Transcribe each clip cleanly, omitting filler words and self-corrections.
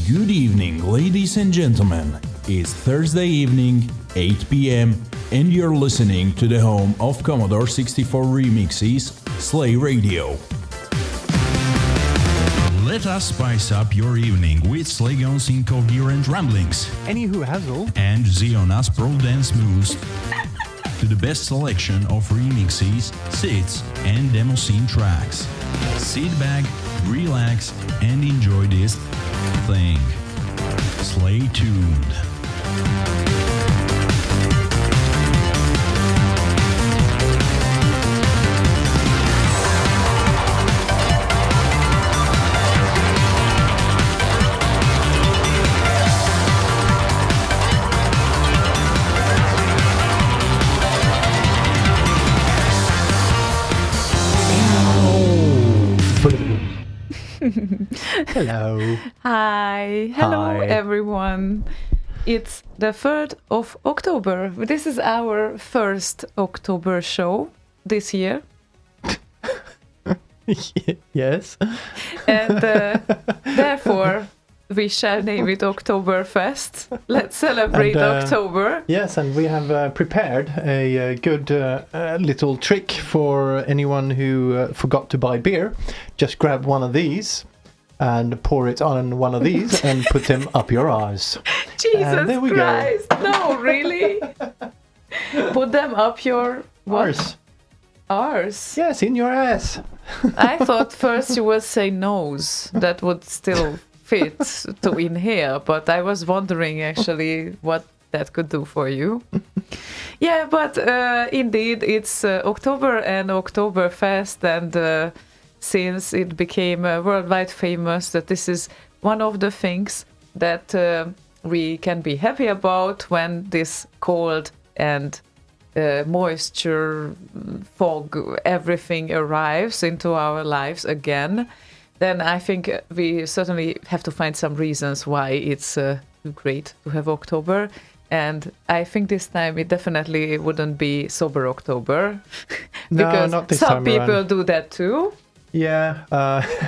Good evening, ladies and gentlemen. It's Thursday evening, 8 p.m., and you're listening to the home of Commodore 64 remixes, Slay Radio. Let us spice up your evening with Slaygon's incoherent ramblings. Anywho Hazel. And Ziona's pro dance moves to the best selection of remixes, sits, and demo scene tracks. Sit back, relax, and enjoy this thing. Slay tuned. Hello. Hi. Hello, Hi. everyone. It's the 3rd of October. This is our first October show this year. Yes. And therefore, we shall name it Oktoberfest. Let's celebrate October. Yes, and we have prepared a good little trick for anyone who forgot to buy beer. Just grab one of these and pour it on one of these and put them up your arse. Jesus there we Christ. No, really? Put them up your... what? Arse. Arse? Yes, in your ass. I thought first you would say nose. That would still fit to in here, but I was wondering actually what that could do for you. Yeah, but indeed it's October and Oktoberfest, and since it became worldwide famous, that this is one of the things that we can be happy about when this cold and moisture, fog, everything arrives into our lives again. Then I think we certainly have to find some reasons why it's great to have October. And I think this time it definitely wouldn't be sober October. Because not this some time people around. do that too. Yeah,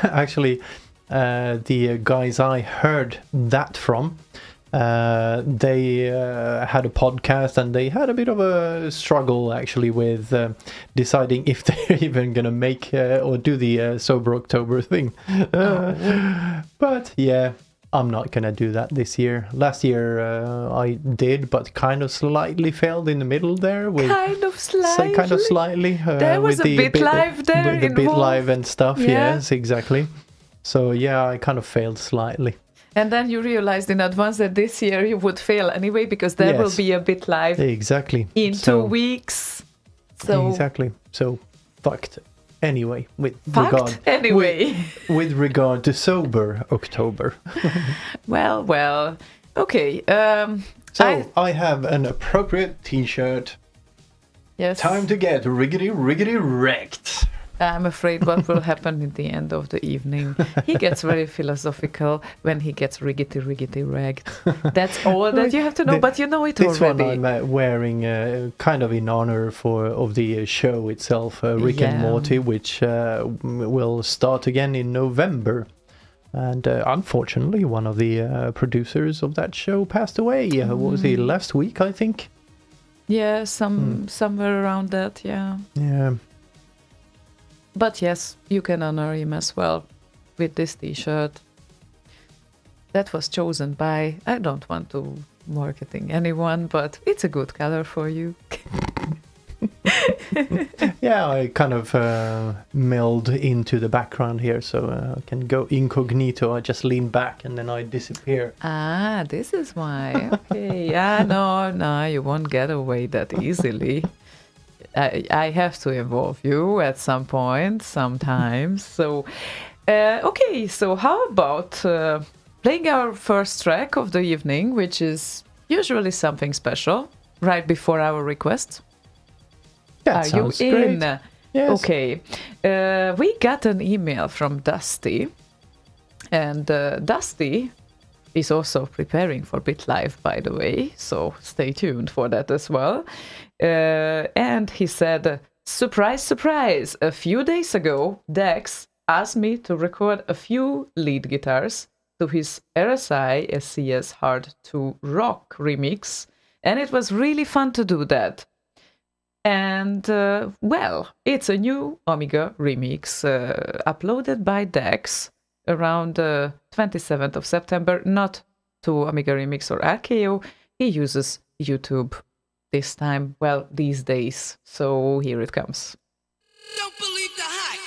actually, the guys I heard that from, they had a podcast and they had a bit of a struggle actually with deciding if they're even going to make or do the sober October thing. But yeah, I'm not going to do that this year. Last year I did, but kind of slightly failed in the middle there. With Kind of slightly. Kind of slightly. There was with a bit live there with the bit involved. live and stuff. Yeah. Yes, exactly. So yeah, I kind of failed slightly. And then you realized in advance that this year you would fail anyway, because there will Yes. be a bit live Exactly. in So- 2 weeks. So Exactly. So fucked. Anyway, with fucked regard anyway. with regard to sober October. Well. Okay. So I have an appropriate T-shirt. Yes. Time to get riggedy wrecked. I'm afraid what will happen in the end of the evening. He gets very philosophical when he gets riggedy ragged. That's all that you have to know, but you know it This already. one I'm wearing kind of in honor of the show itself, Rick and Yeah. Morty, which will start again in November. And unfortunately, one of the producers of that show passed away. What was he, last week, I think? Yeah, somewhere around that, yeah. Yeah. But yes, you can honor him as well with this T-shirt. That was chosen by, I don't want to marketing anyone, but it's a good color for you. Yeah, I kind of meld into the background here, so I can go incognito. I just lean back and then I disappear. Ah, this is why. Okay. Yeah, no, you won't get away that easily. I have to involve you at some point, sometimes. So, okay, so how about playing our first track of the evening, which is usually something special, right before our request? That Are you sounds in? great. Yes. Okay. We got an email from Dusty, and Dusty is also preparing for BitLive, by the way, so stay tuned for that as well. And he said, surprise, surprise, a few days ago, Dex asked me to record a few lead guitars to his RSI SCS Hard to Rock remix, and it was really fun to do that. And well, it's a new Omega remix uploaded by Dex around the 27th of September, not to Omega Remix or RKO. He uses YouTube this time, well, these days. So here it comes. Don't believe the hype.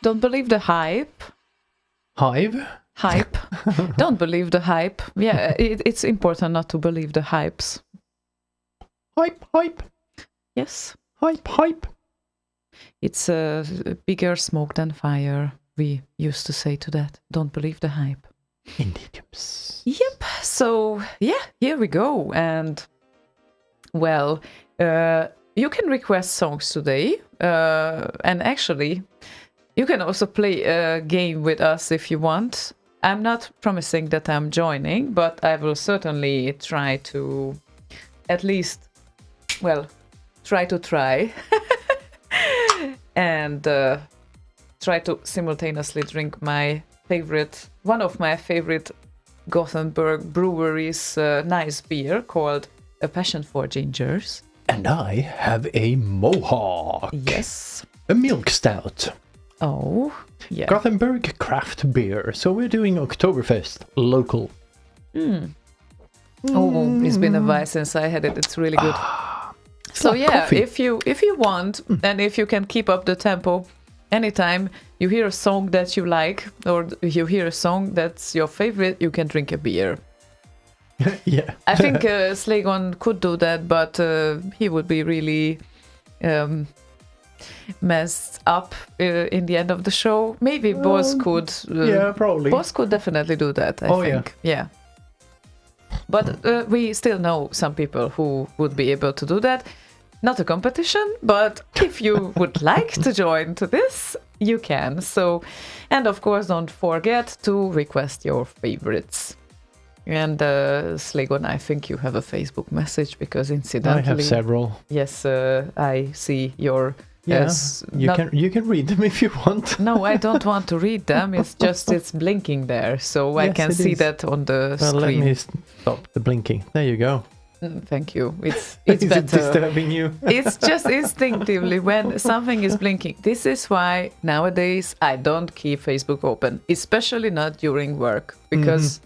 Don't believe the hype. Hive? Hype. Don't believe the hype. Yeah, it's important not to believe the hypes. Hype, hype, Yes. hype, hype. It's a bigger smoke than fire. We used to say to that. Don't believe the hype. Indeed. Yep. So, yeah, here we go. And, well, you can request songs today. And actually, you can also play a game with us if you want. I'm not promising that I'm joining, but I will certainly try to at least, well, try. And try to simultaneously drink one of my favorite Gothenburg breweries nice beer called A Passion for Gingers. And I have a Mohawk. Yes. A milk stout. Oh, yeah. Gothenburg craft beer. So we're doing Oktoberfest local. Oh, it's been a while since I had it. It's really good. So like yeah, coffee. if you want, and if you can keep up the tempo, anytime you hear a song that you like, or you hear a song that's your favorite, you can drink a beer. Yeah. I think Slaygon could do that, but he would be really messed up in the end of the show. Maybe Boss could. Yeah, probably. Boss could definitely do that, I think. Yeah. But we still know some people who would be able to do that. Not a competition, but if you would like to join to this, you can. So, and of course, don't forget to request your favorites. And Slaygon, I think you have a Facebook message because incidentally, I have several. Yes, I see your. Yeah, you can read them if you want. No, I don't want to read them. It's blinking there, so I can see that on the screen. Let me stop the blinking. There you go. Thank you. It's Is better. it disturbing you? It's just instinctively when something is blinking. This is why nowadays I don't keep Facebook open, especially not during work, because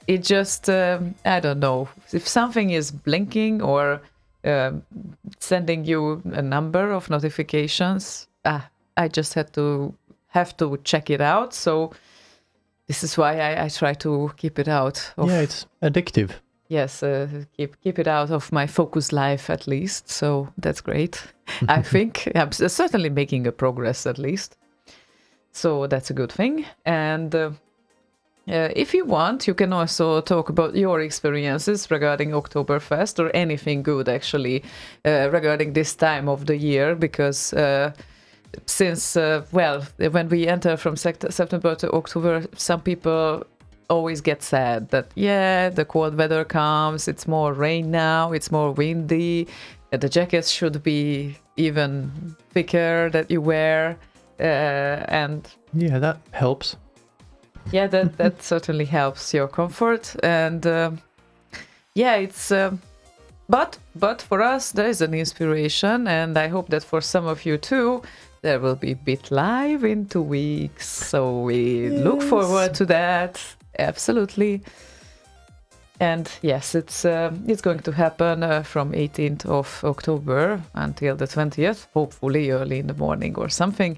it just I don't know, if something is blinking or sending you a number of notifications, I just have to check it out. So this is why I try to keep it out. Yeah, it's addictive. Yes, keep it out of my focus life at least. So that's great. I think I'm certainly making a progress at least. So that's a good thing. And if you want, you can also talk about your experiences regarding Oktoberfest or anything good actually regarding this time of the year, because since, when we enter from September to October, some people always get sad that, the cold weather comes, it's more rain now, it's more windy, the jackets should be even thicker that you wear, and... Yeah, that helps. Yeah, that certainly helps your comfort, and it's but for us there is an inspiration, and I hope that for some of you too there will be Bit Live in 2 weeks, so we look forward to that. Absolutely. And yes, it's going to happen from 18th of October until the 20th, hopefully early in the morning or something,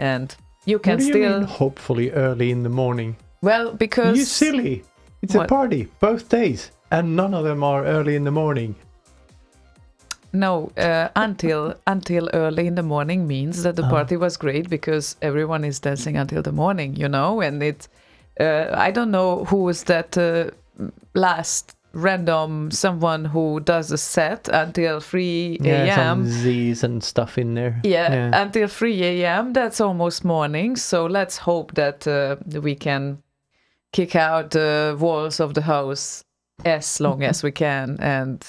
and you can what do still you mean, hopefully early in the morning. Well, because you silly, it's a party both days, and none of them are early in the morning. No, until early in the morning means that the party was great because everyone is dancing until the morning, and it. I don't know who is that last random someone who does a set until 3 a.m. Yeah, some Z's and stuff in there. Yeah, until 3 a.m. That's almost morning. So let's hope that we can kick out the walls of the house as long as we can, and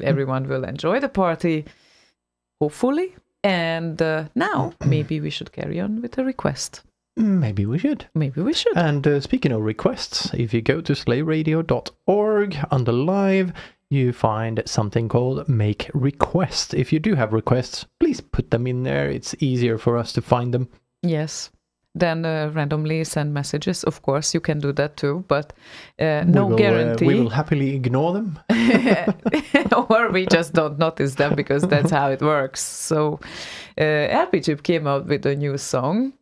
everyone will enjoy the party, hopefully. And now maybe we should carry on with the request. Maybe we should. And speaking of requests, if you go to slayradio.org under live, you find something called Make Request. If you do have requests, please put them in there. It's easier for us to find them. Yes. Then randomly send messages. Of course, you can do that too, but no guarantee. We will happily ignore them. Or we just don't notice them because that's how it works. So LP came out with a new song.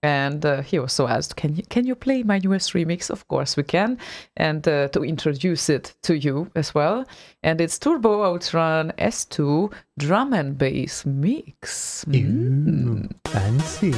And he also asked, can you play my newest remix? Of course we can. And to introduce it to you as well. And it's Turbo Outrun S2 drum and bass mix. Fancy.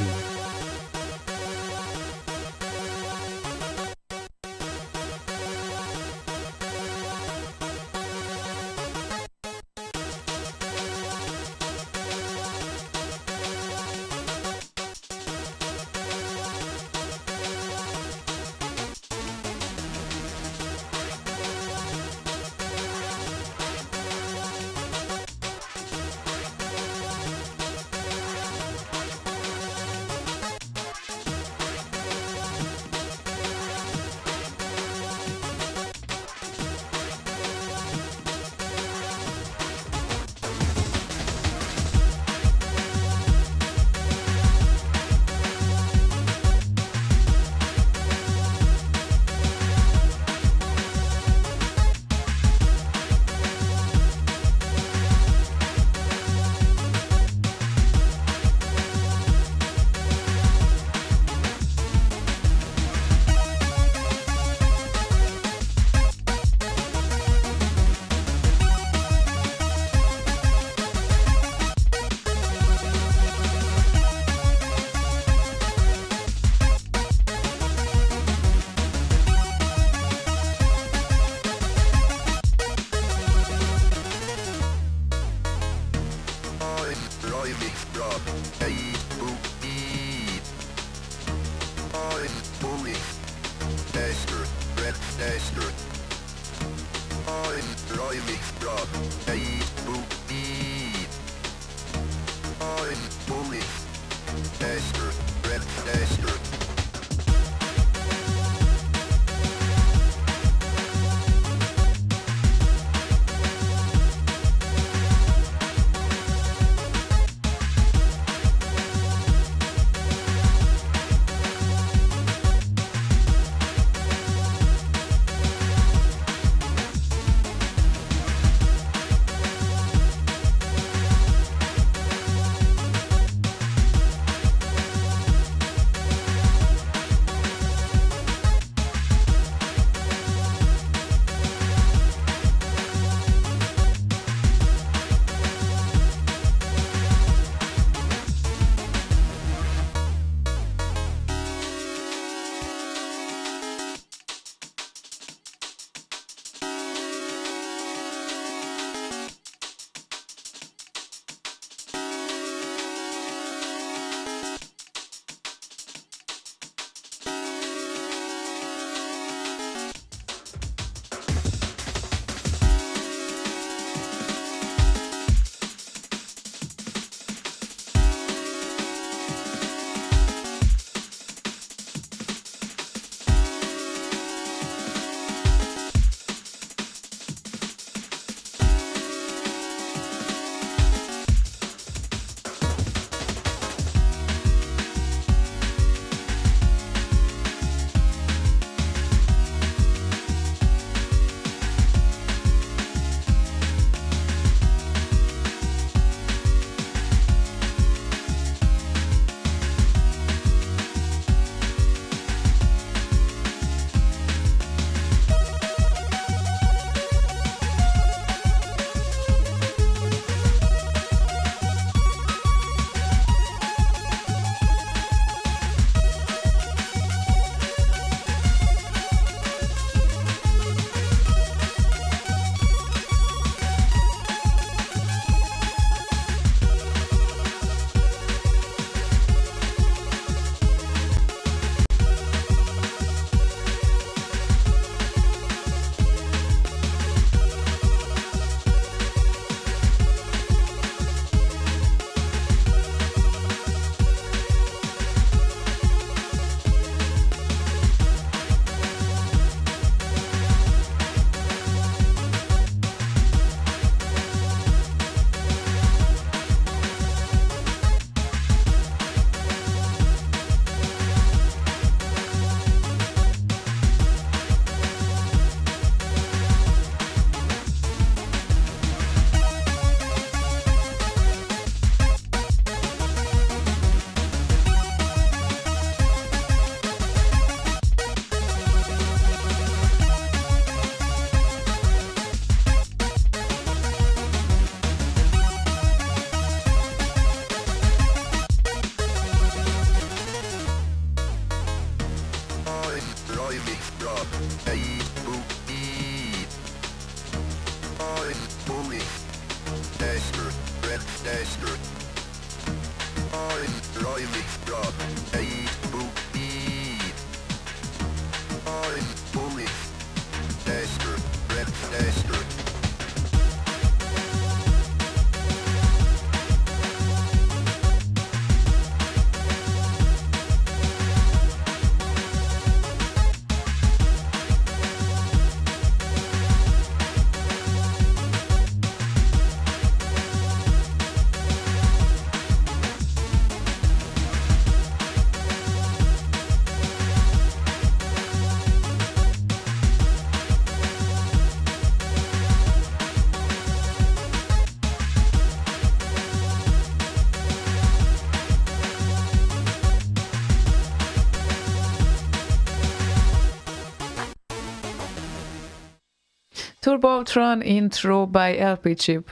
Turbotron intro by LP Chip.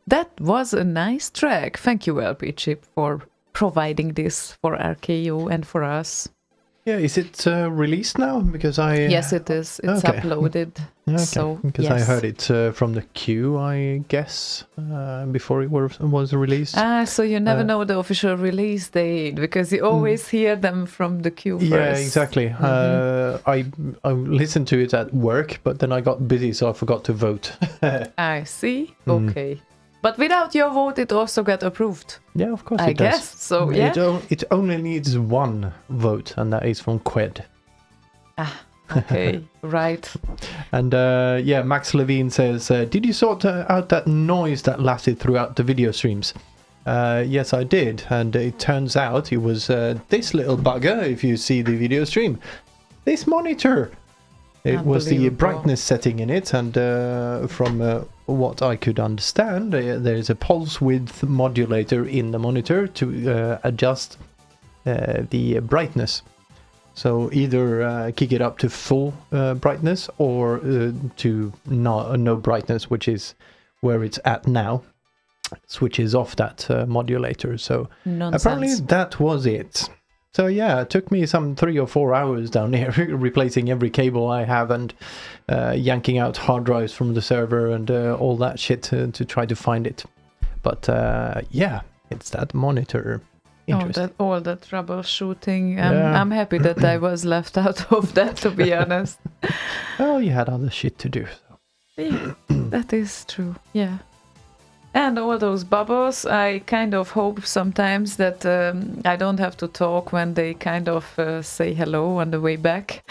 That was a nice track. Thank you, LP Chip, for providing this for RKO and for us. Yeah, is it released now? Because Yes, it is. It's Okay. uploaded. Okay, So because I yes. heard it from the queue, I guess, before it was released. So you never Uh, know the official release date because you always hear them from the queue first. Yeah, exactly. I listened to it at work, but then I got busy, so I forgot to vote. I see. Okay. But without your vote, it also got approved. Yeah, of course I it does. guess. So, yeah. It only needs one vote, and that is from Qued. Okay, right. And Max Levine says, did you sort out that noise that lasted throughout the video streams? Yes, I did. And it turns out it was this little bugger, if you see the video stream. This monitor. It was the Unbelievable. brightness setting in it, and from what I could understand, there's a pulse width modulator in the monitor to adjust the brightness. So either kick it up to full brightness or to no brightness, which is where it's at now. Switches off that modulator. So Nonsense. apparently that was it. So yeah, it took me some 3 or 4 hours down here replacing every cable I have and yanking out hard drives from the server and all that shit to try to find it. But yeah, it's that monitor. Interesting. All that troubleshooting. Yeah. I'm happy that I was left out of that, to be honest. Well, you had other shit to do. So. Yeah, that is true. Yeah. And all those bubbles, I kind of hope sometimes that I don't have to talk when they kind of say hello on the way back.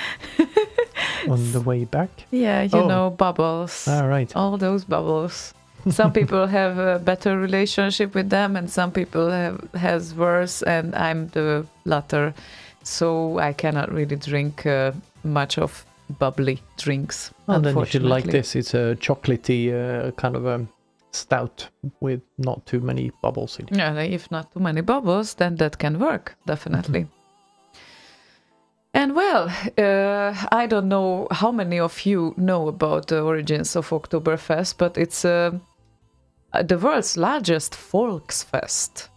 On the way back? Yeah, you know, bubbles. All right. All those bubbles. Some people have a better relationship with them and some people has worse, and I'm the latter. So I cannot really drink much of bubbly drinks, And then you should like unfortunately. this. It's a chocolatey kind of a stout with not too many bubbles in it. Yeah, if not too many bubbles, then that can work, definitely. And well, I don't know how many of you know about the origins of Oktoberfest, but it's the world's largest Volksfest,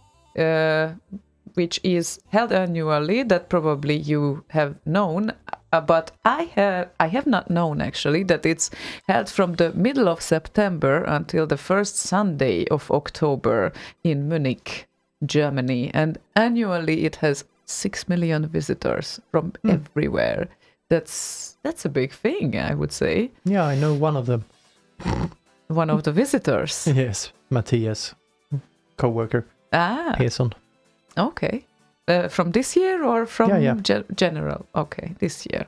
which is held annually. That probably you have known, but I have not known actually that it's held from the middle of September until the first Sunday of October in Munich, Germany, and annually it has 6 million visitors from everywhere. That's a big thing, I would say. Yeah, I know one of them. One of the visitors. Yes, Matthias, co-worker, Pearson. Okay. From this year or from Yeah. general? Okay, this year.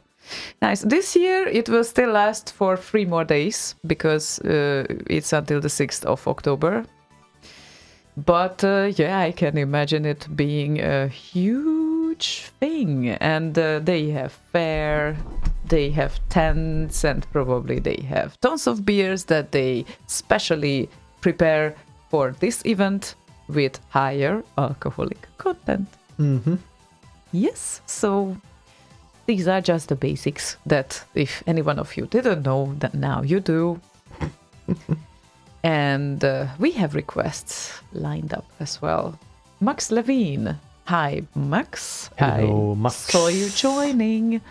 Nice. This year it will still last for 3 more days because it's until the 6th of October. But yeah, I can imagine it being a huge thing. And they have fair, they have tents, and probably they have tons of beers that they specially prepare for this event with higher alcoholic content. Mm-hmm. Yes, so these are just the basics that if any one of you didn't know, that now you do. And we have requests lined up as well. Max Levine. Hi, Max. Hello, I Max. saw you joining.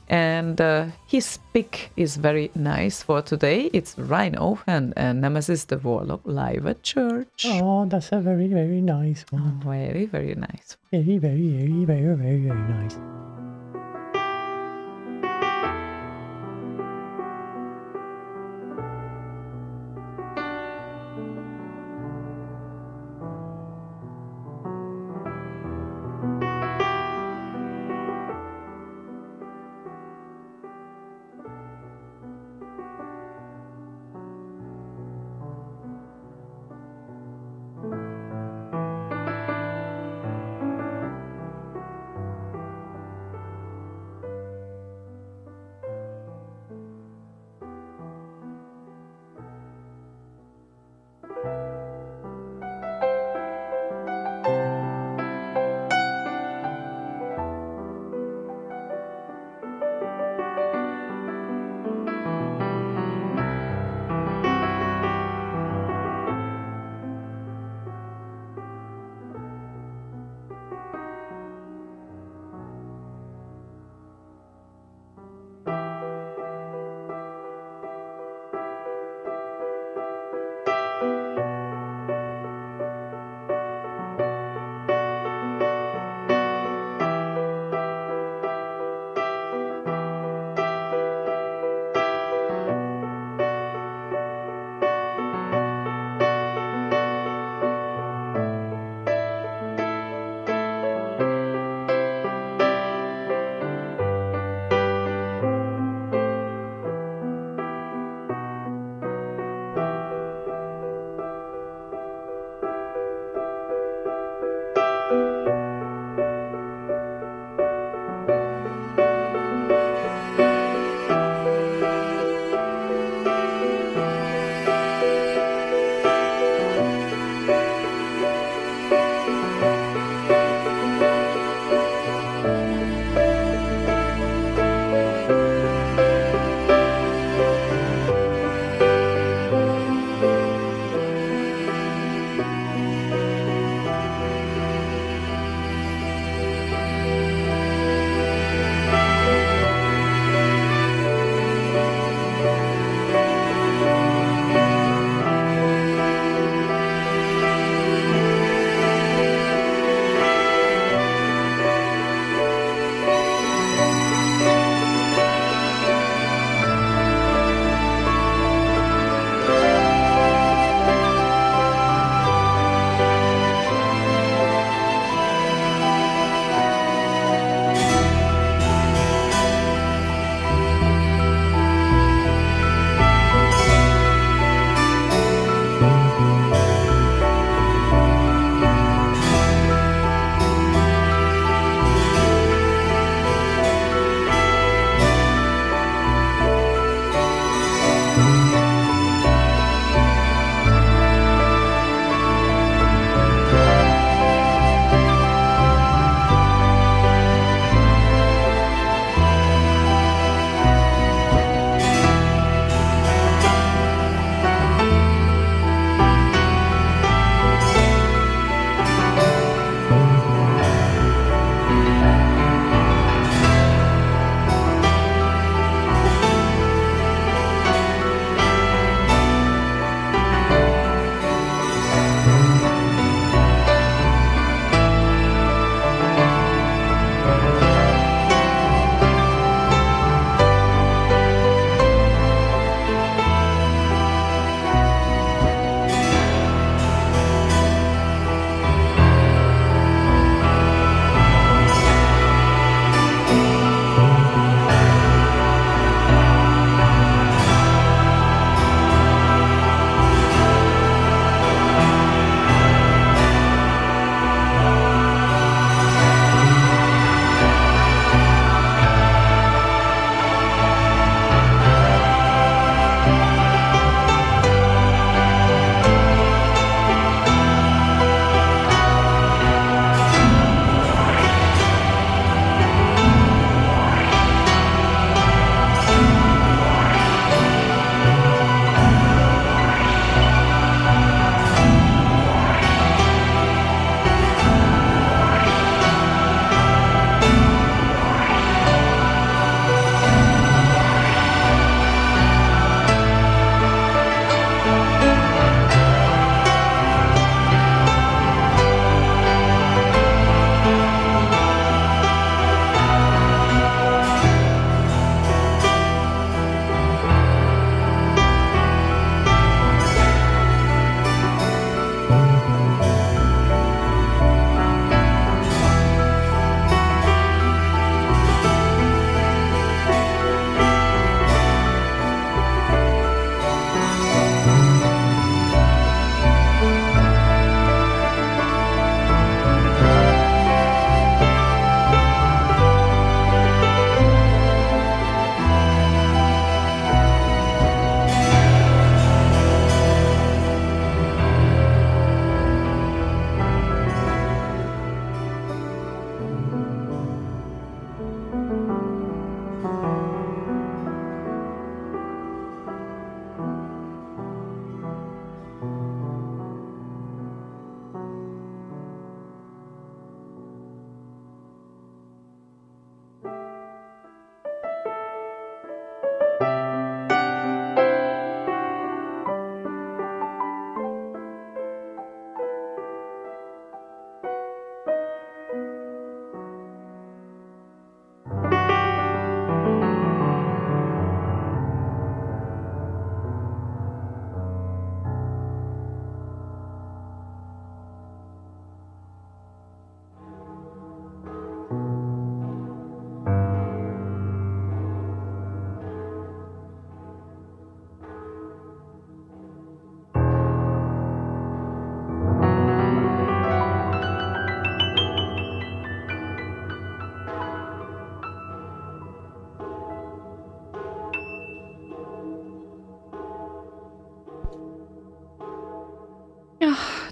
And his pick is very nice for today. It's Rhino and Nemesis the Warlock live at church. Oh, that's a very, very nice one. Very, very nice. Very, very, very, very, very, very nice.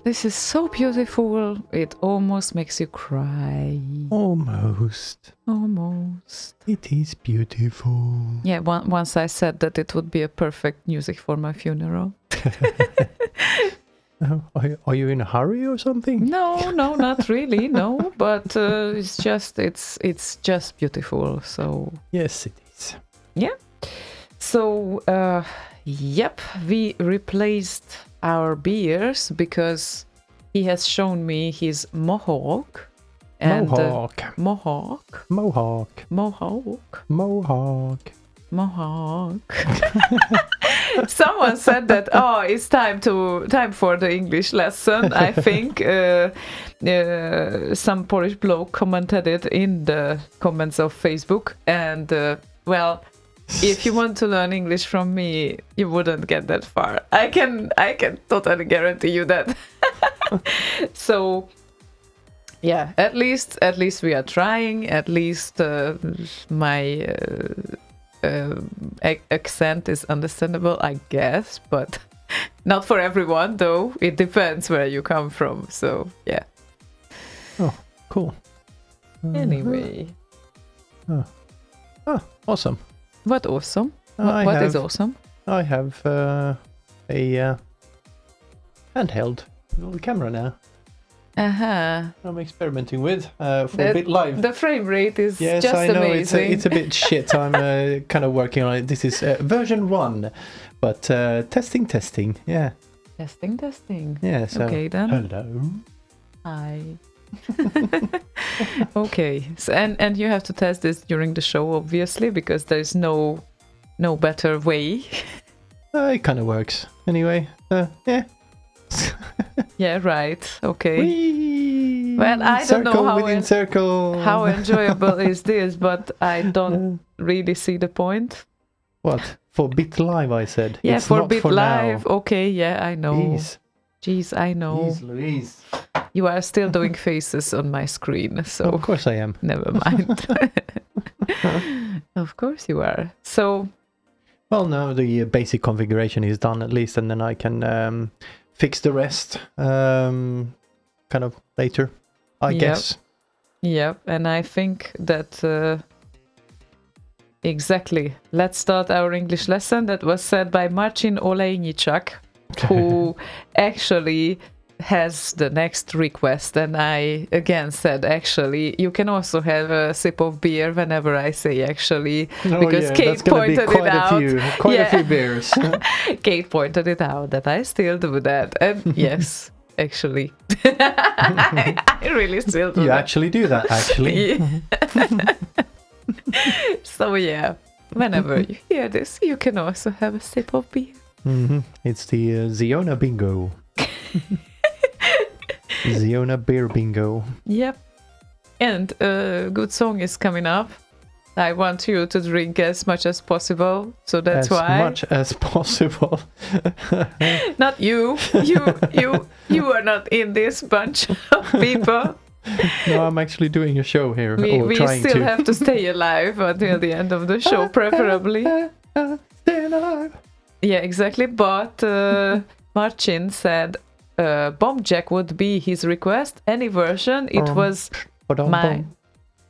this is so beautiful. It almost makes you cry. Almost. Almost. It is beautiful. Yeah, once I said that it would be a perfect music for my funeral. Are you in a hurry or something? No, not really, no. But it's just beautiful. So Yes, it is. yeah. So yep, we replaced our beers because he has shown me his mohawk. And, Mohawk. Mohawk. Mohawk. Mohawk. Mohawk. Mohawk. Someone said that it's time for the English lesson. I think some Polish bloke commented it in the comments of Facebook, and well, if you want to learn English from me, you wouldn't get that far. I can totally guarantee you that. So yeah, at least we are trying. At least my accent is understandable, I guess, but not for everyone, though. It depends where you come from. So yeah. Oh, cool. Anyway. Awesome. What awesome? I What is have- awesome? I have a handheld little camera now. I'm experimenting with for a bit live. The frame rate is Yes, just I know amazing. it's a bit shit. I'm kind of working on it. This is version 1, but testing. Yeah, Testing. yeah. So Okay, then. hello. Hi. Okay, so, and you have to test this during the show, obviously, because there's no better way. It kind of works anyway. Yeah. Yeah, right. Okay. Whee! Well, I don't know circle how within circle. How enjoyable is this, but I don't really see the point. What for Bit Live? I said. Yeah, It's for not Bit for Live. Now. Okay, yeah, I know. Jeez, I know. Jeez, Louise. You are still doing faces on my screen, so Of course I am. never mind. Of course you are. So Well, now the basic configuration is done at least, and then I can fix the rest kind of later, I Yep. guess. yeah, and I think that exactly. Let's start our English lesson. That was said by Marcin Olejniczak, who actually has the next request, and I again said actually you can also have a sip of beer whenever I say actually, because yeah, Kate that's gonna be pointed it quite out. a few beers. Kate pointed it out that I still do that, and yes, actually, I really still do You that. actually do that, actually. So yeah, whenever you hear this, you can also have a sip of beer. It's the Ziona bingo. Ziona beer bingo. Yep. And a good song is coming up. I want you to drink as much as possible, so that's as why. much as possible. Not you. You are not in this bunch of people. No, I'm actually doing a show here. We trying still to. have to stay alive until the end of the show, preferably. Staying alive. Yeah, exactly. But Marcin said Bomb Jack would be his request. Any version. It was my...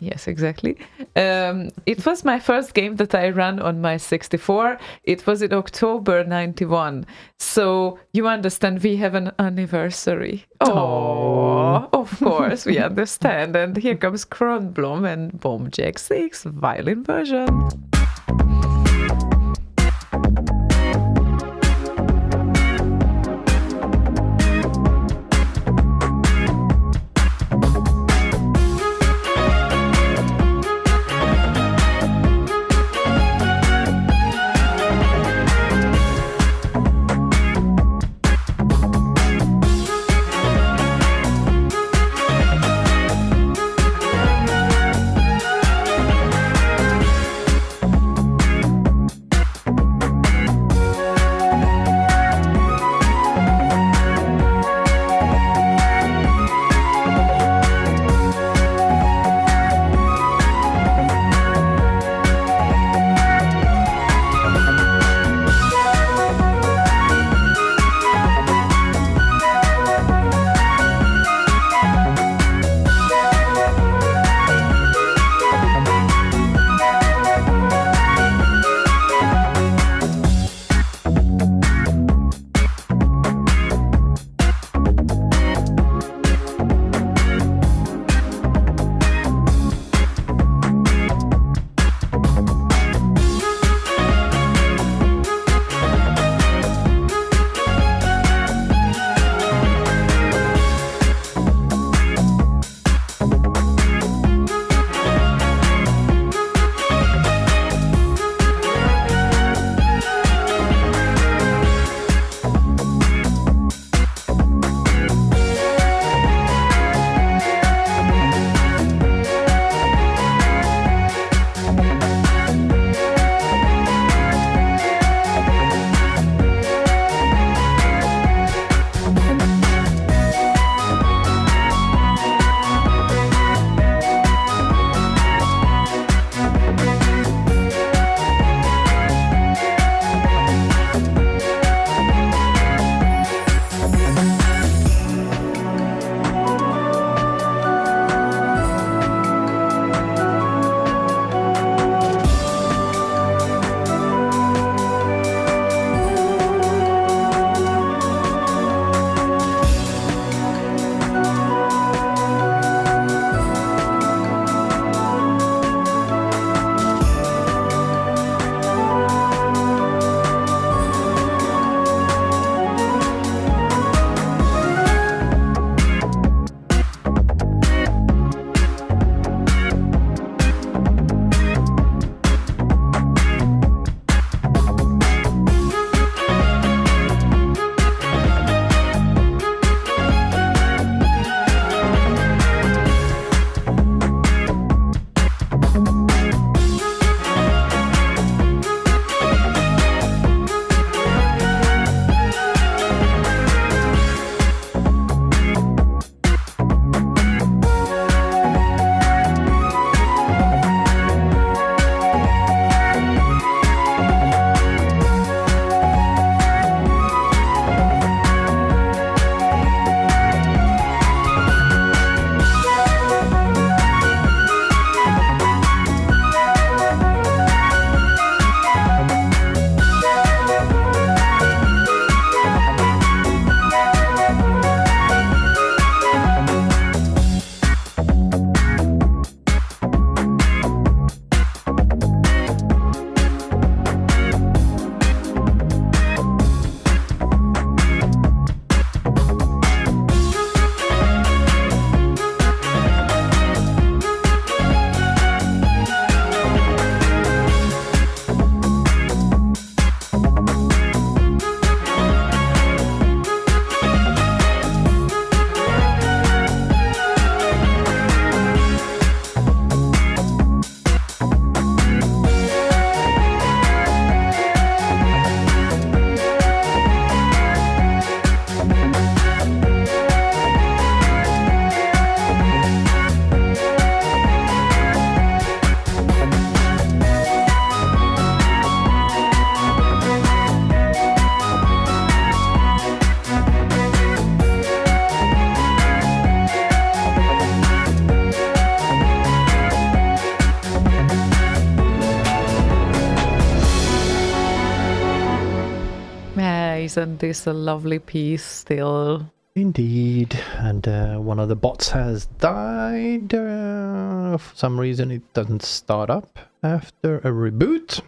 Yes, exactly. It was my first game that I ran on my 64. It was in October 91. So you understand we have an anniversary. Oh, of course we understand. And here comes Kronblom and Bomb Jack 6 violin version. Isn't this a lovely piece still? Indeed. And one of the bots has died. For some reason it doesn't start up after a reboot.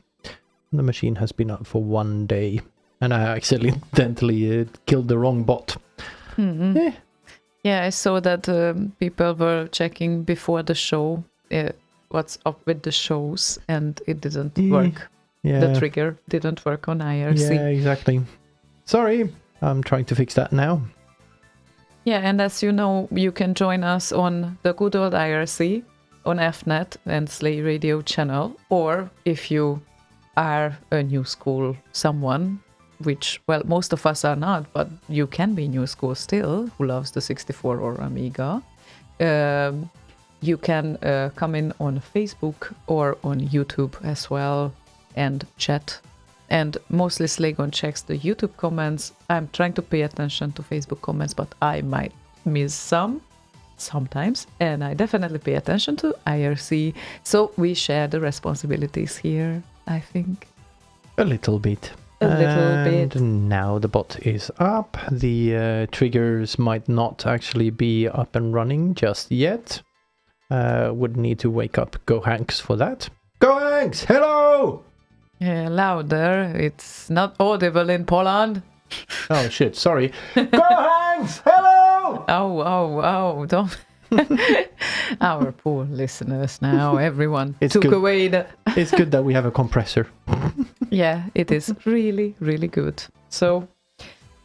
The machine has been up for 1 day. And I accidentally killed the wrong bot. Mm-hmm. Yeah, I saw that people were checking before the show what's up with the shows, and it didn't work. Yeah. The trigger didn't work on IRC. Yeah, exactly. Sorry, I'm trying to fix that now. Yeah, and as you know, you can join us on the good old IRC, on EFNet and Slay Radio channel, or if you are a new school someone, which, well, most of us are not, but you can be new school still, who loves the 64 or Amiga. You can come in on Facebook or on YouTube as well and chat. And mostly Slaygon checks the YouTube comments. I'm trying to pay attention to Facebook comments, but I might miss some sometimes. And I definitely pay attention to IRC. So we share the responsibilities here, I think. A little bit. And now the bot is up. The triggers might not actually be up and running just yet. Would need to wake up Go Hanks for that. Go Hanks! Hello! Yeah, louder. It's not audible in Poland. Oh shit, sorry. Go Hanks! Hello! Oh, don't. Our poor listeners now, everyone It's took good. away the... It's good that we have a compressor. Yeah, it is really, really good. So,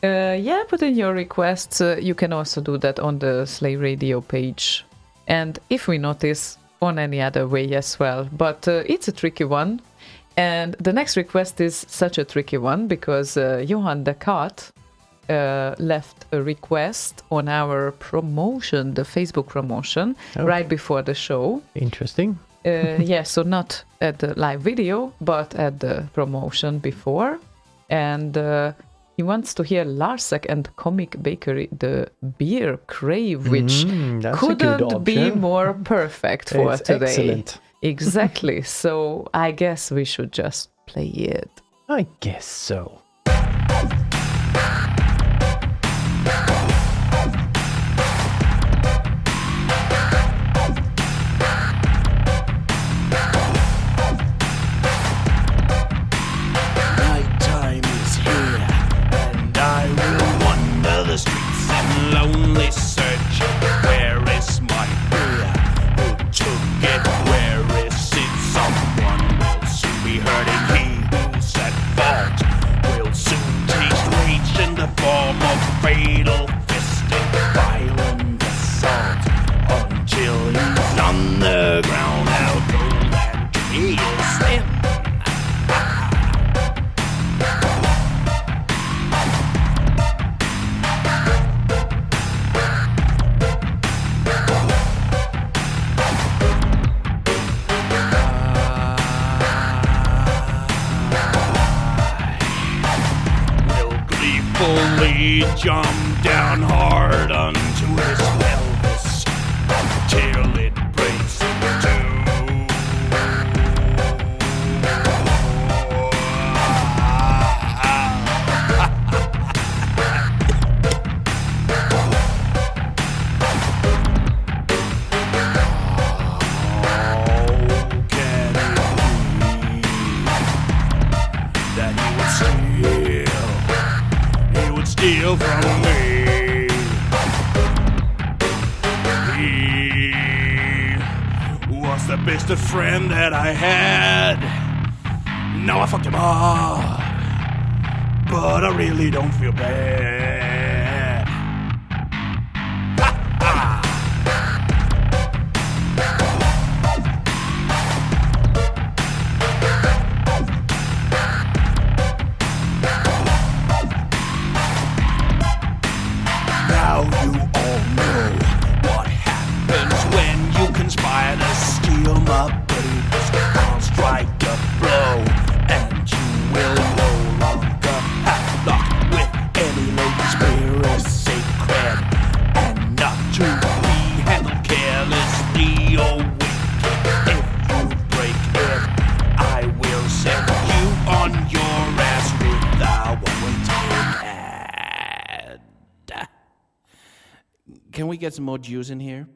put in your requests. You can also do that on the Slay Radio page. And if we notice, on any other way as well. But it's a tricky one. And the next request is such a tricky one because Johan the Cat left a request on our promotion, the Facebook promotion, right before the show. Interesting. So not at the live video, but at the promotion before. And he wants to hear Larsek and Comic Bakery, the beer crave, which couldn't be more perfect for it's today. Excellent. Exactly. So I guess we should just play it. I guess so. Nighttime is here, and I will wander the streets and lonely search. Where is my beer? Who took it? Where is it? Someone will soon be hurting. He who's at fault will soon taste rage in the form of fatal fisting, violent assault. Until he's on the ground, how cold and kills him. Fully jump down hard onto his pelvis until it breaks in two. Steal from me. He was the best of friend that I had. Now I fucked him up, but I really don't feel bad. Ha ha! Now you all know what happens when you conspire to steal my babies. I'll strike a blow, and you will no longer have luck with any lady's baby. we get some more juice in here?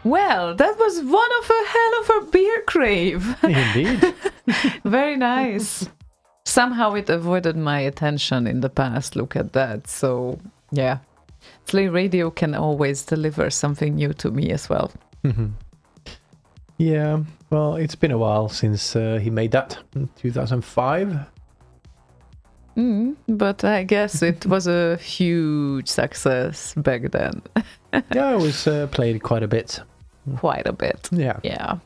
Well, that was one of a hell of a beer crave. Indeed. Very nice. Somehow it avoided my attention in the past. Look at that. So, yeah. Slay Radio can always deliver something new to me as well. Yeah, well, it's been a while since he made that in 2005. But I guess it was a huge success back then. Yeah, it was played quite a bit. Quite a bit. Yeah, Yeah.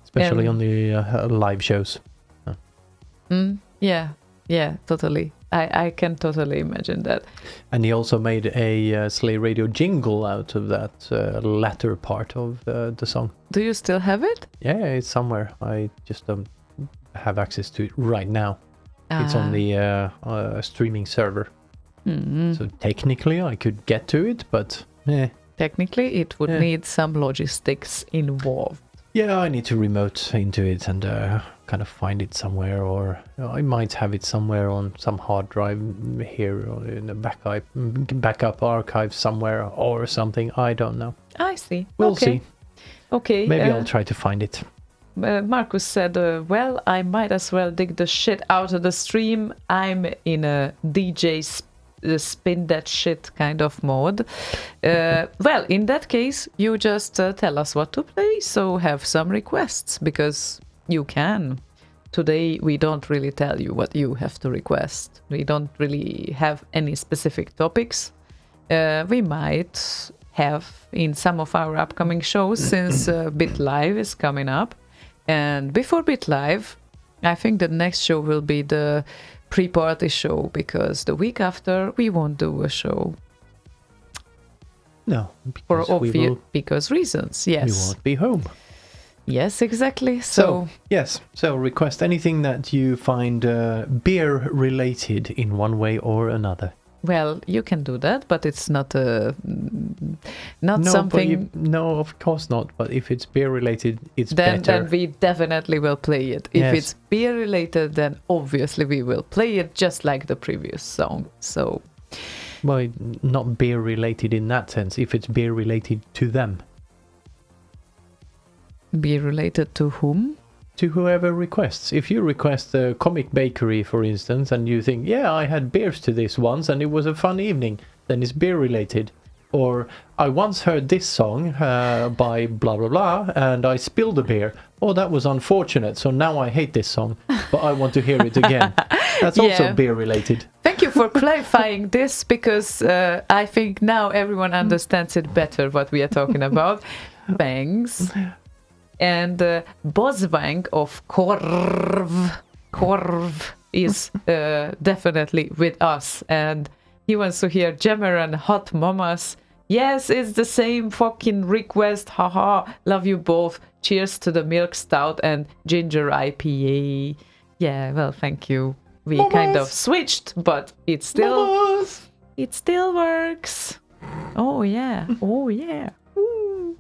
especially on the live shows. Yeah, totally. I can totally imagine that. And he also made a Slay Radio jingle out of that latter part of the song. Do you still have it? Yeah, it's somewhere. I just don't have access to it right now. It's on the streaming server. So technically I could get to it, but Technically, it would need some logistics involved. yeah, I need to remote into it and kind of find it somewhere, or I might have it somewhere on some hard drive here or in a backup archive somewhere or something. I don't know. I see. We'll see. Okay. Maybe I'll try to find it. Marcus said, well, I might as well dig the shit out of the stream. I'm in a DJ spin that shit kind of mode. Well, in that case, you just tell us what to play, so have some requests, because you can. Today, we don't really tell you what you have to request. We don't really have any specific topics. We might have in some of our upcoming shows, since Bit Live is coming up. And before Bit Live, I think the next show will be the pre-party show, because the week after we won't do a show. No, For because obvious because reasons, yes. we won't be home. Yes, exactly. So yes, so request anything that you find beer related in one way or another. well, you can do that, but it's not No, something. no, of course not. But if it's beer related, it's Then better. we definitely will play it. If Yes. it's beer related, then obviously we will play it just like the previous song. So Well, not beer related in that sense. If it's beer related to them, beer related to whom? to whoever requests. If you request a comic bakery, for instance, and you think, yeah, I had beers to this once and it was a fun evening, then it's beer related. Or I once heard this song by blah blah blah, and I spilled a beer. Oh, that was unfortunate. So now I hate this song, but I want to hear it again. That's also Yeah. beer related. Thank you for clarifying this, because I think now everyone understands it better what we are talking about. Thanks. And Bozvang of Korv is definitely with us, and he wants to hear Jammer and Hot Mamas. Yes, it's the same fucking request. Haha, love you both. Cheers to the milk stout and ginger IPA. Yeah, well, thank you. We kind of switched, but it still works. Oh yeah. Oh yeah. Woo.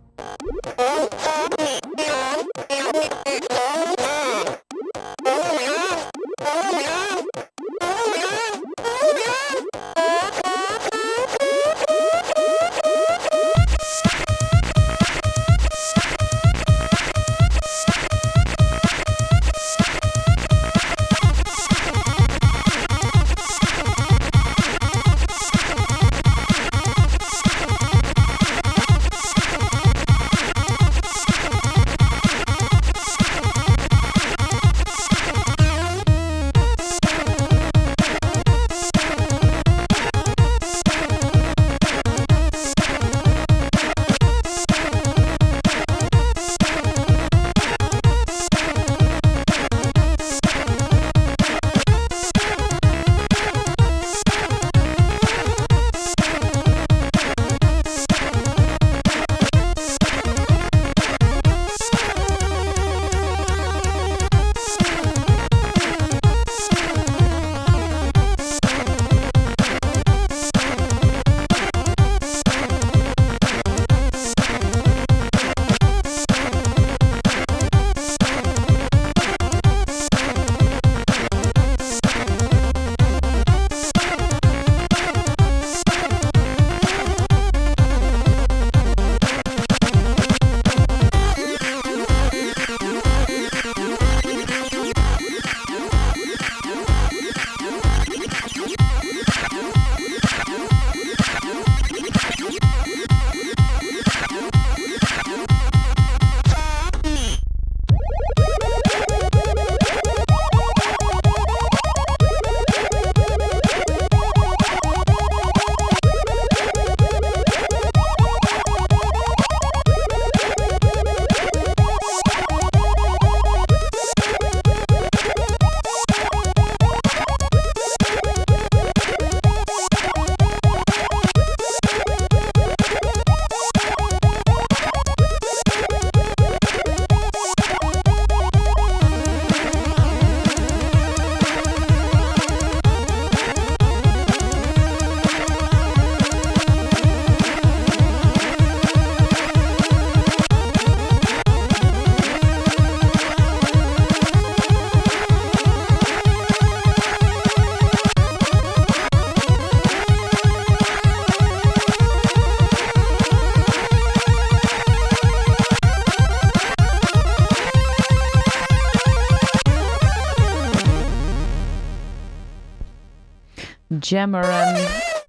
Jamaran.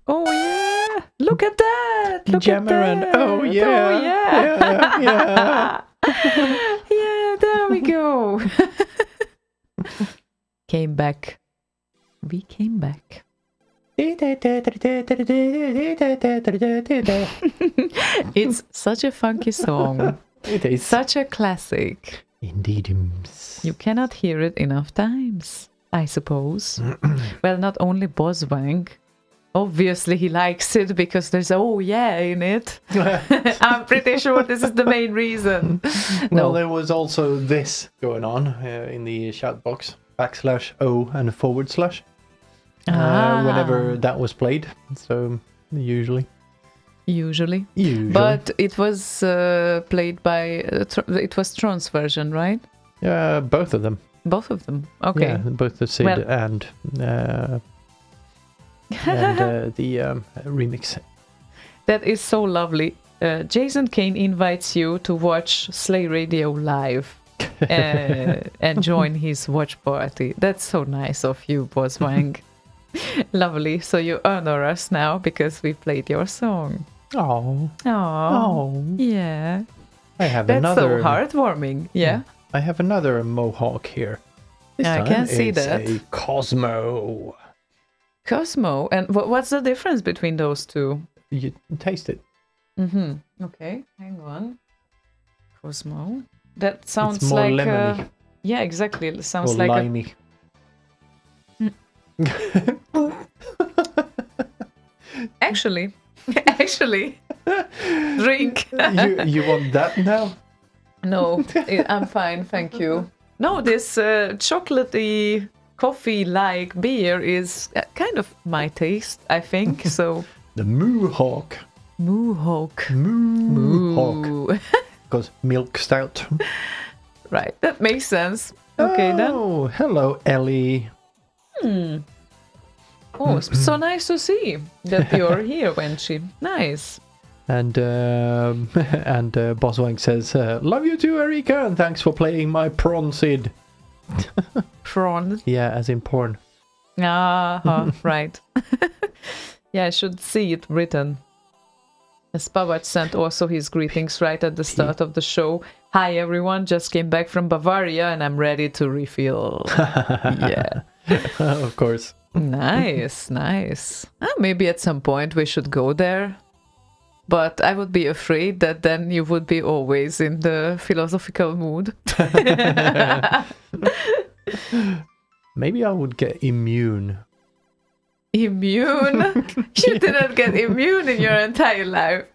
Oh yeah! Look at that! Look Jamaran. at that! Oh yeah! Oh yeah! Yeah! Yeah, there we go. Came back. We came back. It's such a funky song. It is. Such a classic. Indeed. You cannot hear it enough times, I suppose. Well, not only Boswang. Obviously, he likes it because there's oh yeah in it. I'm pretty sure this is the main reason. Well, there was also this going on in the chat box. \O and / whenever that was played. So, usually. But it was played by... it was Tron's version, right? Both of them. Both of them. Okay. Yeah, both the Sid and the remix. That is so lovely. Jason Kane invites you to watch Slay Radio live and join his watch party. That's so nice of you, Boswang. Lovely. So you honor us now because we played your song. Oh. Oh. Yeah. I have That's another. so heartwarming. Yeah. I have another mohawk here. This I time can see it's that. a Cosmo. Cosmo. And what's the difference between those two? You taste it. Mm-hmm. Okay. Hang on. Cosmo. That sounds It's more like lemony. yeah, exactly. It sounds Or like limey. Actually, drink. You want that now? No, I'm fine, thank you. No, this chocolatey coffee-like beer is kind of my taste, I think. So The Moohawk. Moohawk. Moohawk. Moo. Because milk stout. Right, that makes sense. Okay, then. Oh, hello, Ellie. Oh, so nice to see that you're here, Wenchi. Nice. And Boswank says, love you too, Erika, and thanks for playing my prawn Sid. Prawn. Yeah, as in porn. Right. Yeah, I should see it written. Spavac sent also his greetings right at the start of the show. Hi everyone, just came back from Bavaria and I'm ready to refill. Yeah. Of course. Nice. Maybe at some point we should go there. But I would be afraid that then you would be always in the philosophical mood. Maybe I would get immune. Immune? You didn't get immune in your entire life.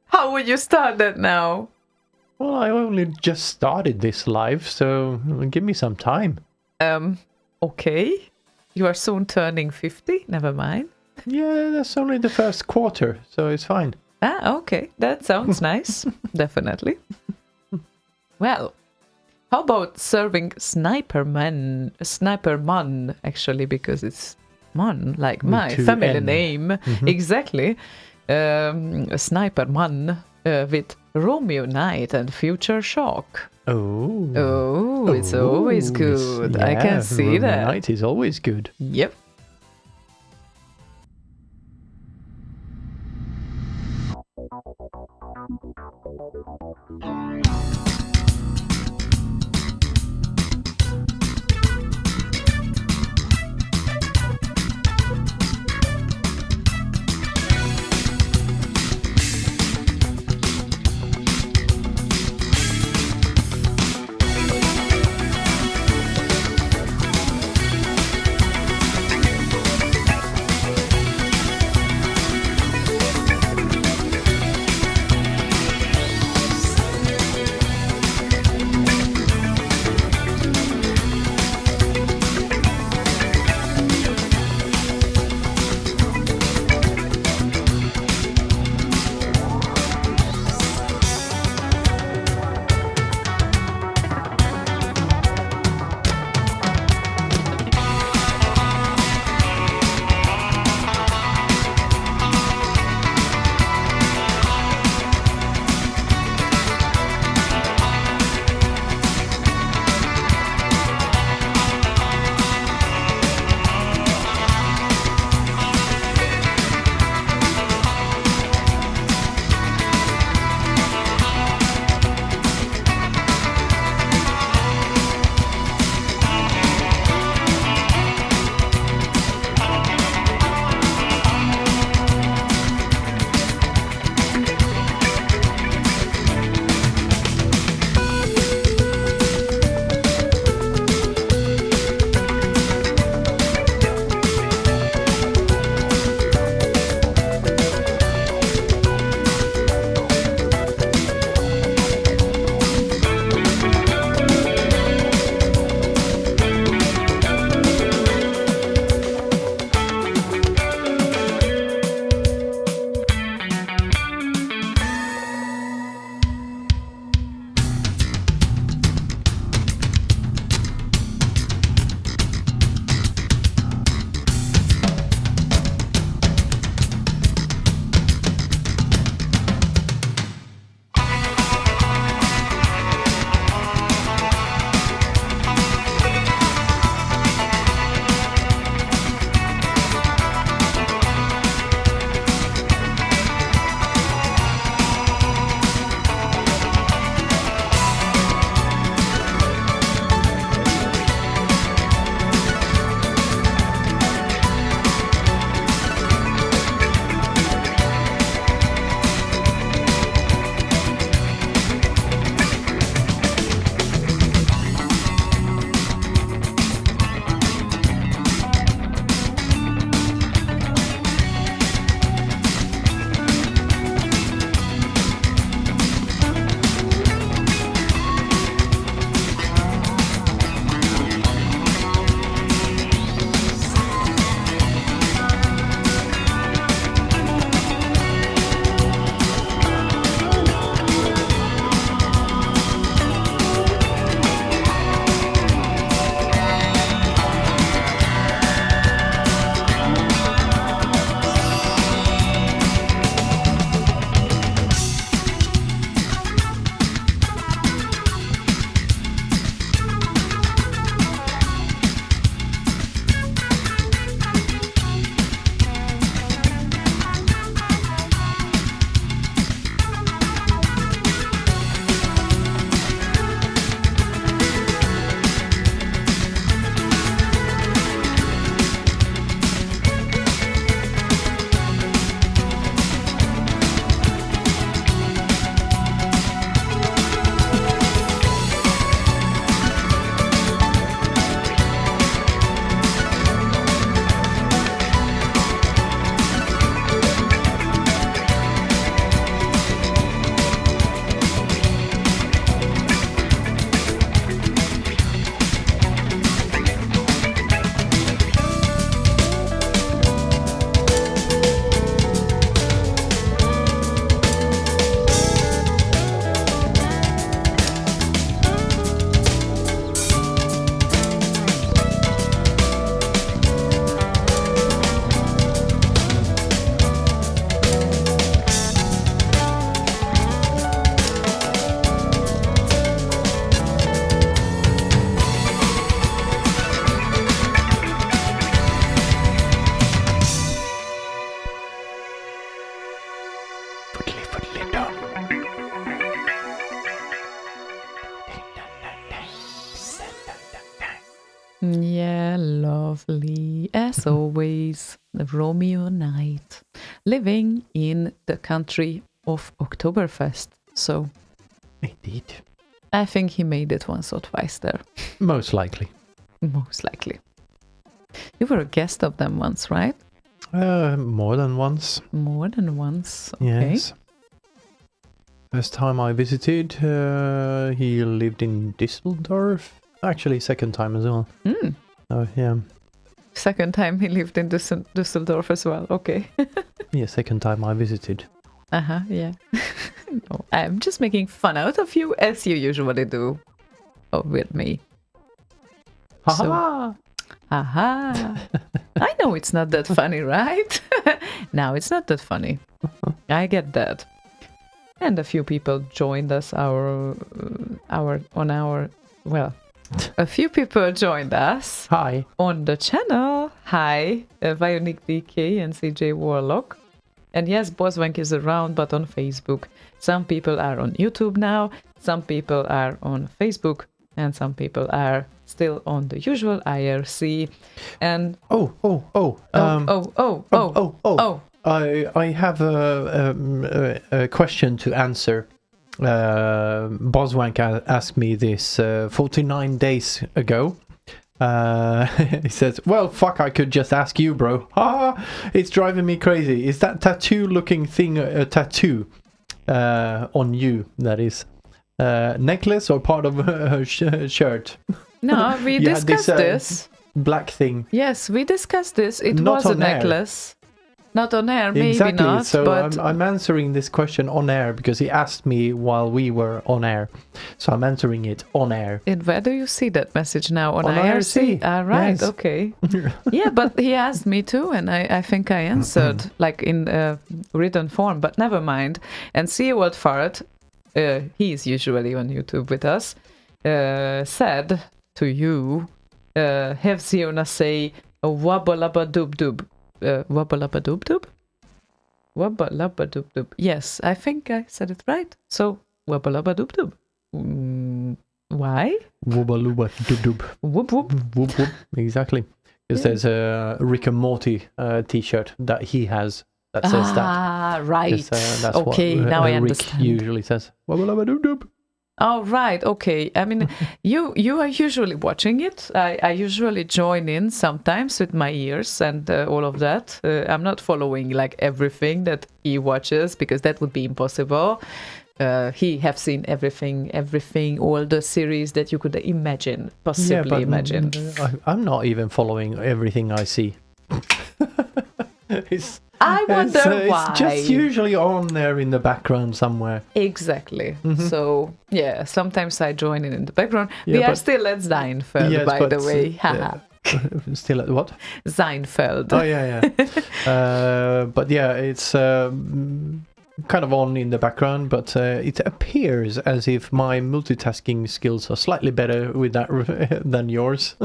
How would you start that now? Well, I only just started this life, so give me some time. Okay. You are soon turning 50? Never mind. Yeah, that's only the first quarter, so it's fine. Okay. That sounds nice. Definitely. Well, how about serving Sniper Man, actually, because it's Man, like my family name. Mm-hmm. Exactly. Sniper Man with Romeo Knight and Future Shock. Oh, it's always good. I can see Romeo that. Knight is always good. Yep. always Romeo Knight, living in the country of Oktoberfest. So Indeed. I think he made it once or twice there. Most likely. Most likely. You were a guest of them once, right? More than once. More than once. Okay. Yes. First time I visited, he lived in Düsseldorf. Actually, second time as well. Oh, yeah. Second time he lived in Düsseldorf as well. Okay. Yeah, second time I visited. Yeah. No, I'm just making fun out of you as you usually do with me. Ha Aha. I know it's not that funny, right? No, it's not that funny. I get that. And a few people joined us a few people joined us Hi. on the channel. Hi, Bionic DK and CJ Warlock. And yes, Boswank is around, but on Facebook. Some people are on YouTube now, some people are on Facebook, and some people are still on the usual IRC. And Oh. I have a question to answer. Boswank asked me this 49 days ago. He says, well, fuck, I could just ask you, bro. It's driving me crazy. Is that tattoo-looking thing a tattoo on you, that is? Necklace or part of a shirt? no, we You had discussed this. Black thing. Yes, we discussed this. It Not was a on air. necklace. Not on air, maybe Exactly. not. So but I'm answering this question on air because he asked me while we were on air. So I'm answering it on air. and where do you see that message now? On IRC. Right, Yes. okay. Yeah, but he asked me too, and I think I answered like in written form, but never mind. And see what Farad, he's usually on YouTube with us, said to you, have Ziona say a wabba dub dub. Wabba dub dub? Wabba dub dub. Yes, I think I said it right. So, wabba dub dub. Why? Wooba looba doob doob. Whoop whoop. Whoop whoop. Exactly. Because there's a Rick and Morty t-shirt that he has that says that. Ah, right. 'Cause, that's Okay, what, now I Rick understand. usually says. Wubba lubba doob doob. Oh, right. Okay. I mean, you are usually watching it. I usually join in sometimes with my ears and all of that. I'm not following like everything that he watches because that would be impossible. He have seen everything, all the series that you could possibly imagine. I'm not even following everything I see. I wonder why. It's just usually on there in the background somewhere. Exactly. So, yeah, sometimes I join in the background. Yeah, we are but- still at Seinfeld, Yes, by but, the way. Haha. Still at what? Seinfeld. Oh, yeah. But yeah, it's kind of on in the background, but it appears as if my multitasking skills are slightly better with that than yours.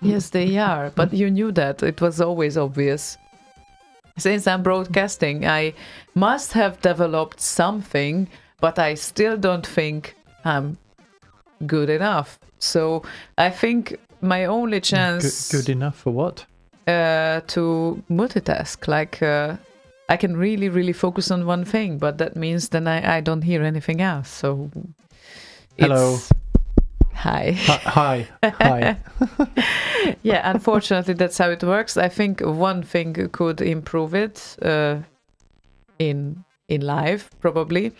Yes, they are. But you knew that. It was always obvious. Since I'm broadcasting, I must have developed something, but I still don't think I'm good enough. So I think my only chance Good enough for what? to multitask, like I can really, really focus on one thing, but that means then I don't hear anything else. So Hello. Hi. Hi. Yeah, unfortunately, that's how it works. I think one thing could improve it in live, probably,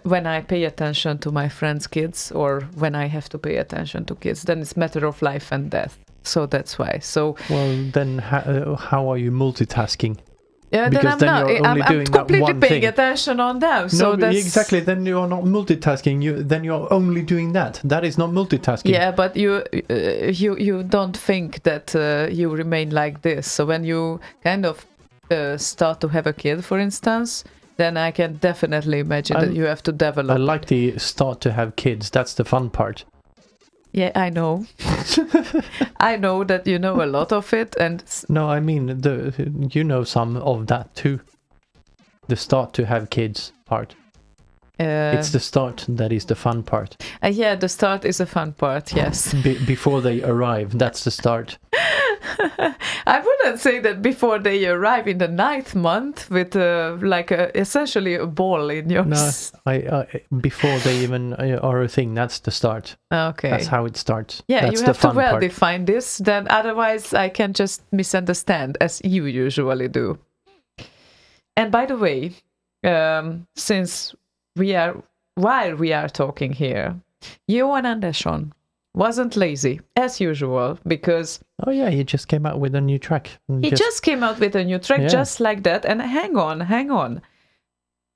when I pay attention to my friends' kids or when I have to pay attention to kids. Then it's matter of life and death. So that's why. So Well, then how are you multitasking? then Because I'm then not. you're only I'm doing that completely one paying thing. attention on them. So No, that's exactly. Then you're not multitasking. Then you're only doing that. That is not multitasking. Yeah, but you don't think that you remain like this. So when you kind of start to have a kid, for instance, then I can definitely imagine that you have to develop. I like the start to have kids. That's the fun part. Yeah, I know. I know that you know a lot of it, and No, I mean you know some of that too. The start to have kids part. It's the start that is the fun part. yeah, the start is a fun part. Yes. Before they arrive, that's the start. I wouldn't say that before they arrive in the 9th month with essentially a ball in your... No, before they even are a thing, that's the start. Okay. That's how it starts. Yeah, that's you have to well define this, then otherwise I can just misunderstand as you usually do. And by the way, since while we are talking here, Johan Andersson wasn't lazy, as usual, because... Oh yeah, he just came out with a new track. He just came out with a new track, just like that. And hang on.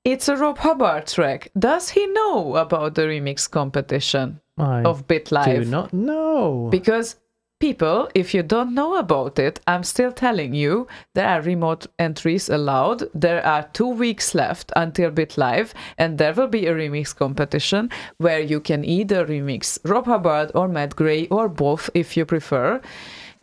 It's a Rob Hubbard track. Does he know about the remix competition of BitLive? I do not know. Because people, if you don't know about it, I'm still telling you, there are remote entries allowed. There are 2 weeks left until BitLive, and there will be a remix competition where you can either remix Rob Hubbard or Matt Gray or both if you prefer.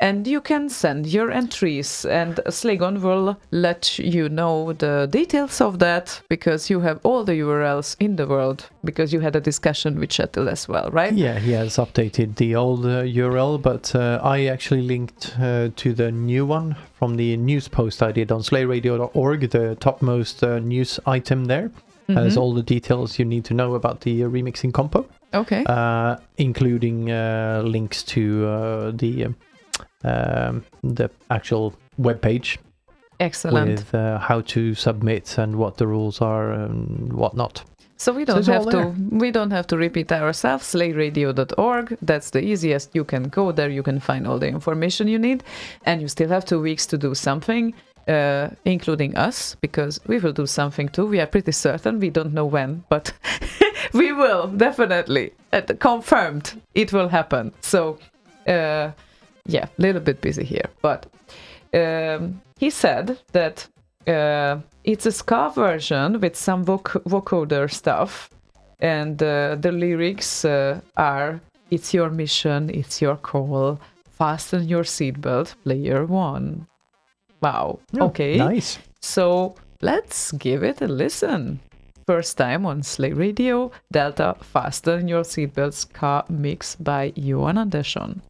And you can send your entries, and Slaygon will let you know the details of that, because you have all the URLs in the world, because you had a discussion with Shetil as well, right? Yeah, he has updated the old URL, but I actually linked to the new one from the news post I did on slayradio.org, the topmost news item there. Has all the details you need to know about the remixing compo. Okay. Including links to the actual web page. Excellent. With how to submit and what the rules are and whatnot. So we don't have to repeat ourselves. Slayradio.org. That's the easiest. You can go there. You can find all the information you need, and you still have 2 weeks to do something, including us, because we will do something too. We are pretty certain. We don't know when, but we will definitely. Confirmed. It will happen. So. Yeah, a little bit busy here, but he said that it's a ska version with some vocoder stuff, and the lyrics are, "It's your mission, it's your call, fasten your seatbelt, player one." Wow, okay. Nice. So let's give it a listen. First time on Slay Radio, Delta Fasten Your Seatbelt ska mix by Johan Andersson.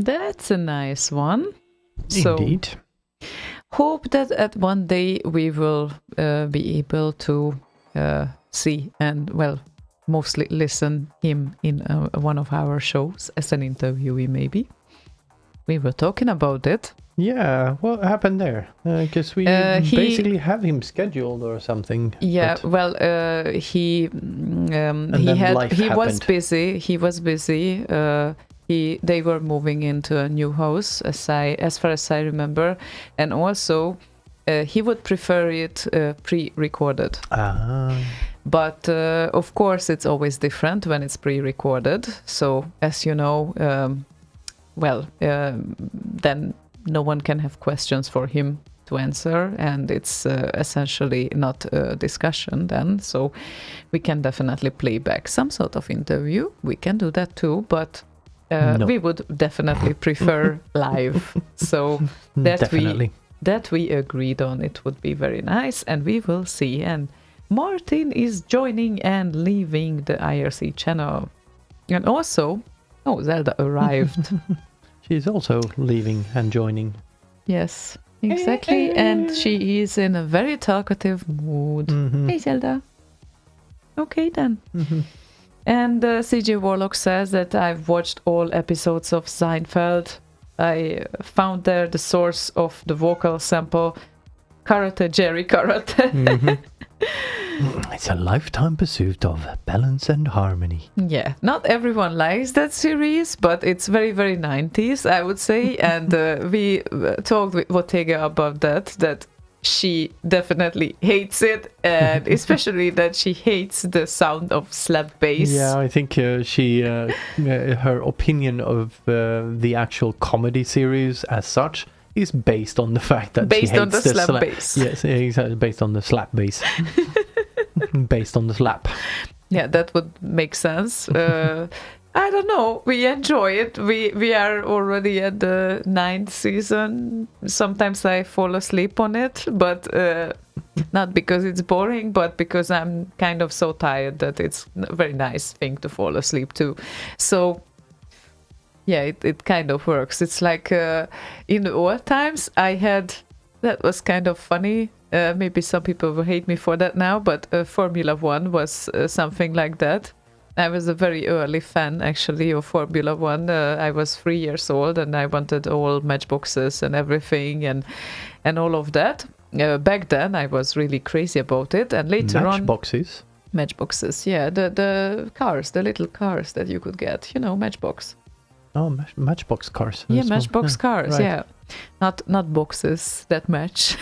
That's a nice one. So, Indeed. hope that at one day we will be able to see and, well, mostly listen him in one of our shows as an interviewee, maybe. We were talking about it. Yeah, what happened there? Because we He- basically have him scheduled or something. Yeah, but- well, he then life he was happened. busy. He was busy. They were moving into a new house, as far as I remember, and also he would prefer it pre-recorded. But of course, it's always different when it's pre-recorded. So, as you know, then no one can have questions for him to answer, and it's essentially not a discussion then. So we can definitely play back some sort of interview. We can do that too, but No. we would definitely prefer live. So Definitely. that we agreed on. It would be very nice, and we will see. And Martin is joining and leaving the IRC channel. And also, Zelda arrived. She's also leaving and joining. Yes, exactly. And she is in a very talkative mood. Mhm. Hey, Zelda. Okay, then. And CJ Warlock says that I've watched all episodes of Seinfeld. I found there the source of the vocal sample, Karate Jerry Karate. It's a lifetime pursuit of balance and harmony. Yeah, not everyone likes that series, but it's very, very 90s, I would say. And we talked with Bottega about that she definitely hates it, and especially that she hates the sound of slap bass. Yeah, I think her opinion of the actual comedy series as such is based on the fact that Based she on hates the slap bass. Yes, exactly, based on the slap bass. Based on the slap. Yeah, that would make sense. I don't know. We enjoy it. We are already at the 9th season. Sometimes I fall asleep on it, but not because it's boring, but because I'm kind of so tired that it's a very nice thing to fall asleep to. So yeah, it kind of works. It's like in the old times that was kind of funny. Maybe some people will hate me for that now, but Formula One was something like that. I was a very early fan, actually, of Formula One. I was 3 years old, and I wanted all matchboxes and everything, and all of that. Back then, I was really crazy about it, and later on, Matchboxes. matchboxes, yeah, the cars, the little cars that you could get, Matchbox. Oh, Matchbox cars. Yeah, That's one. Matchbox cars, right. yeah. Not boxes that match.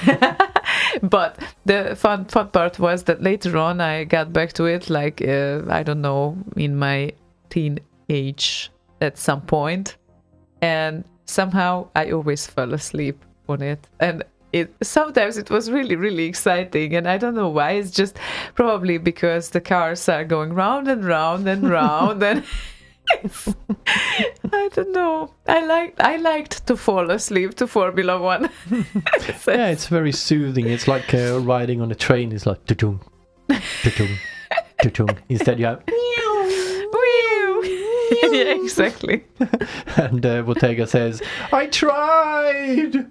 But the fun part was that later on I got back to it, like, I don't know, in my teenage at some point. And somehow I always fell asleep on it. And sometimes it was really, really exciting. And I don't know why. It's just probably because the cars are going round and round and round. And I don't know. I liked to fall asleep to Formula One. Yeah, it's very soothing. It's like riding on a train. It's like tutung, tutung, tutung. Instead, you have Yeah, exactly. and Bottega says, "I tried."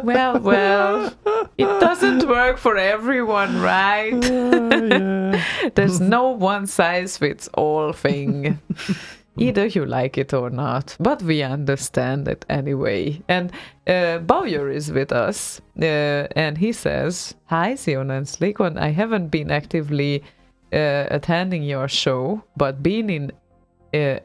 Well, it doesn't work for everyone, right? Yeah. There's no one size fits all thing. Either you like it or not, but we understand it anyway. And Bowyer is with us, and he says, "Hi, Ziona and Slaygon. I haven't been actively attending your show, but been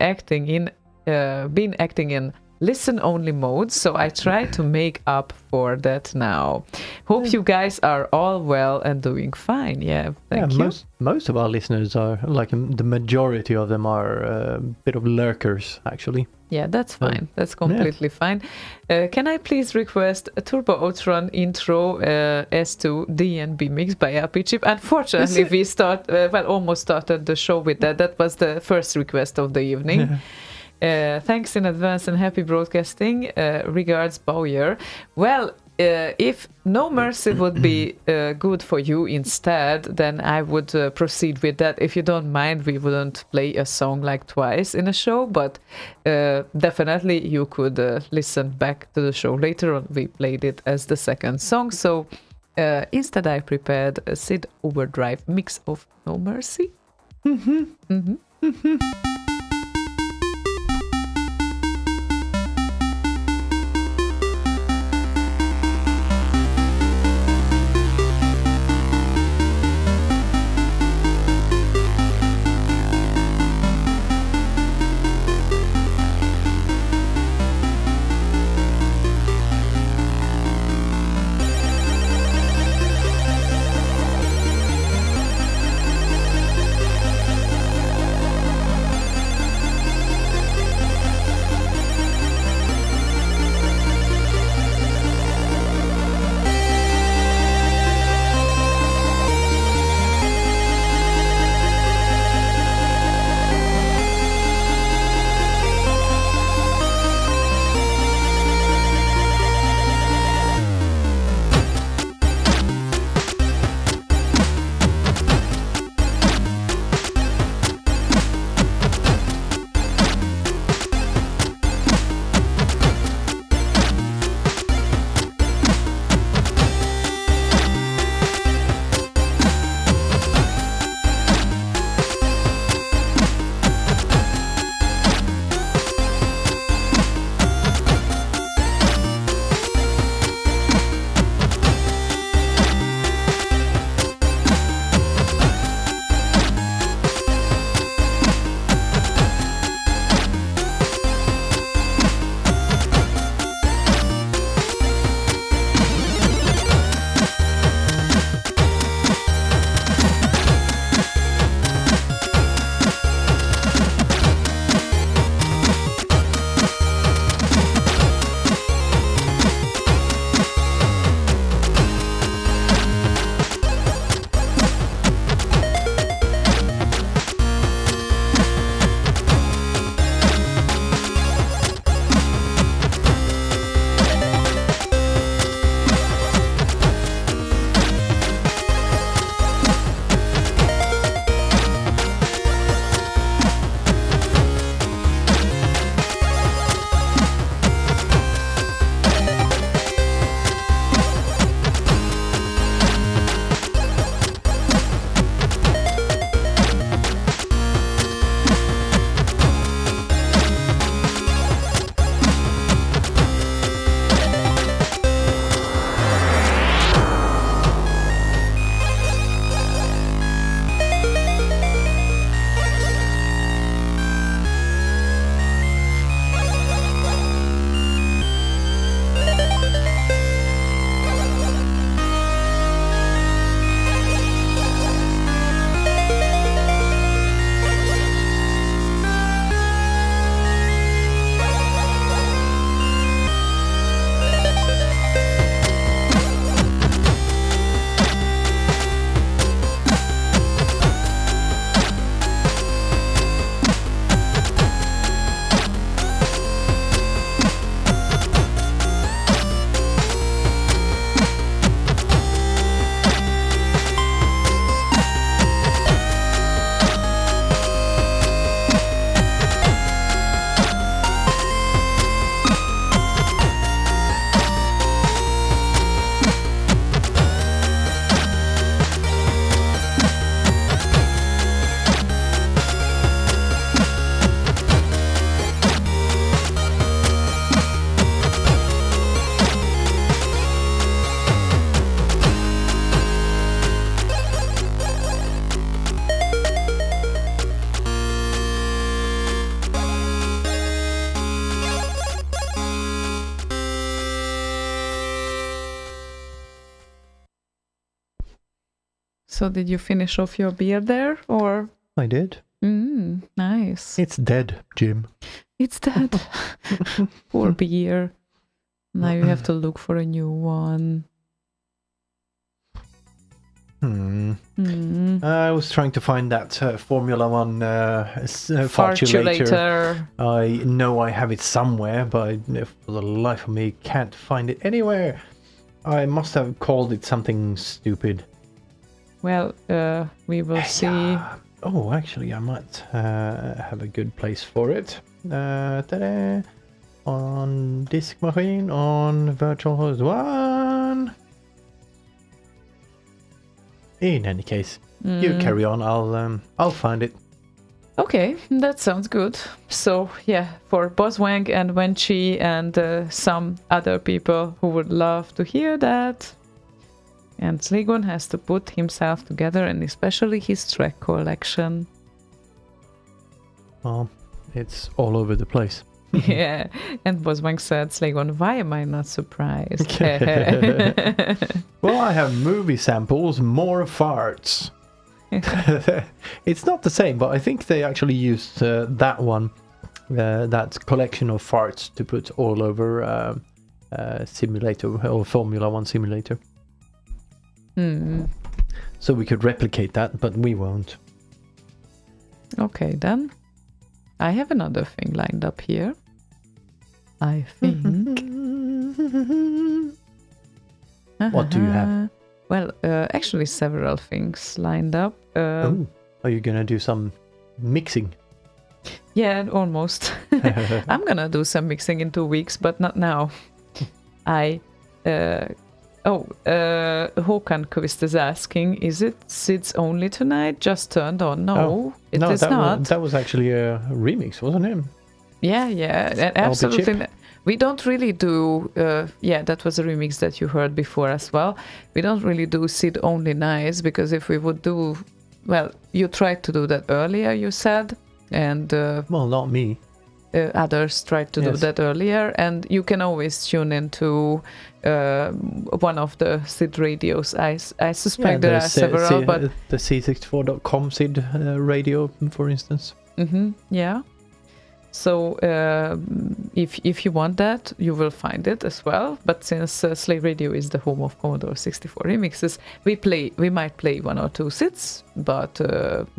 acting in listen-only mode, so I try to make up for that now. Hope you guys are all well and doing fine." Yeah, thank you. Most of our listeners are, like, the majority of them are a bit of lurkers, actually. Yeah, that's fine. That's completely fine. Can I please request a Turbo Outrun intro S2 DNB mix by LP Chip? Unfortunately, we almost started the show with that. That was the first request of the evening. Thanks in advance and happy broadcasting. Regards, Bowyer. Well, if No Mercy would be good for you instead, then I would proceed with that. If you don't mind, we wouldn't play a song like twice in a show, but definitely you could listen back to the show later on. We played it as the second song. So instead I prepared a Sid Overdrive mix of No Mercy. So did you finish off your beer there, or? I did. Nice. It's dead, Jim. It's dead. Poor beer. Now you have to look for a new one. I was trying to find that Formula One Fartulator. I know I have it somewhere, but for the life of me, can't find it anywhere. I must have called it something stupid. Well, we will see. Yeah. Oh, actually, I might have a good place for it. Ta-da! On disk machine, on virtual host 1. In any case, you carry on. I'll find it. Okay, that sounds good. So yeah, for Boss Wang and Wenchi and some other people who would love to hear that. And Slaygon has to put himself together, and especially his track collection. Well, it's all over the place. Yeah, and Boss Wang said, Slaygon, why am I not surprised? Well, I have movie samples, more farts. It's not the same, but I think they actually used that one, that collection of farts, to put all over simulator or Formula 1 simulator. So we could replicate that, but we won't. Okay, then. I have another thing lined up here. I think. What do you have? Well, actually several things lined up. Oh, are you gonna do some mixing? Yeah, almost. I'm gonna do some mixing in 2 weeks, but not now. Håkan Kvist is asking, is it SIDS only tonight? Just turned on. No, it is not. That was actually a remix, wasn't it? Yeah, absolutely. We don't really do, that was a remix that you heard before as well. We don't really do SID only nights, because if we would do, well, you tried to do that earlier, you said, and... well, not me. Others tried to do that earlier, and you can always tune into one of the SID radios. I suspect there are several, but... The C64.com SID radio, for instance. Yeah. So if you want that, you will find it as well. But since Slay Radio is the home of Commodore 64 remixes, we might play 1 or 2 SIDs, but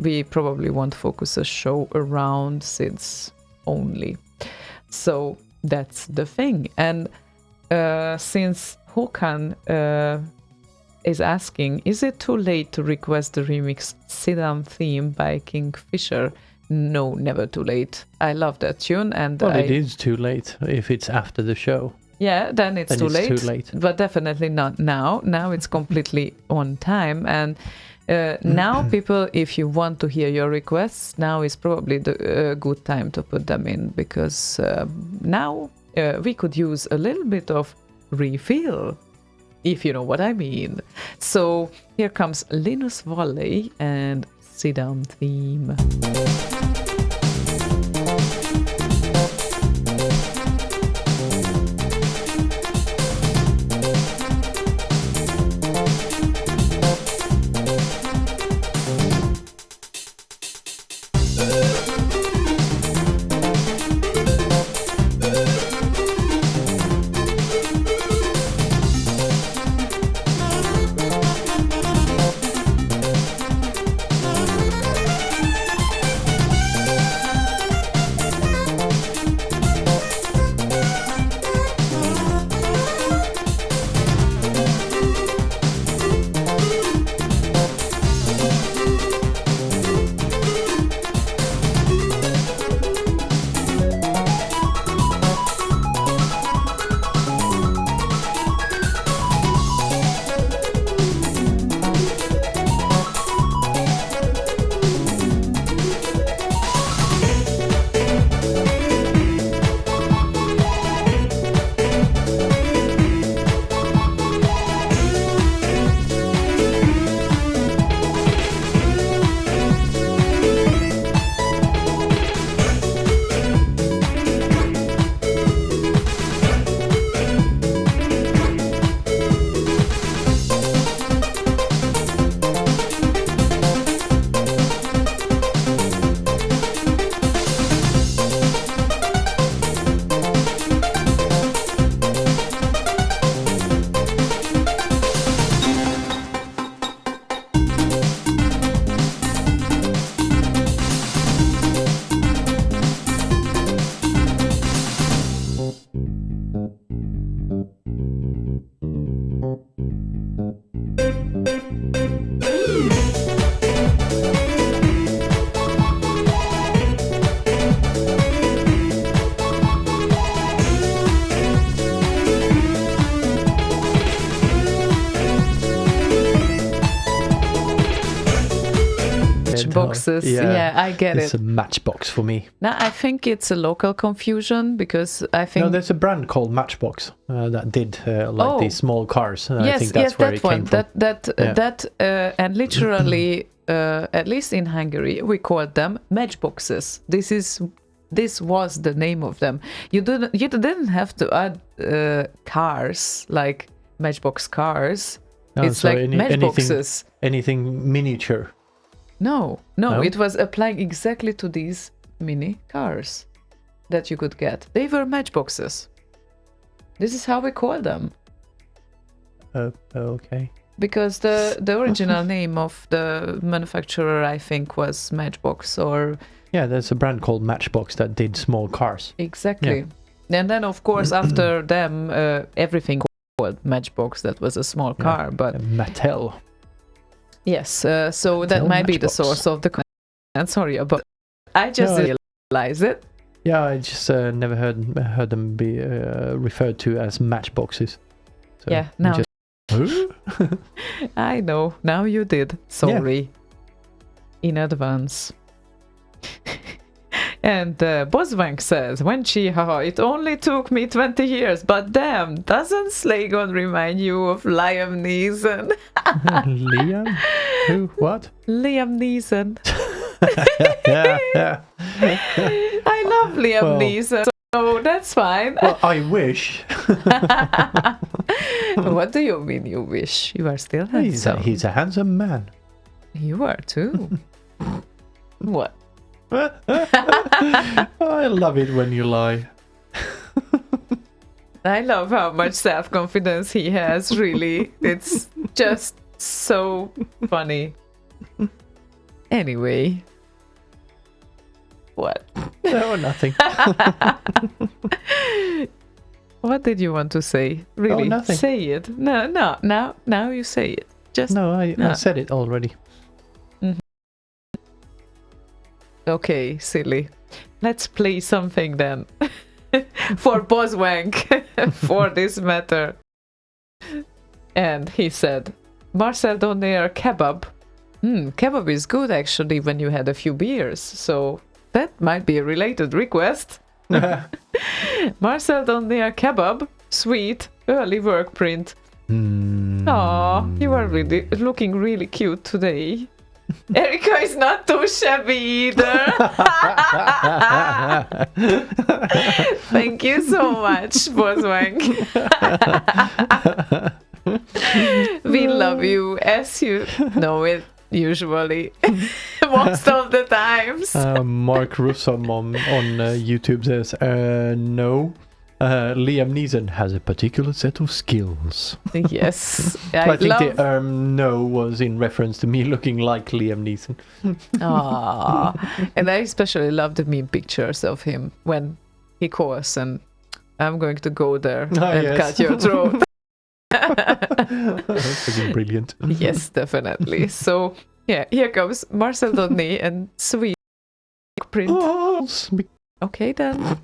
we probably won't focus a show around SIDs only. So that's the thing. And since Håkan is asking, is it too late to request the remix Sidam theme by Kingfisher? No, never too late. I love that tune, and it is too late if it's after the show. Yeah, then it's too late. But definitely not now. Now it's completely on time, and now people, if you want to hear your requests, now is probably the good time to put them in, because now we could use a little bit of refill, if you know what I mean. So here comes Linus Volley and Sidam theme. boxes. Yeah, I get it's it. a Matchbox for me. Now I think it's a local confusion because I think No, there's a brand called Matchbox that did Oh. these small cars. I yes, think that's yes, where that it one. came from. That and literally, at least in Hungary, we called them matchboxes. This was the name of them. You didn't have to add cars like matchbox cars. It's so like matchboxes. Anything miniature. No, No? it was applying exactly to these mini cars that you could get. They were matchboxes. This is how we call them. Okay. Because the original name of the manufacturer, I think, was Matchbox or Yeah, there's a brand called Matchbox that did small cars. exactly. And then, of course, after them, everything called Matchbox. That was a small car, but Mattel. yes. So that Mattel might be the Matchbox. source of the. Sorry, but I just No, realized it. Yeah, I just never heard them be referred to as matchboxes. So Yeah, now just, I know. Now you did. Sorry. In advance. And Boswank says, when it only took me 20 years, but damn, doesn't Slaygon remind you of Liam Neeson? Liam? Who? What? Liam Neeson. Yeah. I love Liam Well- Neeson, so that's fine. Well, I wish. What do you mean you wish? You are still He's handsome. a handsome man. You are too. What? I love it when you lie. I love how much self-confidence he has, really. It's just so funny. Anyway. What? No, nothing. What did you want to say? Really? nothing. Say it. No, now you say it. Just No, I No. said it already. okay, silly. Let's play something then. For Boswank, for this matter. And he said, Marcel Donner kebab. Kebab is good actually when you had a few beers, so that might be a related request. Marcel Donner kebab, sweet, early work print. Aw, you are really looking really cute today. Erika is not too shabby either. Thank you so much, Boswank. We love you, as you know it usually, most of the times. Mark Russom on YouTube says, no. Liam Neeson has a particular set of skills. Yes, I think love. the no was in reference to me looking like Liam Neeson. And I especially love the meme pictures of him when he calls and I'm going to go there and yes. cut your throat. That's fucking brilliant. Yes, definitely. So yeah, here comes Marcel Donnet and sweet print. Okay then.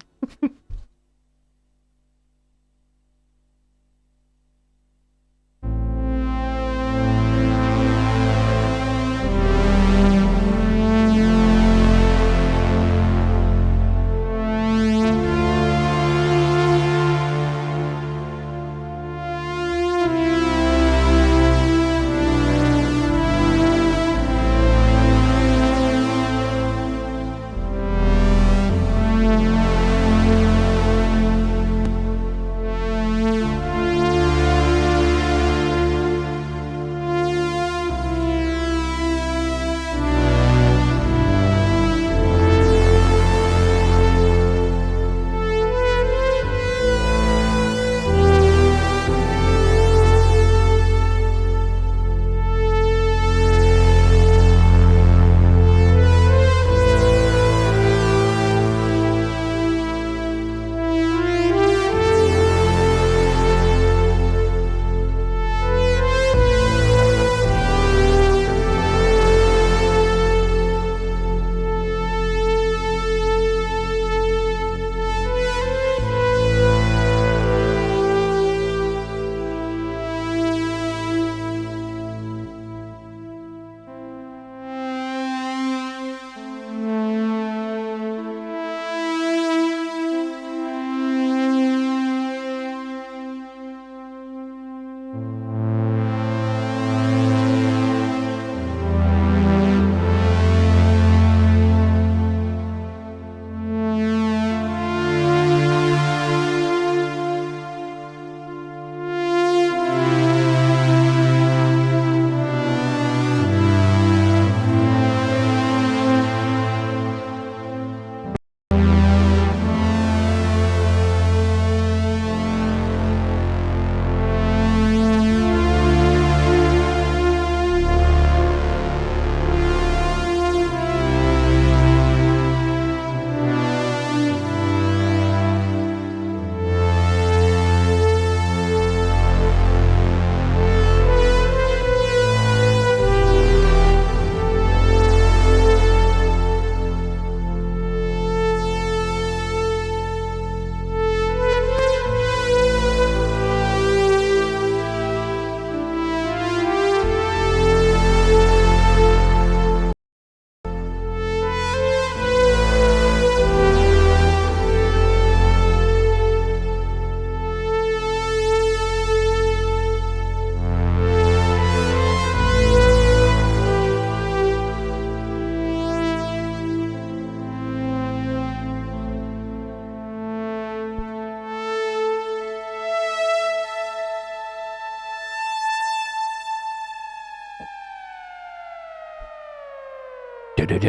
Did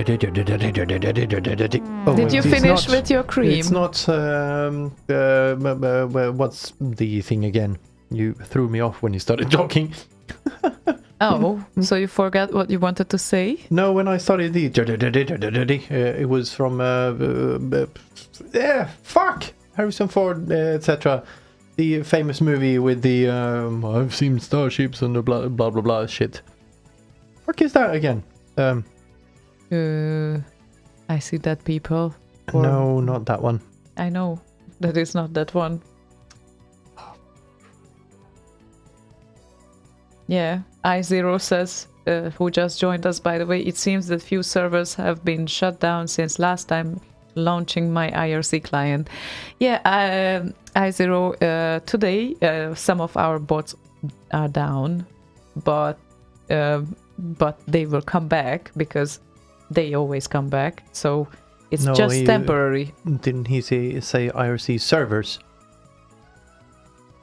you finish with your cream? It's not. What's the thing again? You threw me off when you started talking. Oh, so you forgot what you wanted to say? No, when I started the it was from fuck Harrison Ford, etc. The famous movie with the I've seen starships and the blah blah blah blah shit. Fuck is that again? I see dead people. No, not that one. I know that is not that one. Yeah, I0 says, who just joined us, by the way, it seems that few servers have been shut down since last time launching my IRC client. Yeah, I0, today some of our bots are down, but they will come back because they always come back. So it's just temporary. Didn't he say IRC servers?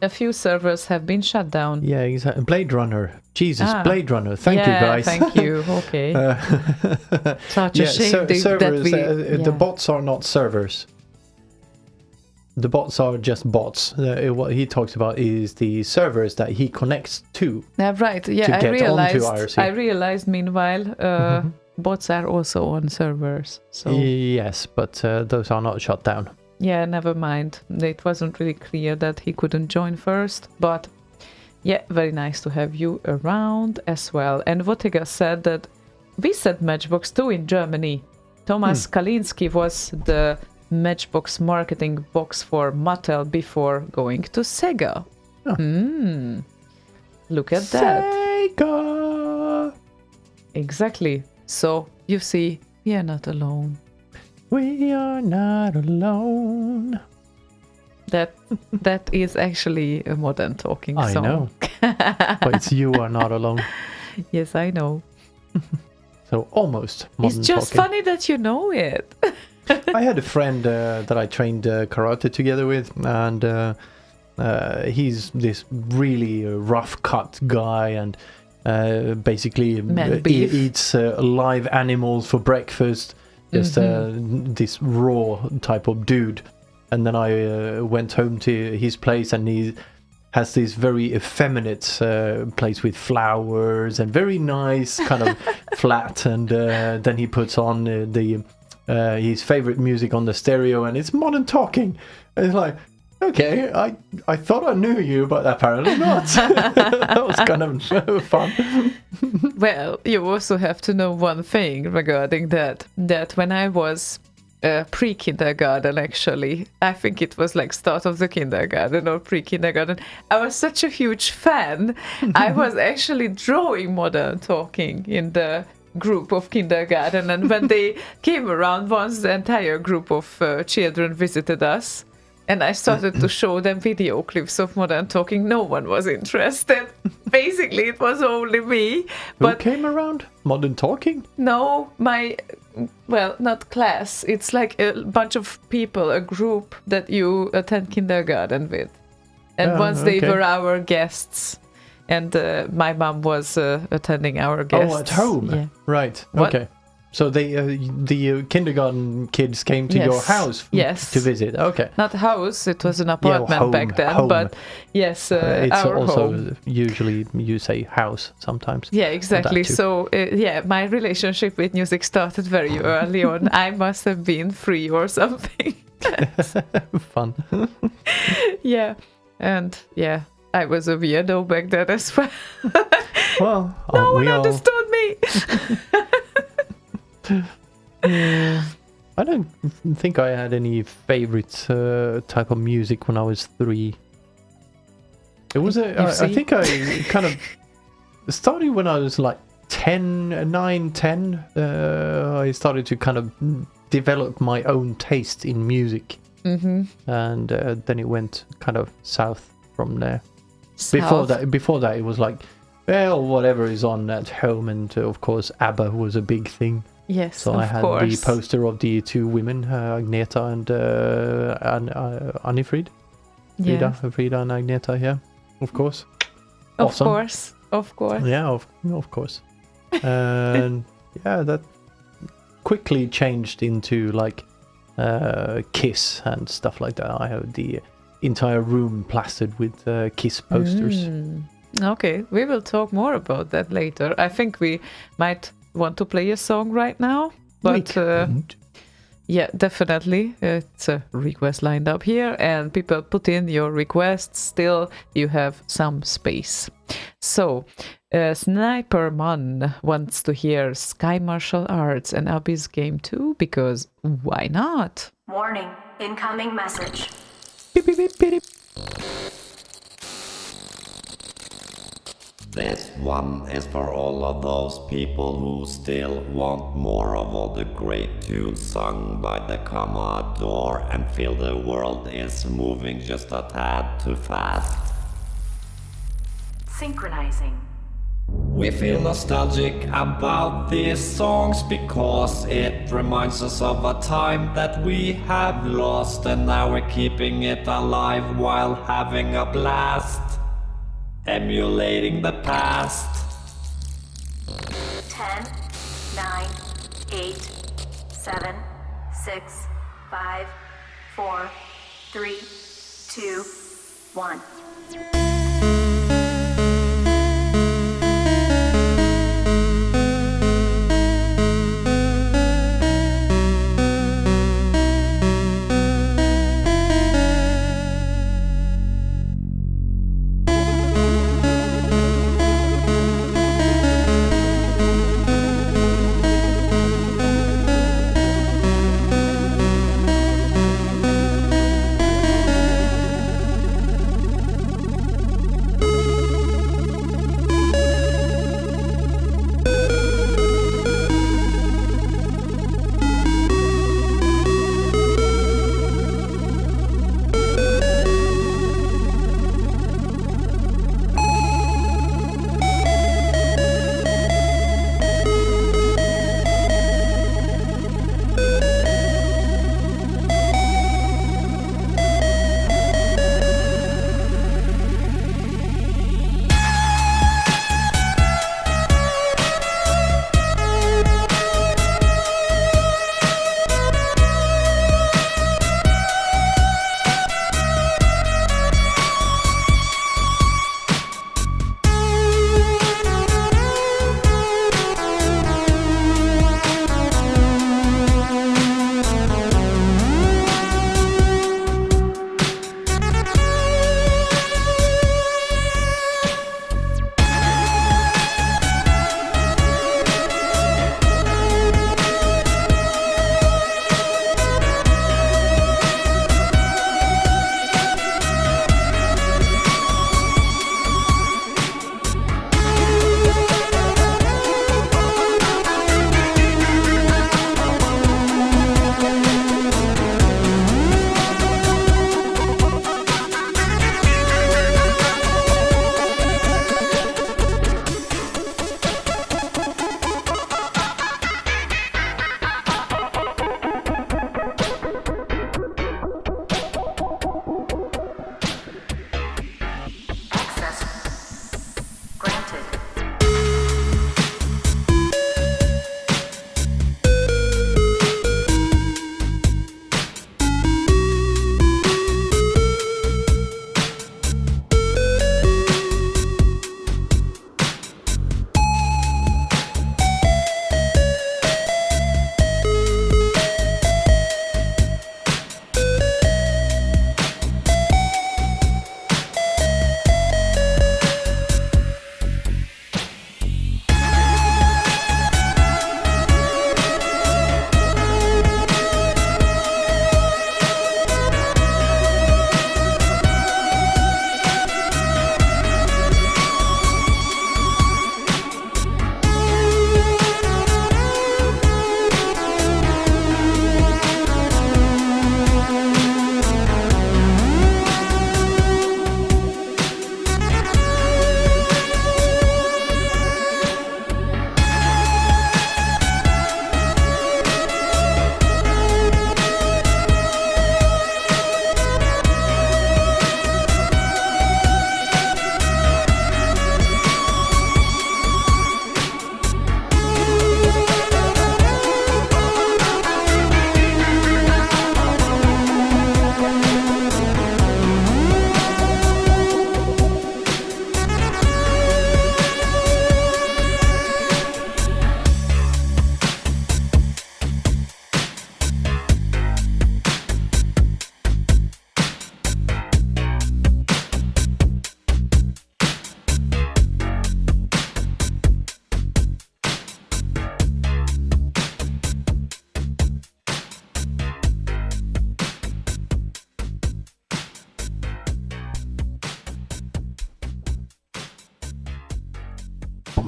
A few servers have been shut down. Yeah, exactly. Blade Runner. Jesus, Blade Runner. Thank you, guys. Thank you. Okay. Such a shame servers, that the bots are not servers. The bots are just bots. What he talks about is the servers that he connects to. Right. Yeah, to get onto IRC. I realized meanwhile, bots are also on servers. So yes, but those are not shut down. Yeah, never mind. It wasn't really clear that he couldn't join first, but yeah, very nice to have you around as well. And Votiga said that we said Matchbox too in Germany. Thomas Kalinski was the Matchbox marketing box for Mattel before going to Sega. Oh. Look at that. Sega! Exactly. So, you see, we are not alone. We are not alone. That is actually a modern talking song. I know. But it's You Are Not Alone. Yes, I know. So almost modern It's just talking. funny that you know it. I had a friend that I trained karate together with, and he's this really rough cut guy, and basically eats live animals for breakfast. Just this raw type of dude. And then I went home to his place, and he has this very effeminate place with flowers and very nice kind of flat. And then he puts on his favorite music on the stereo, and it's modern talking. And it's like, okay, I thought I knew you, but apparently not. That was kind of fun. Well, you also have to know one thing regarding that when I was pre-kindergarten, actually, I think it was like start of the kindergarten or pre-kindergarten, I was such a huge fan. I was actually drawing modern talking in the group of kindergarten, and when they came around once, the entire group of children visited us. And I started to show them video clips of modern talking. No one was interested. Basically, it was only me. Who came around? Modern talking? No, not class. It's like a bunch of people, a group that you attend kindergarten with. And once they were our guests. And my mom was attending our guests. Oh, at home? Yeah. Right, What? okay. So the kindergarten kids came to your house to visit. Okay. Not house, it was an apartment back then, home. but yes, it's our also home. Usually you say house sometimes. Yeah, exactly. That too. So my relationship with music started very early on. I must have been 3 or something. Fun. Yeah, and yeah, I was a weirdo back then as well. Well, no one understood me. I don't think I had any favorite type of music when I was 3. It was I think I kind of started when I was like 9, 10. I started to kind of develop my own taste in music, and then it went kind of south from there. Before that, it was like, well, whatever is on at home, and of course ABBA was a big thing. Yes, so I had the poster of the 2 women, Agneta and Annifrid. Frida and Agneta, yeah, of course. Of awesome. Of course. Yeah, of course. And yeah, quickly changed into like Kiss and stuff like that. I have the entire room plastered with Kiss posters. Okay, we will talk more about that later. I think we might want to play a song right now, but yeah, definitely. It's a request lined up here, and people put in your requests. Still, you have some space. So, Sniperman wants to hear Sky Martial Arts and Abyss Game 2, because why not? Warning, incoming message. Beep, beep, beep, beep. This one is for all of those people who still want more of all the great tunes sung by the Commodore and feel the world is moving just a tad too fast. Synchronizing. We feel nostalgic about these songs because it reminds us of a time that we have lost, and now we're keeping it alive while having a blast, emulating the past. 10, 9, 8, 7, 6, 5, 4, 3, 2, 1.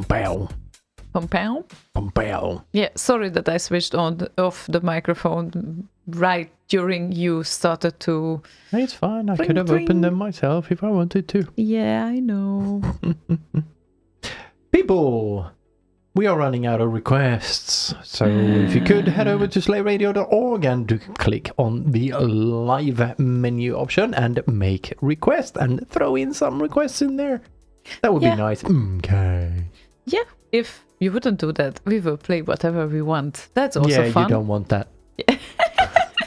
Compound? Pompeo. Yeah, sorry that I switched off the microphone right during you started to... It's fine. I Ring, could have ring. opened them myself if I wanted to. Yeah, I know. People, we are running out of requests. So if you could head over to slayradio.org and click on the live menu option and make request and throw in some requests in there. That would Yeah. be nice. Okay. Yeah, if you wouldn't do that, we will play whatever we want. That's also Yeah, fun. you don't want that.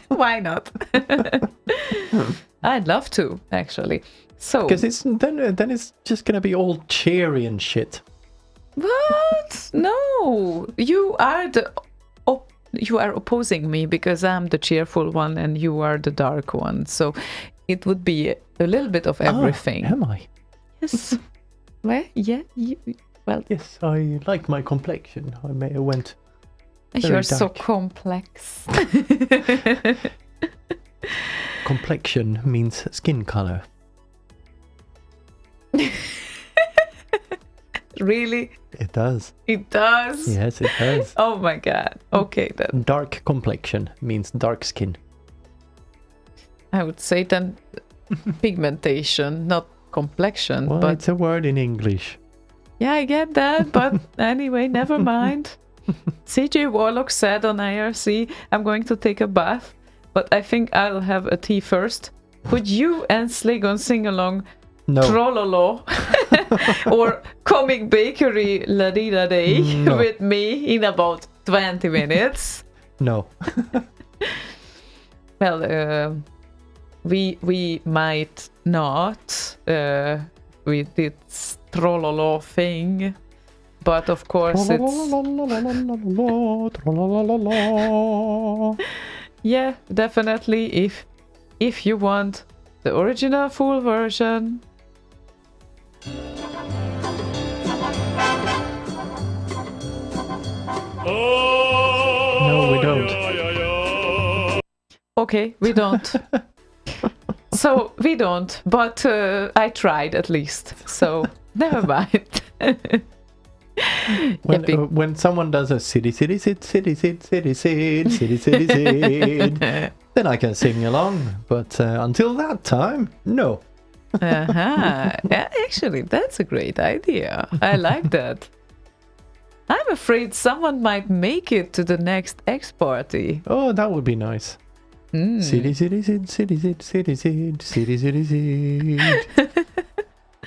Why not? I'd love to, actually. So, Because it's then it's just gonna be all cheery and shit. what? No, you are you are opposing me because I'm the cheerful one and you are the dark one. So it would be a little bit of everything. Am I? Yes. Well, yeah. Well, Yes, I like my complexion. I may have went. Very you're so dark. complex. Complexion means skin color. Really? It does. It does? Yes, it does. Oh my god. Okay then. Dark complexion means dark skin. I would say then pigmentation, not complexion. Well, but it's a word in English. yeah, I get that. But anyway, never mind. CJ Warlock said on IRC, I'm going to take a bath, but I think I'll have a tea first. Could you and Slaygon sing along No. Trollolo or Comic Bakery La Di Da Day No. with me in about 20 minutes? No. Well, we might not with this Trollolo thing, but of course it's yeah, definitely if you want the original full version. No, we don't. Okay, we don't. So we don't, but I tried at least. So never mind. When someone does a city, then I can sing along. But until that time, no. Yeah, actually, that's a great idea. I like that. I'm afraid someone might make it to the next X party. Oh, that would be nice. City.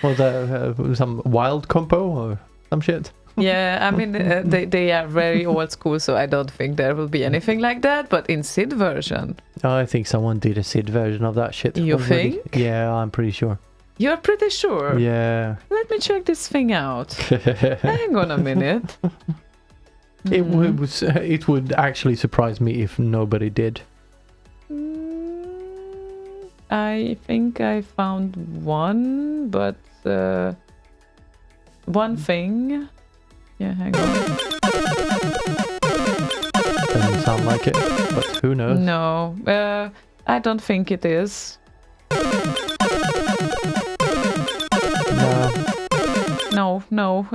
Was that some wild compo or some shit? Yeah, I mean, they are very old school, so I don't think there will be anything like that. But in Sid version, I think someone did a Sid version of that shit. You already. think? Yeah, I'm pretty sure. you're pretty sure. Yeah. Let me check this thing out. Hang on a minute. It would actually surprise me if nobody did. I think I found one, but one thing. Yeah, hang on. Doesn't sound like it, but who knows? No, I don't think it is. No,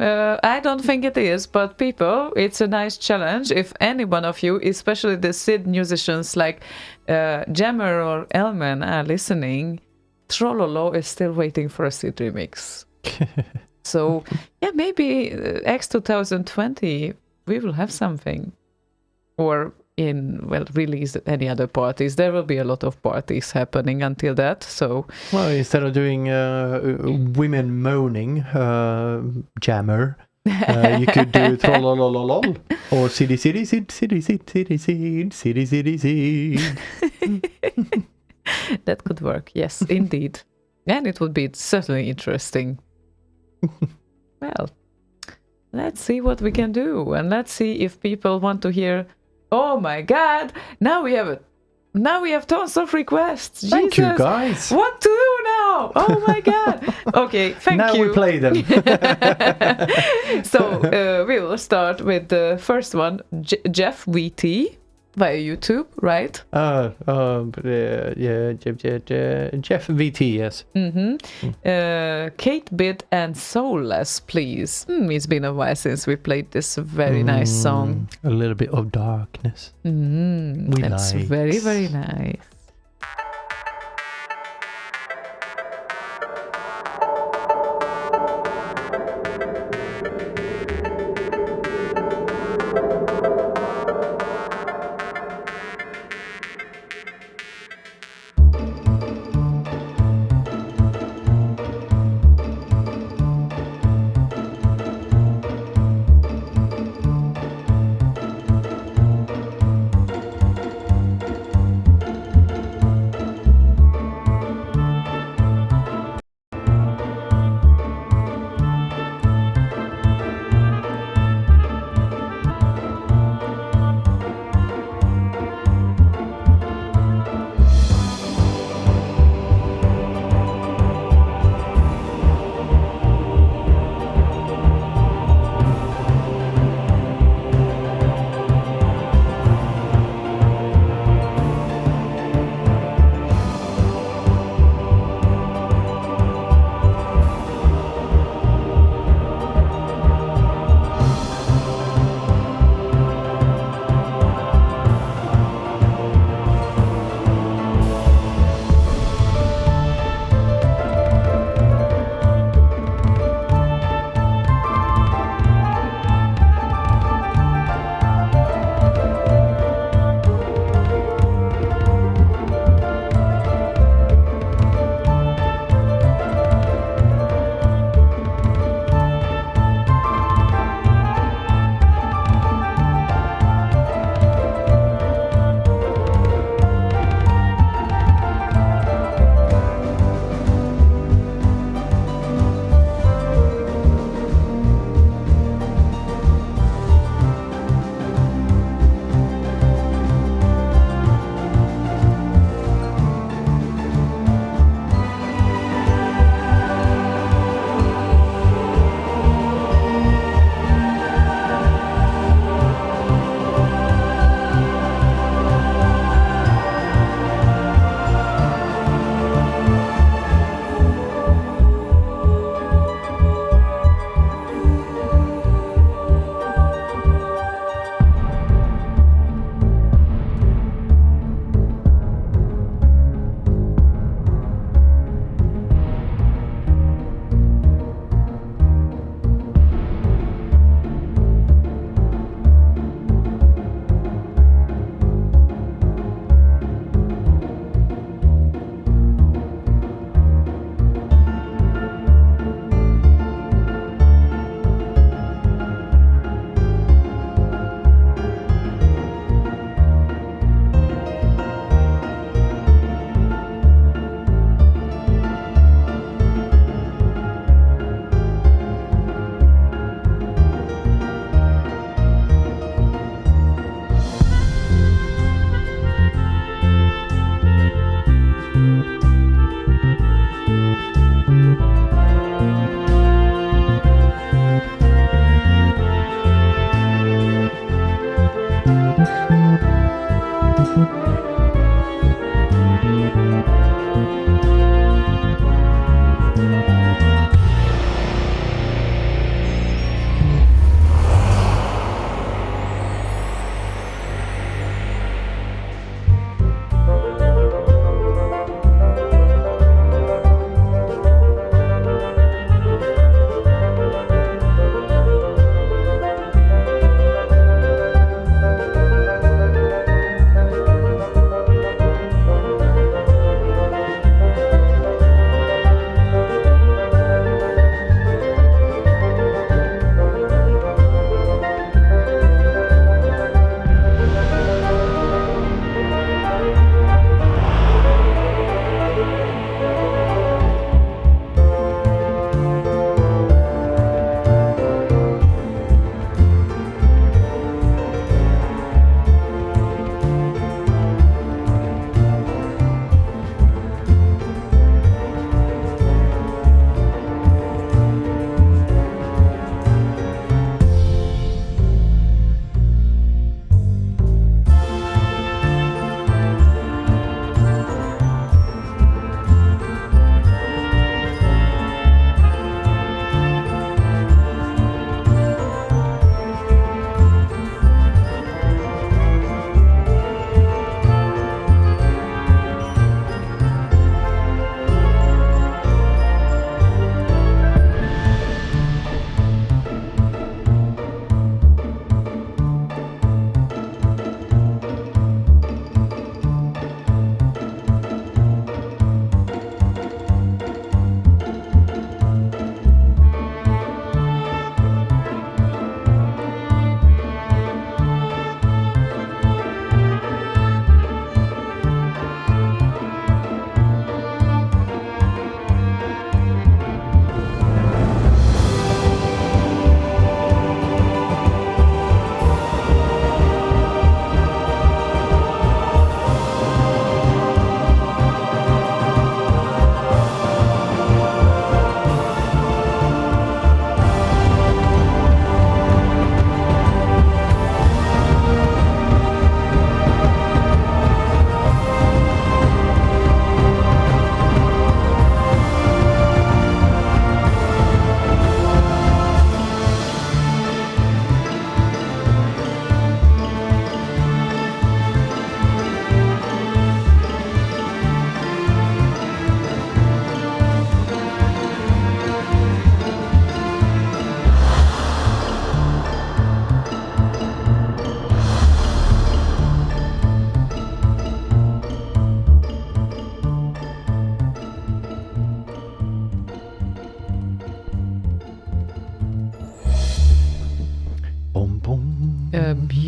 I don't think it is. But people, it's a nice challenge. If any one of you, especially the Sid musicians like Jammer or Elman, are listening, Trollolo is still waiting for a Sid remix. So, yeah, maybe X 2020, we will have something. Or release at any other parties. There will be a lot of parties happening until that, so... Well, instead of doing women moaning, Jammer, you could do trollolololol, or city. That could work, yes, indeed. And it would be certainly interesting. Well, let's see what we can do, and let's see if people want to hear. Oh my god, now we have tons of requests. Thank you, Jesus. guys. What to do now? Oh my god. Okay, thank Now you. we play them. So we will start with the first one, Jeff Wheaty. via YouTube, right? Jeff VT, yes. Kate Bid and Soulless, please. It's been a while since we played this very nice song. A little bit of darkness. That's likes. very, very nice.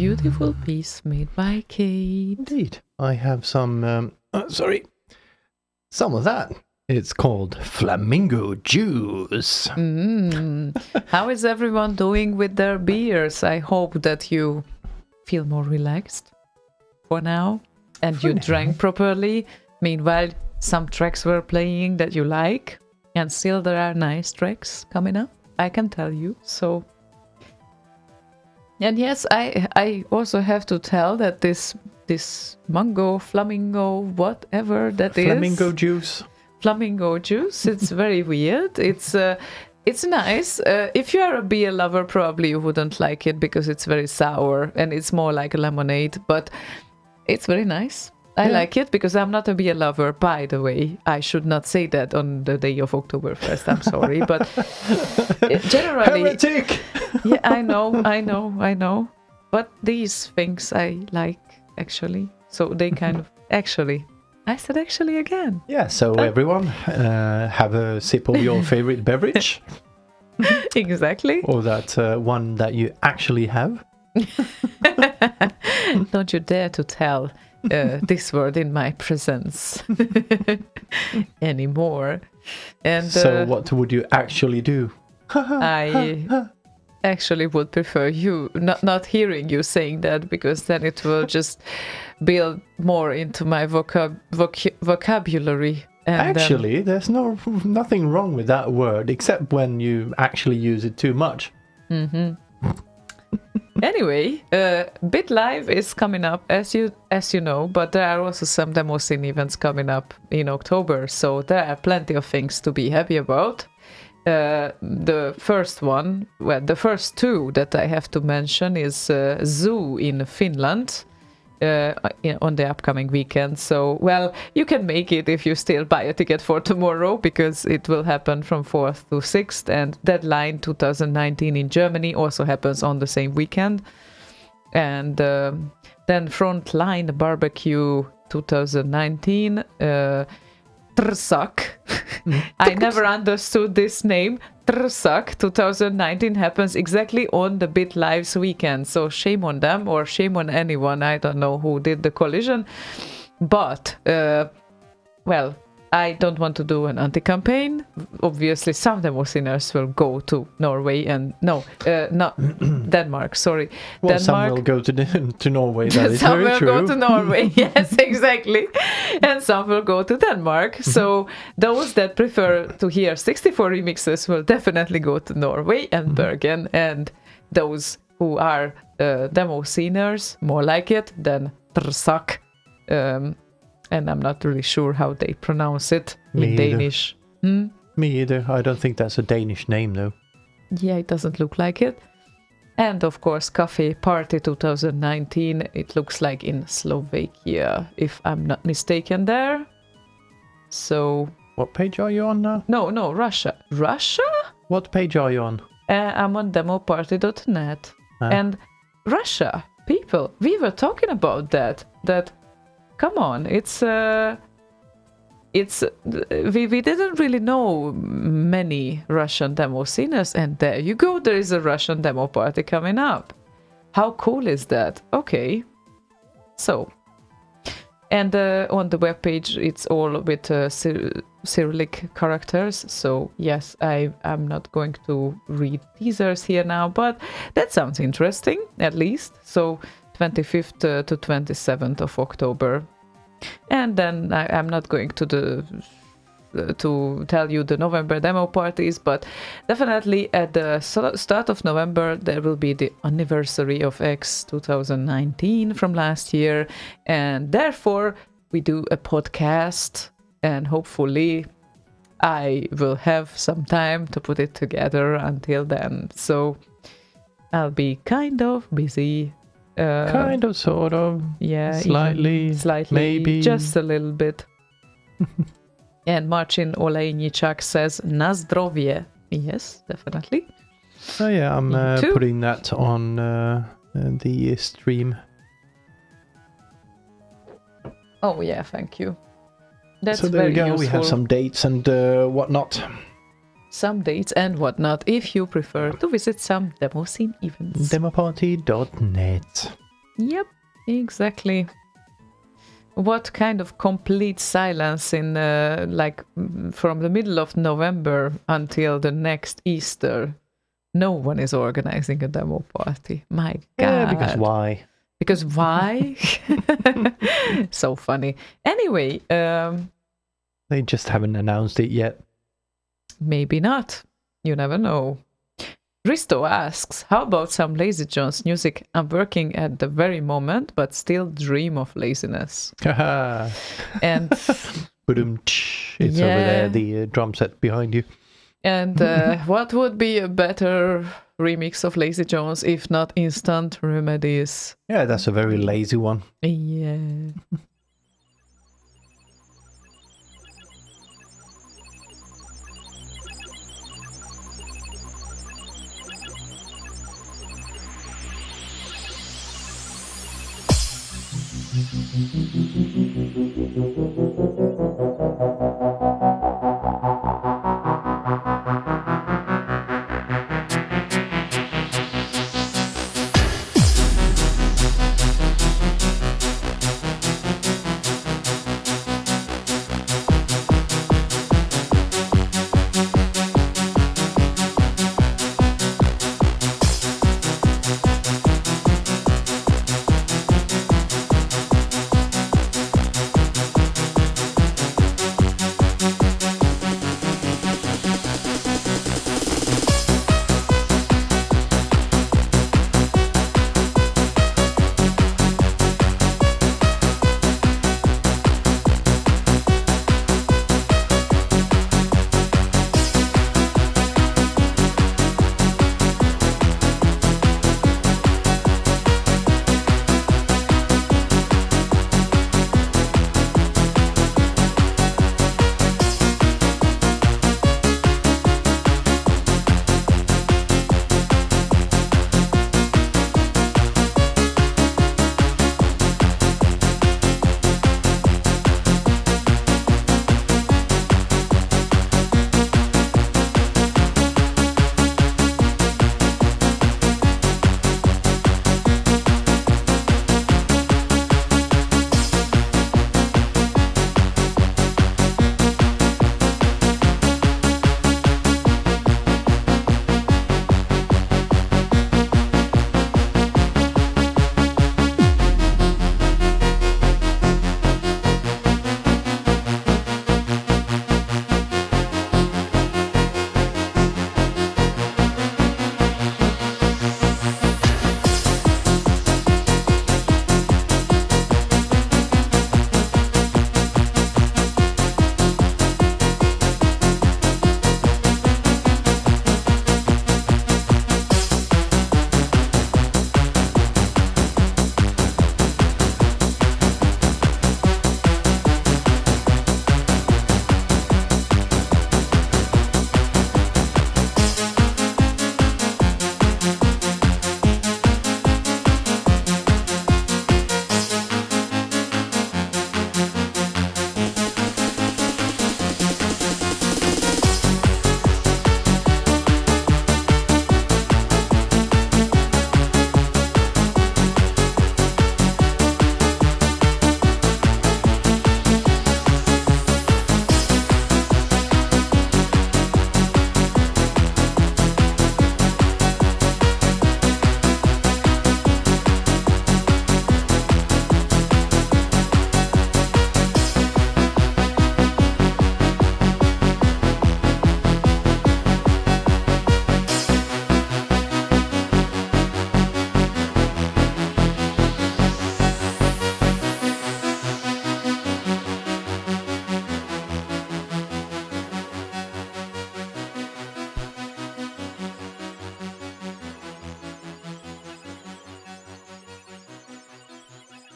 beautiful piece made by Kate. Indeed. I have some, some of that. It's called Flamingo Juice. How is everyone doing with their beers? I hope that you feel more relaxed for now and you drank properly. Meanwhile, some tracks were playing that you like, and still there are nice tracks coming up, I can tell you. So, and yes, I also have to tell that this mango, flamingo, whatever that is. Flamingo juice. It's very weird. It's nice. If you are a beer lover, probably you wouldn't like it because it's very sour and it's more like a lemonade. But it's very nice. I like it because I'm not a beer lover, by the way. I should not say that on the day of Oktoberfest. I'm sorry, but generally, Heretic! yeah, I know. But these things I like actually. So they kind of actually. I said actually again. Yeah, so everyone, have a sip of your favorite beverage. Exactly. Or that one that you actually have. Don't you dare to tell this word in my presence anymore. And So what would you actually do? I actually would prefer you not hearing you saying that, because then it will just build more into my vocabulary. And Actually, there's nothing wrong with that word, except when you actually use it too much. Anyway, Bit Live is coming up, as you know, but there are also some demo scene events coming up in October, so there are plenty of things to be happy about. The first two that I have to mention is Zoo in Finland on the upcoming weekend. So, well, you can make it if you still buy a ticket for tomorrow, because it will happen from 4th to 6th, and Deadline 2019 in Germany also happens on the same weekend. And then Frontline Barbecue 2019, Trsak. I never understood this name. Trsak 2019 happens exactly on the Bit Lives weekend. So shame on them, or shame on anyone. I don't know who did the collision. But, well, I don't want to do an anti-campaign. Obviously, some demo sinners will go to Norway and... not Denmark, sorry. Well, Denmark. some will go to Norway, that is Some very will true. go to Norway, yes, exactly. And some will go to Denmark. So those that prefer to hear 64 remixes will definitely go to Norway and Bergen. And those who are demo sceners, more like it, than Trsak. And I'm not really sure how they pronounce it in Danish. Me either. I don't think that's a Danish name, though. Yeah, it doesn't look like it. And of course, Cafe Party 2019. It looks like in Slovakia, if I'm not mistaken there. So... What page are you on now? No, Russia. Russia? What page are you on? I'm on demoparty.net. And Russia, people, we were talking about that. Come on, we didn't really know many Russian demo sceners, and there you go, there is a Russian demo party coming up. How cool is that? Okay, so, and on the webpage it's all with Cyrillic characters, so yes, I'm not going to read teasers here now, but that sounds interesting, at least. So 25th to 27th of October. And then I'm not going to tell you the November demo parties, but definitely at the start of November there will be the anniversary of X 2019 from last year, and therefore we do a podcast, and hopefully I will have some time to put it together until then. So I'll be kind of busy. Kind of, sort of. Yeah. Slightly. Maybe. Just a little bit. And Marcin Olejniczak says, na zdrowie. Yes, definitely. Oh yeah, I'm putting that on the stream. Oh yeah, thank you. That's so there very we go. useful. We have some dates and whatnot. Some dates and whatnot, if you prefer to visit some demo scene events. Demoparty.net. Yep, exactly. What kind of complete silence in from the middle of November until the next Easter? No one is organizing a demo party. My God. Yeah, because why? Because why? So funny. Anyway, They just haven't announced it yet. maybe not. You never know. Risto asks, how about some Lazy Jones music? I'm working at the very moment, but still dream of laziness. Haha. And It's over there, the drum set behind you. and what would be a better remix of Lazy Jones if not Instant Remedies? Yeah, that's a very lazy one. Yeah.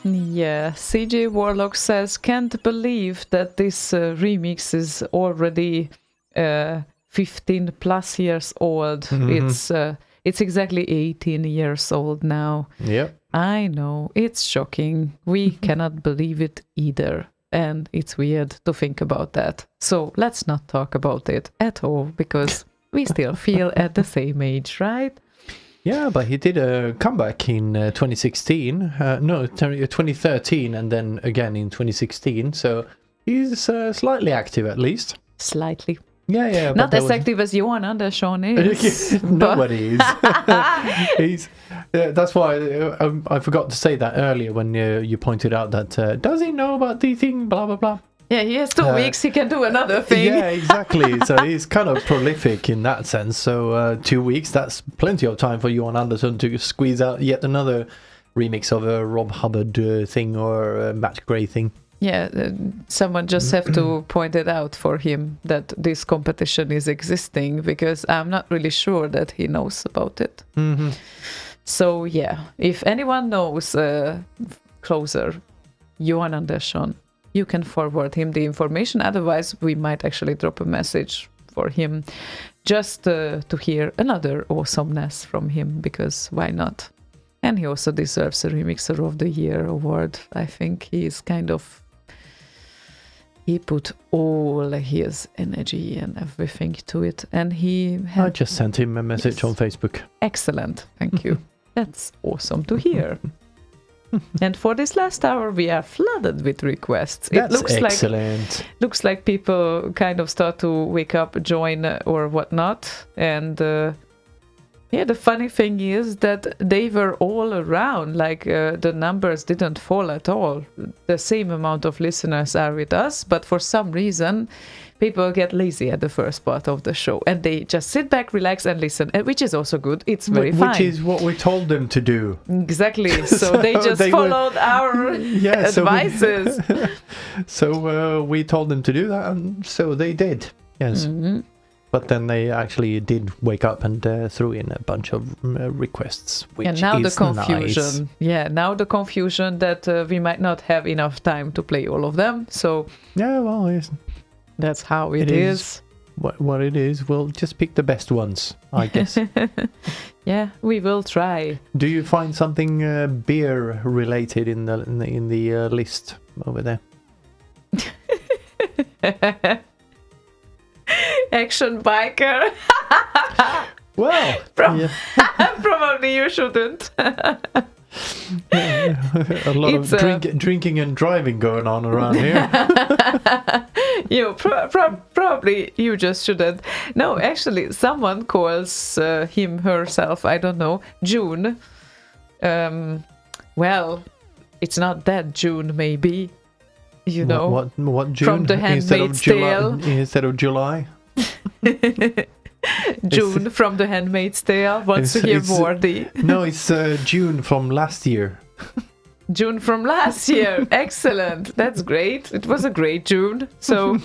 Yeah, CJ Warlock says, can't believe that this remix is already 15 plus years old. Mm-hmm. It's exactly 18 years old now. Yep. I know, it's shocking. We cannot believe it either. And it's weird to think about that. So let's not talk about it at all, because we still feel at the same age, right? Yeah, but he did a comeback in 2016. No, 2013, and then again in 2016. So he's slightly active, at least. Slightly. Yeah. Not as active as Johan Andersson is. Nobody is. He's. That's why I forgot to say that earlier when you pointed out that does he know about the thing? Blah blah blah. Yeah, he has 2 weeks. He can do another thing. Yeah, exactly. So he's kind of prolific in that sense. So 2 weeks, that's plenty of time for Johan Andersson to squeeze out yet another remix of a Rob Hubbard thing or a Matt Gray thing. Yeah, someone just have to point it out for him that this competition is existing, because I'm not really sure that he knows about it. Mm-hmm. So yeah, if anyone knows closer, Johan Andersson, you can forward him the information. Otherwise, we might actually drop a message for him just to hear another awesomeness from him, because why not? And he also deserves a Remixer of the Year award. I think he's he put all his energy and everything to it. And I just sent him a message on Facebook. Excellent. Thank you. That's awesome to hear. And for this last hour, we are flooded with requests. That's it looks excellent. Looks like people kind of start to wake up, join or whatnot. And the funny thing is that they were all around. Like the numbers didn't fall at all. The same amount of listeners are with us, but for some reason, people get lazy at the first part of the show and they just sit back, relax and listen, which is also good. It's very fine. Which is what we told them to do. Exactly. So they just followed our advices. So we told them to do that, and so they did. Yes. Mm-hmm. But then they actually did wake up and threw in a bunch of requests, which is now the confusion. Nice. Yeah, now the confusion that we might not have enough time to play all of them. So yeah, well, that's how it is. What it is. We'll just pick the best ones, I guess. Yeah, we will try. Do you find something beer related in the list over there? Action biker. Well, probably you shouldn't. A lot of drinking and driving going on around here. Probably you just shouldn't. No, actually, someone calls him, herself, I don't know, June. Well, it's not that June, maybe. You know, what June? From The Handmaid's Tale. Instead of July. June from The Handmaid's Tale. Wants to hear Morty. No, it's June from last year. June from last year. Excellent. That's great. It was a great June. So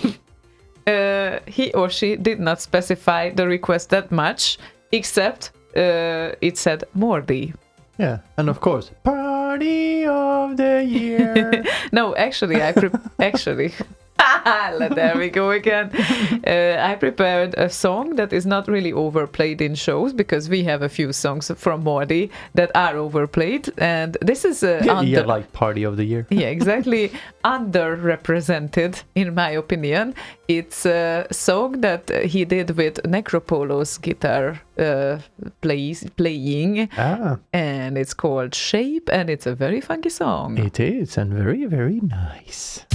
he or she did not specify the request that much, except it said Morty. Yeah, and of course, party of the year. No, actually, there we go again. I prepared a song that is not really overplayed in shows, because we have a few songs from Morty that are overplayed, and this is like party of the year. Yeah, exactly. Underrepresented, in my opinion. It's a song that he did with Necropolo's guitar playing, and it's called Shape, and it's a very funky song. It is, and very, very nice.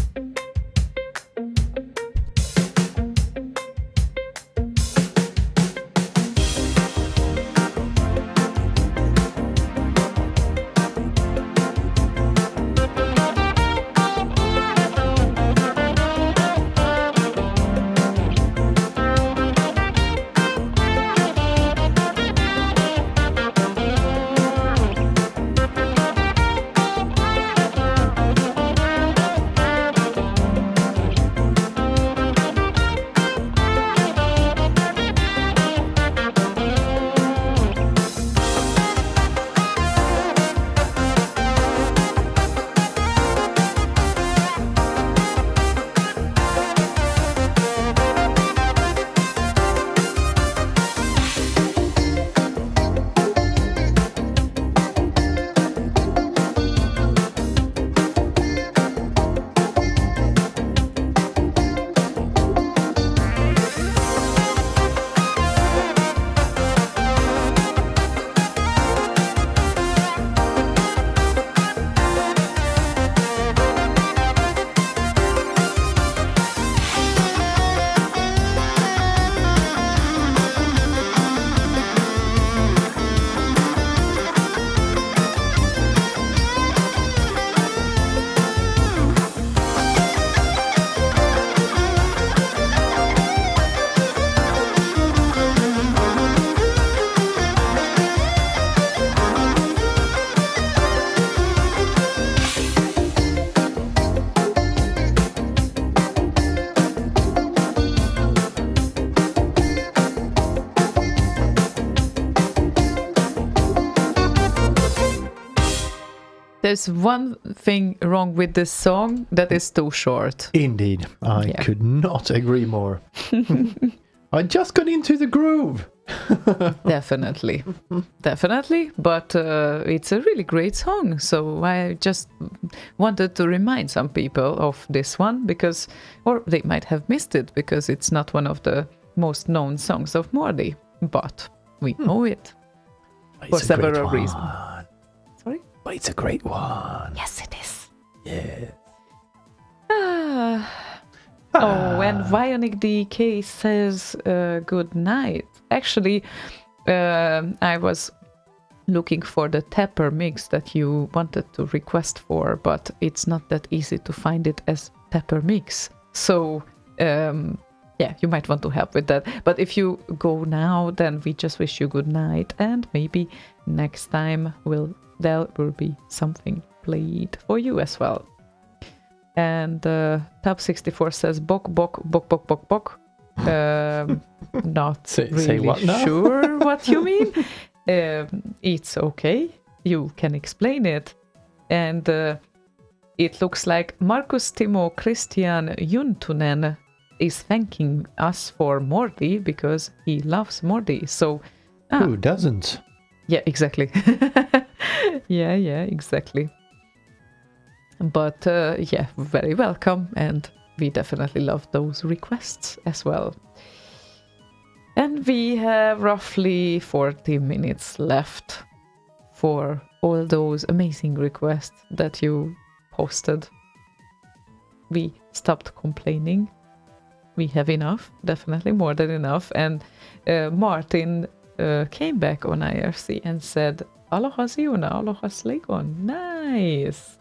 There's one thing wrong with this song, that is too short. Indeed, I Yeah. could not agree more. I just got into the groove. Definitely. But it's a really great song. So I just wanted to remind some people of this one because, or they might have missed it because it's not one of the most known songs of Morty. But we know it It's for a great several one. reasons. Sorry? But it's a great one. Yes, it is. Yeah. Oh, and Bionic DK says good night. Actually, I was looking for the Tapper mix that you wanted to request for, but it's not that easy to find it as Tapper mix. So, yeah, you might want to help with that. But if you go now, then we just wish you good night, and maybe next time there will be something played for you as well. And Tab64 says bok bok bok bok bok bok. Not Say really what now? sure what you mean. It's okay. You can explain it. And it looks like Markus Timo Christian Juntunen is thanking us for Morty because he loves Morty. So, Who doesn't? yeah, exactly. yeah, exactly. But yeah, very welcome, and we definitely love those requests as well. And we have roughly 40 minutes left for all those amazing requests that you posted. We stopped complaining. We have enough, definitely more than enough. And Martin came back on IRC and said, Aloha ziona, aloha Slaygon. Nice.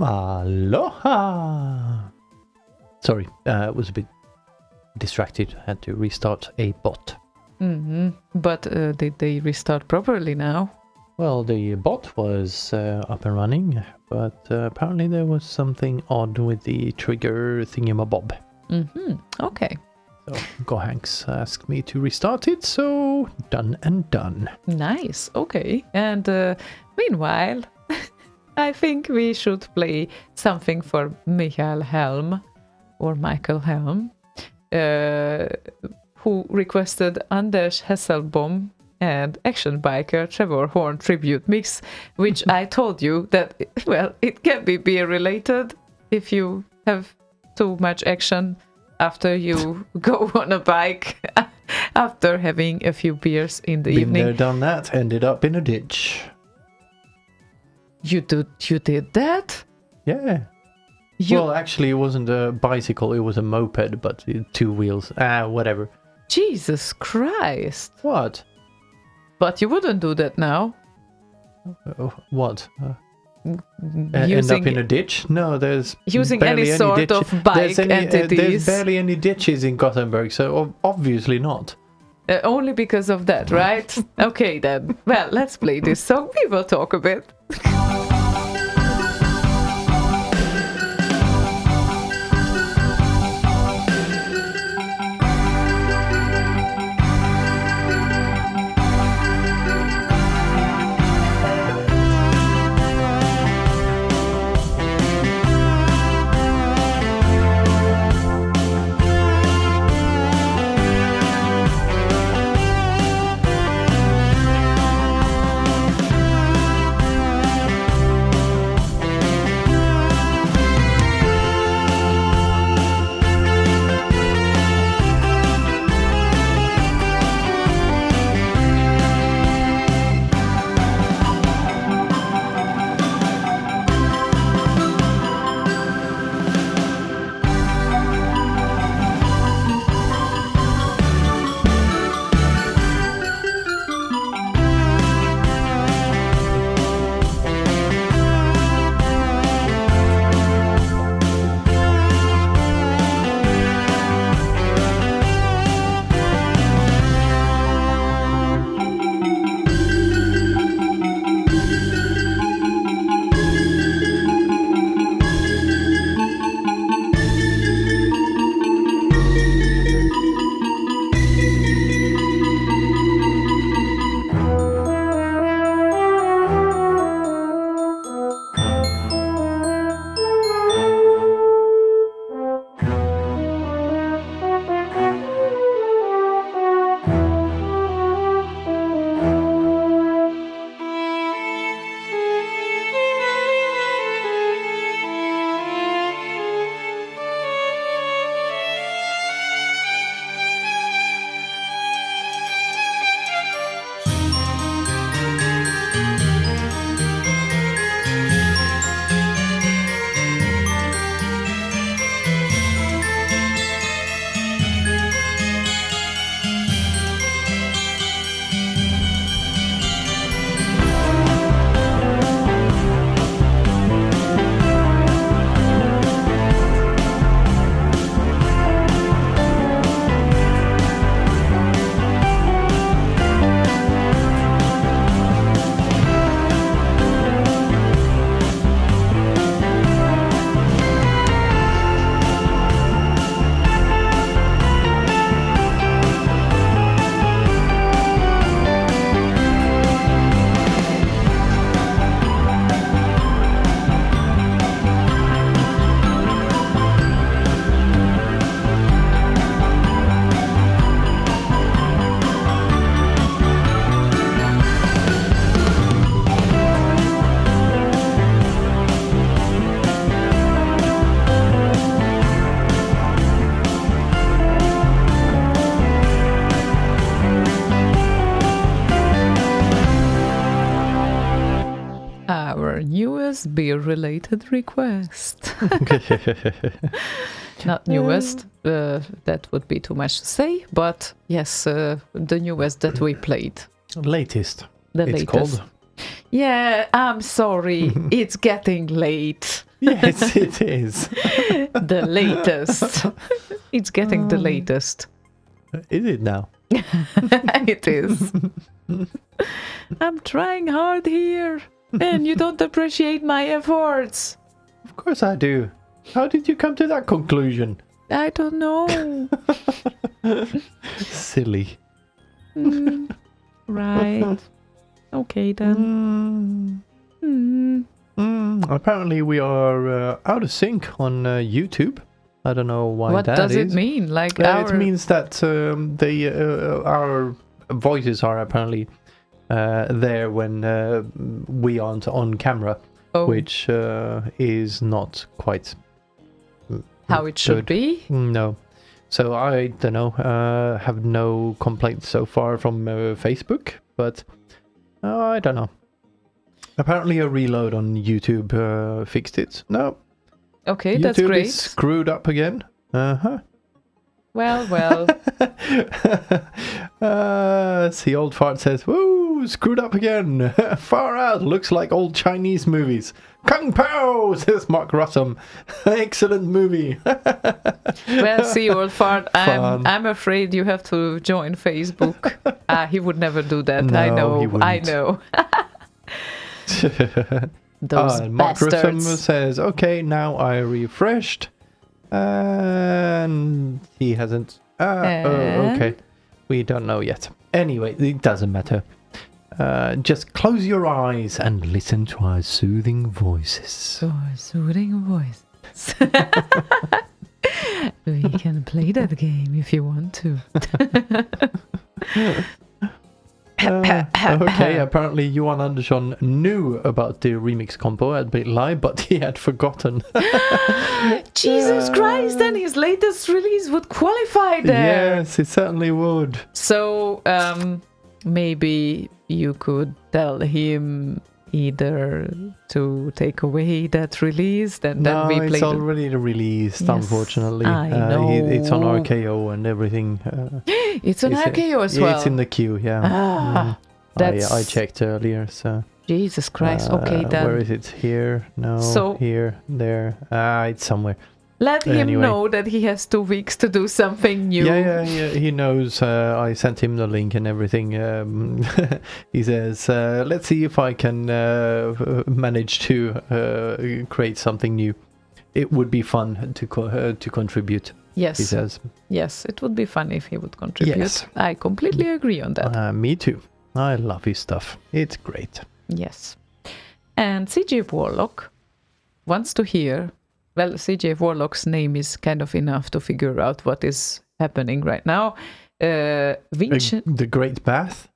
Aloha! Sorry, I was a bit distracted. I had to restart a bot. But did they restart properly now? Well, the bot was up and running, but apparently there was something odd with the trigger thingamabob. Okay. So Gohanks asked me to restart it, so done and done. Nice. Okay. And meanwhile, I think we should play something for Michael Helm, who requested Anders Hesselbom and Action Biker Trevor Horn tribute mix, which I told you that, well, it can be beer related if you have too much action after you go on a bike after having a few beers in the Been evening. there, done that, ended up in a ditch. You did that? Yeah. Well, actually, it wasn't a bicycle, it was a moped, but 2 wheels. Whatever. Jesus Christ. What? But you wouldn't do that now. What? End Using up in a ditch? No, there's using barely any sort ditch- of bike there's entities. There's barely any ditches in Gothenburg, so obviously not. Only because of that, right? Okay then. Well, let's play this song. We will talk a bit. our newest beer-related request. Not newest, that would be too much to say, but yes, the newest that we played. Latest. The It's latest. called. Yeah, I'm sorry. It's getting late. Yes, it is. The latest. It's getting the latest. Is it now? It is. I'm trying hard here, and you don't appreciate my efforts. Of course I do. How did you come to that conclusion? I don't know. Silly. Right. Okay then. Apparently we are out of sync on YouTube. I don't know why What that does is. it mean? Like It means that our voices are apparently there when we aren't on camera, which is not quite how it should be. No. So I don't know. Have no complaints so far from Facebook, but I don't know. Apparently a reload on YouTube fixed it. No. Okay, YouTube that's great. is screwed up again. Uh-huh. Well. See, old fart says, "Woo, screwed up again. Far out. Looks like old Chinese movies." Kung Pao, says Mark Russum. Excellent movie. Well, see, old fart, Fun. I'm afraid you have to join Facebook. He would never do that. No, I know. he wouldn't. I know. Those Mark Russum bastards. says, "Okay, now I refreshed." And he hasn't. Oh, okay. We don't know yet. Anyway, it doesn't matter. Just close your eyes and listen to our soothing voices. Soothing voice. We can play that game if you want to. Okay, apparently Johan Andersson knew about the remix compo at Bit Live, but he had forgotten. Jesus Christ, then his latest release would qualify there. Yes, it certainly would. So, maybe you could tell him either to take away that release, then we play it's already released, Yes, unfortunately. I know. It's on RKO and everything. It's on RKO as well. It's in the queue, yeah. I checked earlier, so... Jesus Christ, okay then. Where is it? Here? No, So- here, there. It's somewhere. Let him Anyway. know that he has 2 weeks to do something new. Yeah, he knows. I sent him the link and everything. He says, let's see if I can manage to create something new. It would be fun to contribute, he Yes, says. yes, it would be fun if he would contribute. Yes. I completely agree on that. Me too. I love his stuff. It's great. Yes. And CJ Warlock wants to hear... Well, CJ Warlock's name is kind of enough to figure out what is happening right now. The Great Bath?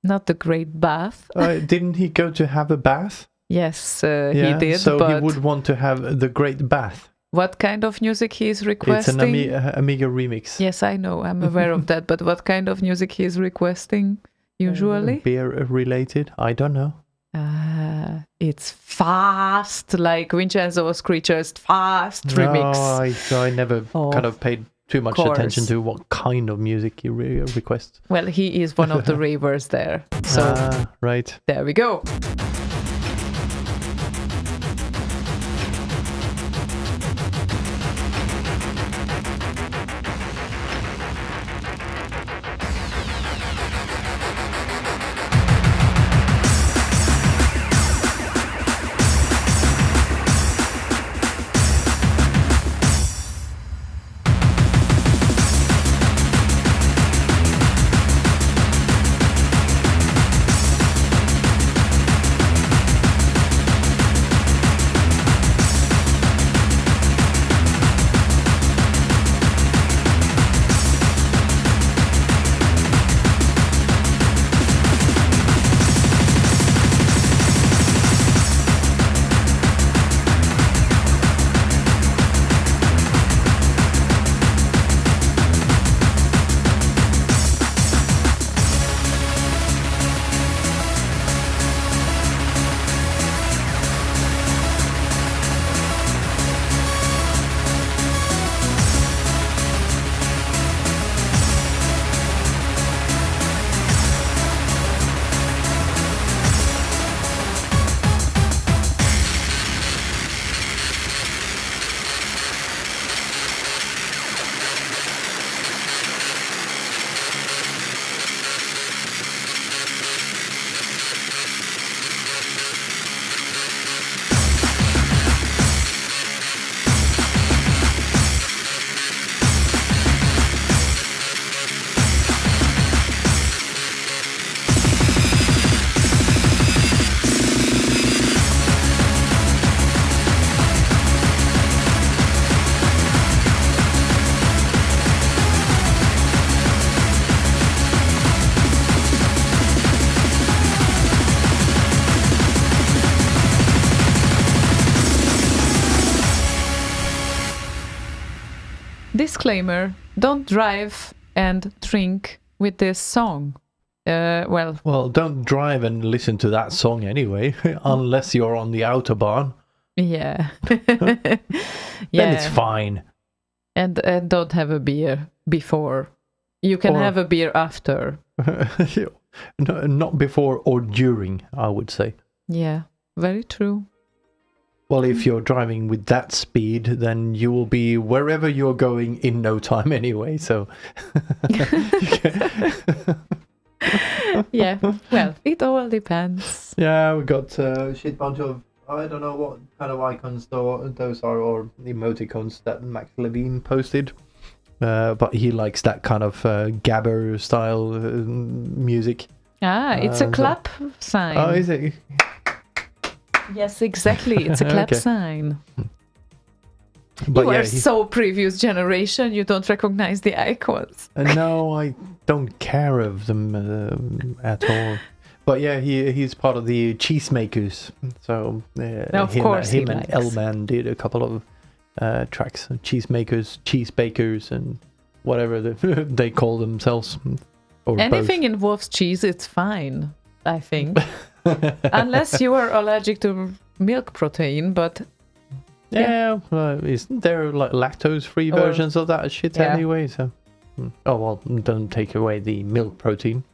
Not the Great Bath. Didn't he go to have a bath? Yes, he did, so but he would want to have the Great Bath. what kind of music he is It's requesting? an Amiga remix. Yes, I know. I'm aware of that. But what kind of music he is requesting usually? Beer related? I don't know. It's fast, like Vincenzo's Creatures Fast remix. No, I never kind of paid too much course. attention to what kind of music he requests. Well, he is one of the ravers there. So right. there we go. disclaimer, don't drive and drink with this song. Well, don't drive and listen to that song anyway, unless you're on the autobahn. Yeah. Then it's fine. And don't have a beer before. You can have a beer after. No, not before or during, I would say. Yeah, very true. Well, if you're driving with that speed, then you will be wherever you're going in no time anyway, so... Yeah, well, it all depends. Yeah, we got a shit bunch of... I don't know what kind of icons those are, or emoticons that Max Levine posted. But he likes that kind of gabber style music. It's a clap sign. Oh, is it? Yes, exactly. It's a clap Okay. sign. But You yeah, are so previous generation, you don't recognize the icons. no, I don't care of them at all. But yeah, he's part of the Cheesemakers. So Of course he him and likes. L-Man did a couple of tracks. Cheesemakers, Cheese Bakers, and whatever they call themselves. Or Anything involves cheese, it's fine, I think. Unless you are allergic to milk protein, but Yeah, isn't there like lactose-free Or- versions of that shit yeah. anyway? So, oh well, don't take away the milk protein.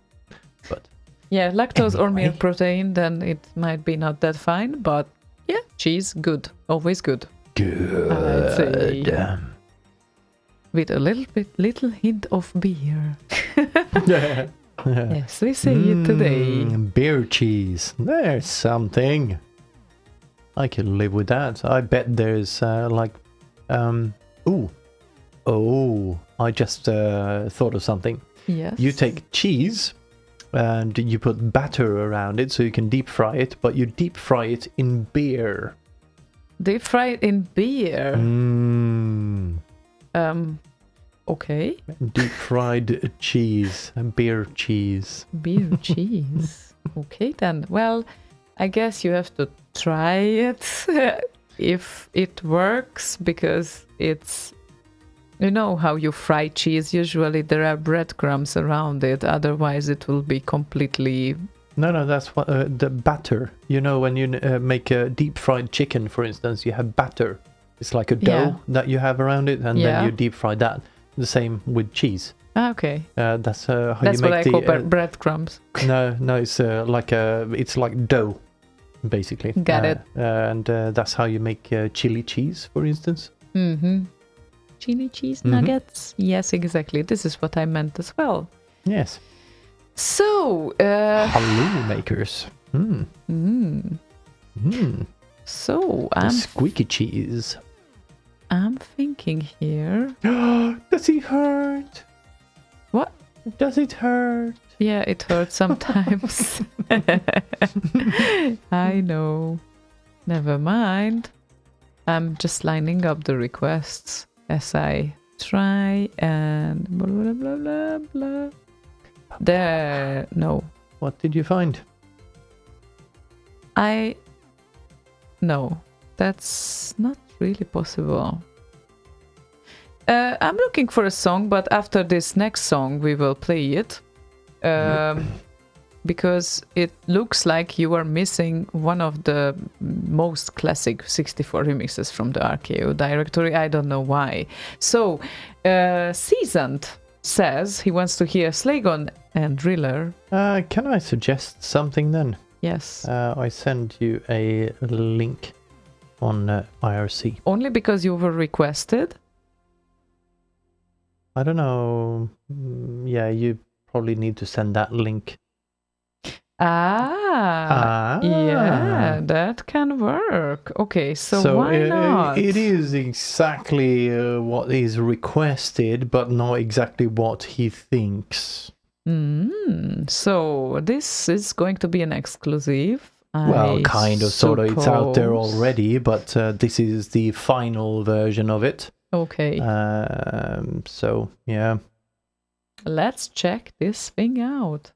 But yeah, lactose or Anyway. milk protein, then it might be not that fine, but yeah, cheese, good, always good. I'd say. good. With a little hint of beer. Yeah. Yes, we say it today. Beer cheese. There's something. I can live with that. I bet there's I just thought of something. Yes. You take cheese and you put batter around it so you can deep fry it, but you deep fry it in beer. Deep fry it in beer. Okay. Deep fried cheese, beer cheese. Beer cheese. Okay then. Well, I guess you have to try it if it works, because it's, you know how you fry cheese, usually there are breadcrumbs around it, otherwise it will be completely... No, that's what the batter. You know, when you make a deep fried chicken, for instance, you have batter. It's like a dough that you have around it, and then you deep fry that. The same with cheese. Okay. That's how That's you make what I the. call breadcrumbs. No, it's it's like dough, basically. Got it. And that's how you make chili cheese, for instance. Mm-hmm. Chili cheese nuggets. Yes, exactly. This is what I meant as well. Yes. So, Halloumi makers. So The squeaky cheese. I'm thinking here. Does it hurt? What? Does it hurt? Yeah, it hurts sometimes. I know. Never mind. I'm just lining up the requests as I try and blah blah blah blah blah. There, no. What did you find? No, that's not really possible. I'm looking for a song, but after this next song we will play it. Because it looks like you are missing one of the most classic 64 remixes from the RKO directory. I don't know why. So, Seasoned says he wants to hear Slaygon and Driller. Can I suggest something then? Yes. I send you a link on IRC. Only because you were requested? I don't know. Yeah, you probably need to send that link. Yeah, that can work. Okay, so why not? It is exactly what is requested, but not exactly what he thinks. So this is going to be an exclusive. Well, kind of, sort of. It's out there suppose. already, but this is the final version of it. Okay. So, yeah. Let's check this thing out.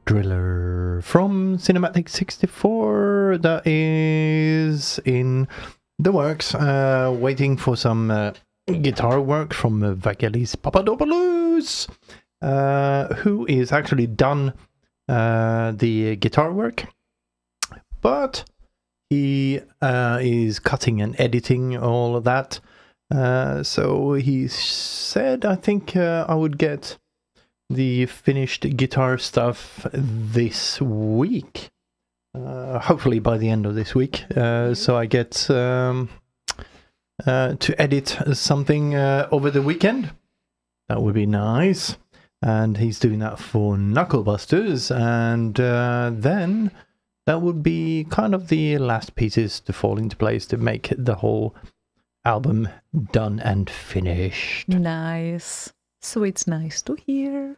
Driller from Cinematic 64 that is in the works, waiting for some guitar work from Vangelis Papadopoulos, who is actually done the guitar work, but he is cutting and editing all of that. So he said, I think I would get the finished guitar stuff this week. Hopefully by the end of this week. So I get to edit something over the weekend. That would be nice. And he's doing that for Knucklebusters. And then that would be kind of the last pieces to fall into place to make the whole album done and finished. Nice. So it's nice to hear.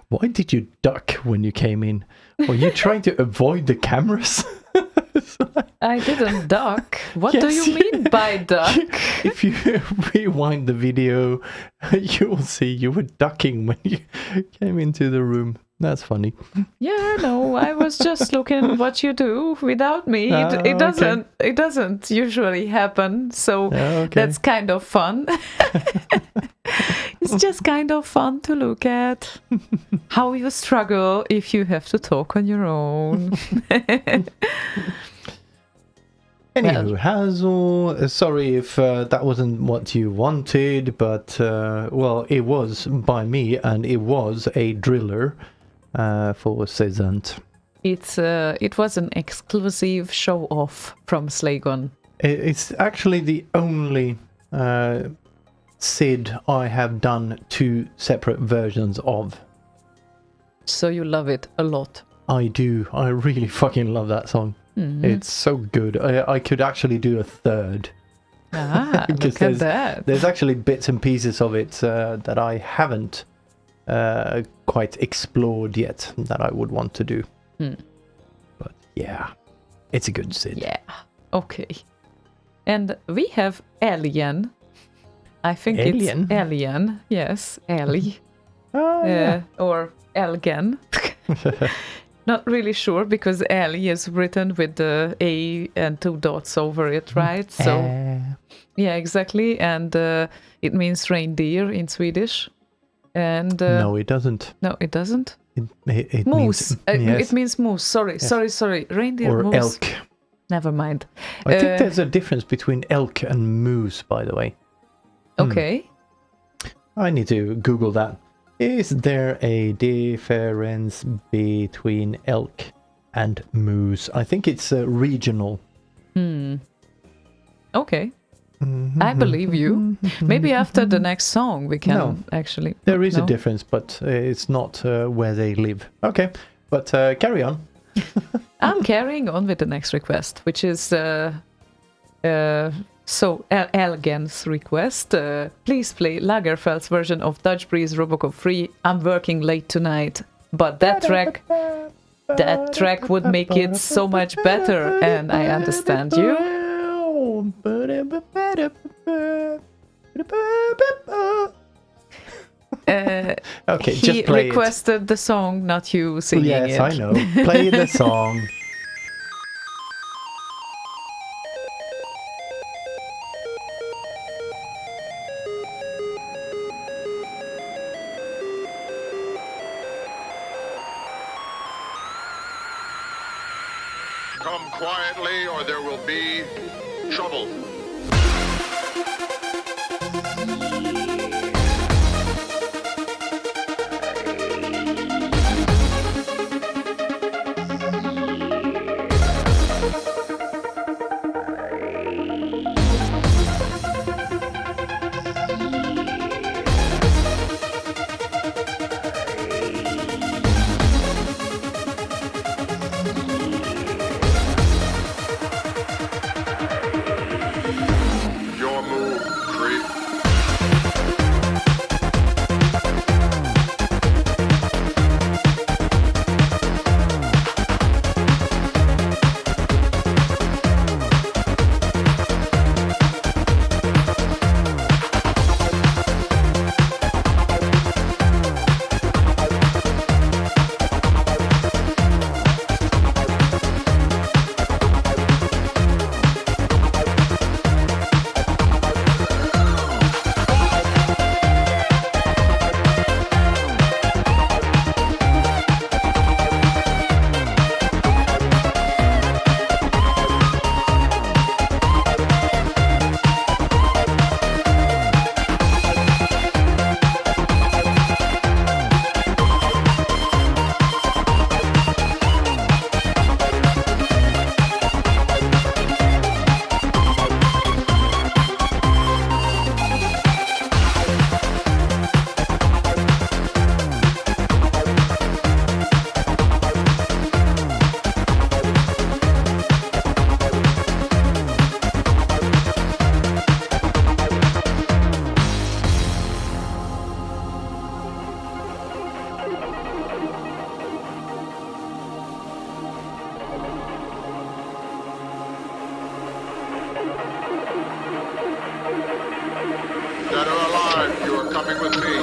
Why did you duck when you came in? Were you trying to avoid the cameras? I didn't duck. What do Yes, you mean by duck? If you rewind the video, you will see you were ducking when you came into the room. That's funny. Yeah, no, I was just looking what you do without me. It doesn't usually happen, so that's kind of fun. It's just kind of fun to look at how you struggle if you have to talk on your own. Anywho, Hazel, sorry if that wasn't what you wanted, but well, it was by me, and it was a driller for Cezant. It was an exclusive show off from Slaygon. It's actually the only Sid I have done 2 separate versions of. So you love it a lot. I do. I really fucking love that song. Mm-hmm. It's so good. I could actually do a third. Look at that. There's actually bits and pieces of it that I haven't quite explored yet that I would want to do. But yeah, it's a good Sid. Yeah, okay. And we have Alien. I think Alien? It's Alien. Yes, Ellie. Yeah. Or Elgen. Not really sure, because Ellie is written with the A and 2 dots over it, right? So yeah, exactly. And it means reindeer in Swedish. And no, it doesn't. No, it doesn't. It moose. Means, yes. It means moose. Sorry. Reindeer, or moose. elk. Never mind. I think there's a difference between elk and moose, by the way. Okay. I need to Google that. Is there a difference between elk and moose? I think it's regional. Okay. I believe you. Maybe after the next song we can actually... There is a difference, but it's not where they live. Okay, but carry on. I'm carrying on with the next request, which is... So, Elgen's request, please play Lagerfeld's version of Dutch Breeze Robocop 3, I'm working late tonight. But that track would make it so much better, and I understand you. Okay, he just play requested the song, not you singing it. Yes, I know. Play the song. Come quietly or there will be trouble. coming with me.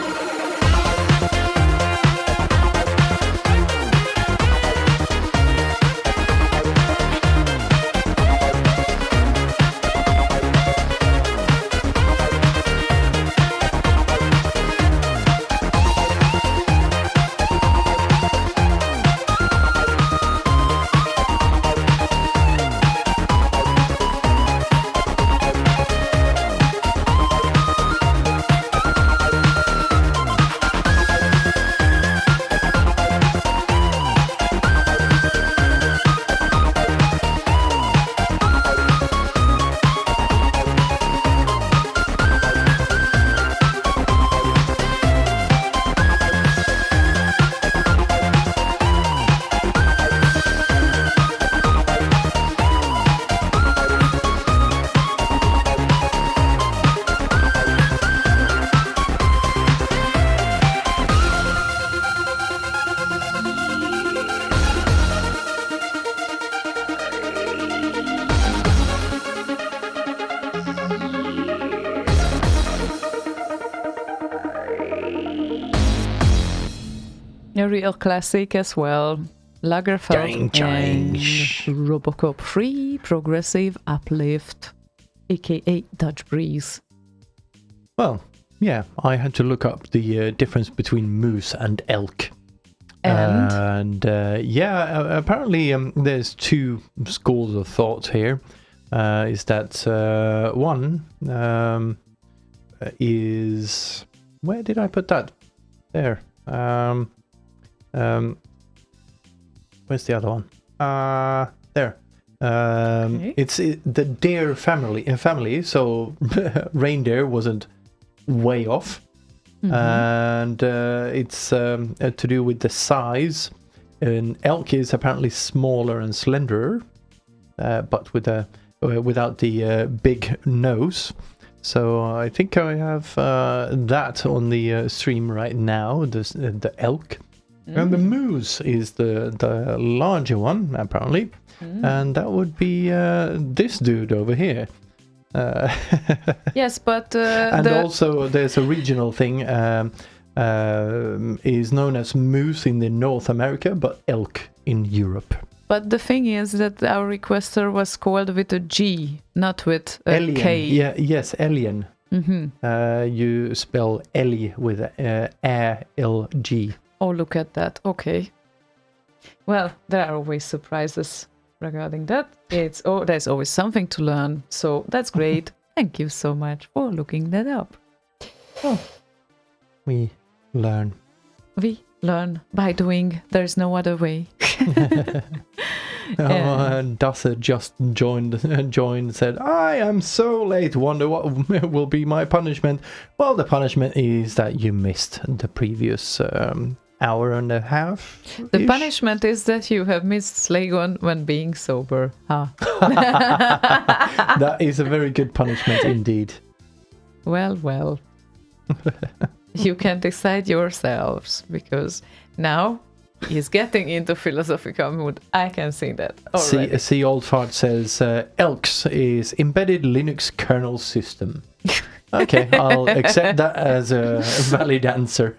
A real classic as well. Lagerfeld and Robocop Free Progressive Uplift, aka Dutch Breeze. Well, yeah, I had to look up the difference between moose and elk. And Apparently there's two schools of thought here. Is that one is... Where did I put that? There. Where's the other one? There. Okay. It's the deer family. So reindeer wasn't way off, and it's to do with the size. An elk is apparently smaller and slenderer, but without the big nose. So I think I have that on the stream right now. The elk. And the moose is the larger one, apparently. And that would be this dude over here. Yes, but... and also there's a regional thing. Is known as moose in the North America, but elk in Europe. But the thing is that our requester was called with a G, not with a Alien. K. Yeah, yes, alien. You spell Ellie with A-L-G. Oh, look at that. Okay. Well, there are always surprises regarding that. There's always something to learn. So that's great. Thank you so much for looking that up. We learn. We learn by doing. There's no other way. Dusser just joined, said, I am so late, wonder what will be my punishment. Well, the punishment is that you missed the previous hour and a half. The punishment is that you have missed Slaygon when being sober. That is a very good punishment indeed. Well. You can decide yourselves, because now he's getting into philosophical mood. I can see that already. See Old Fart says, Elks is embedded Linux kernel system. Okay, I'll accept that as a valid answer.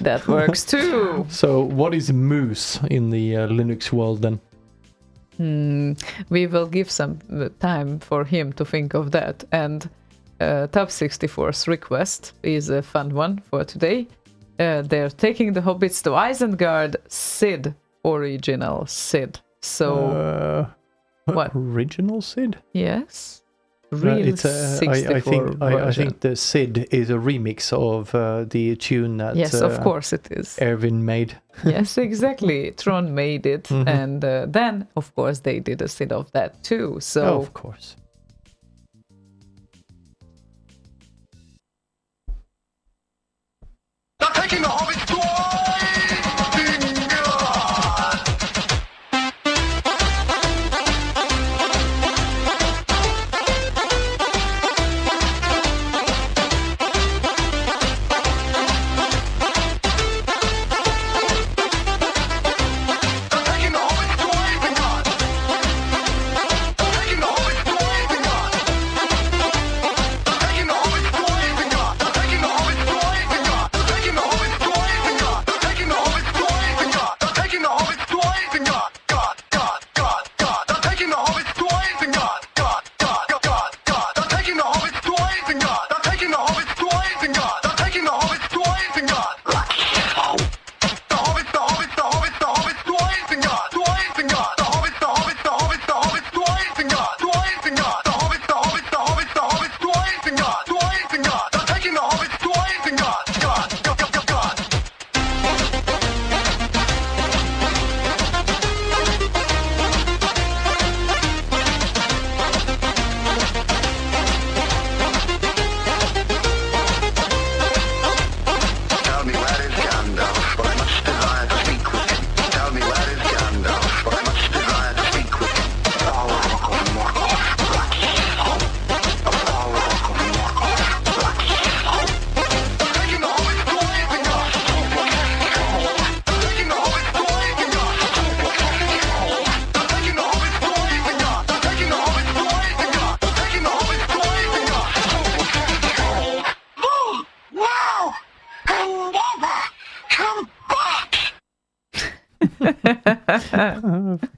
That works too. So what is moose in the Linux world then? We will give some time for him to think of that. And Top 64's request is a fun one for today. They're taking the hobbits to Isengard. Sid, original Sid. So what? Original Sid? Yes. Real 64 I think the Sid is a remix of the tune that yes, of course it is. Erwin made. Yes, exactly. Tron made it, and then of course they did a Sid of that too. So of course. They're taking the hobbits to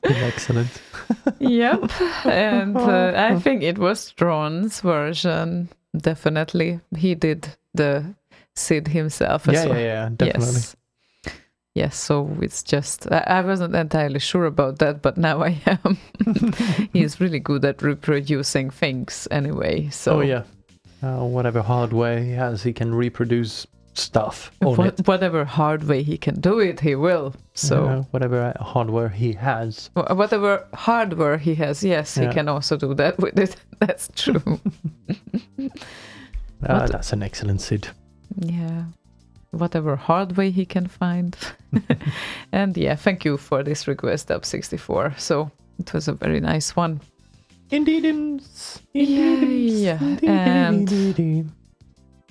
Excellent. Yep. And I think it was Ron's version. Definitely. He did the Sid himself as well. Yeah, definitely. Yes, so it's just, I wasn't entirely sure about that, but now I am. He's really good at reproducing things anyway. So Oh, yeah. Whatever hardware he has, he can reproduce stuff on it. Whatever hard way he can do it, he will. So Whatever hardware he has. whatever hardware he has, yes, he can also do that with it. That's true. That's an excellent Sid. Yeah. Whatever hard way he can find. And yeah, thank you for this request, Up64. So it was a very nice one. Indeed. Yeah.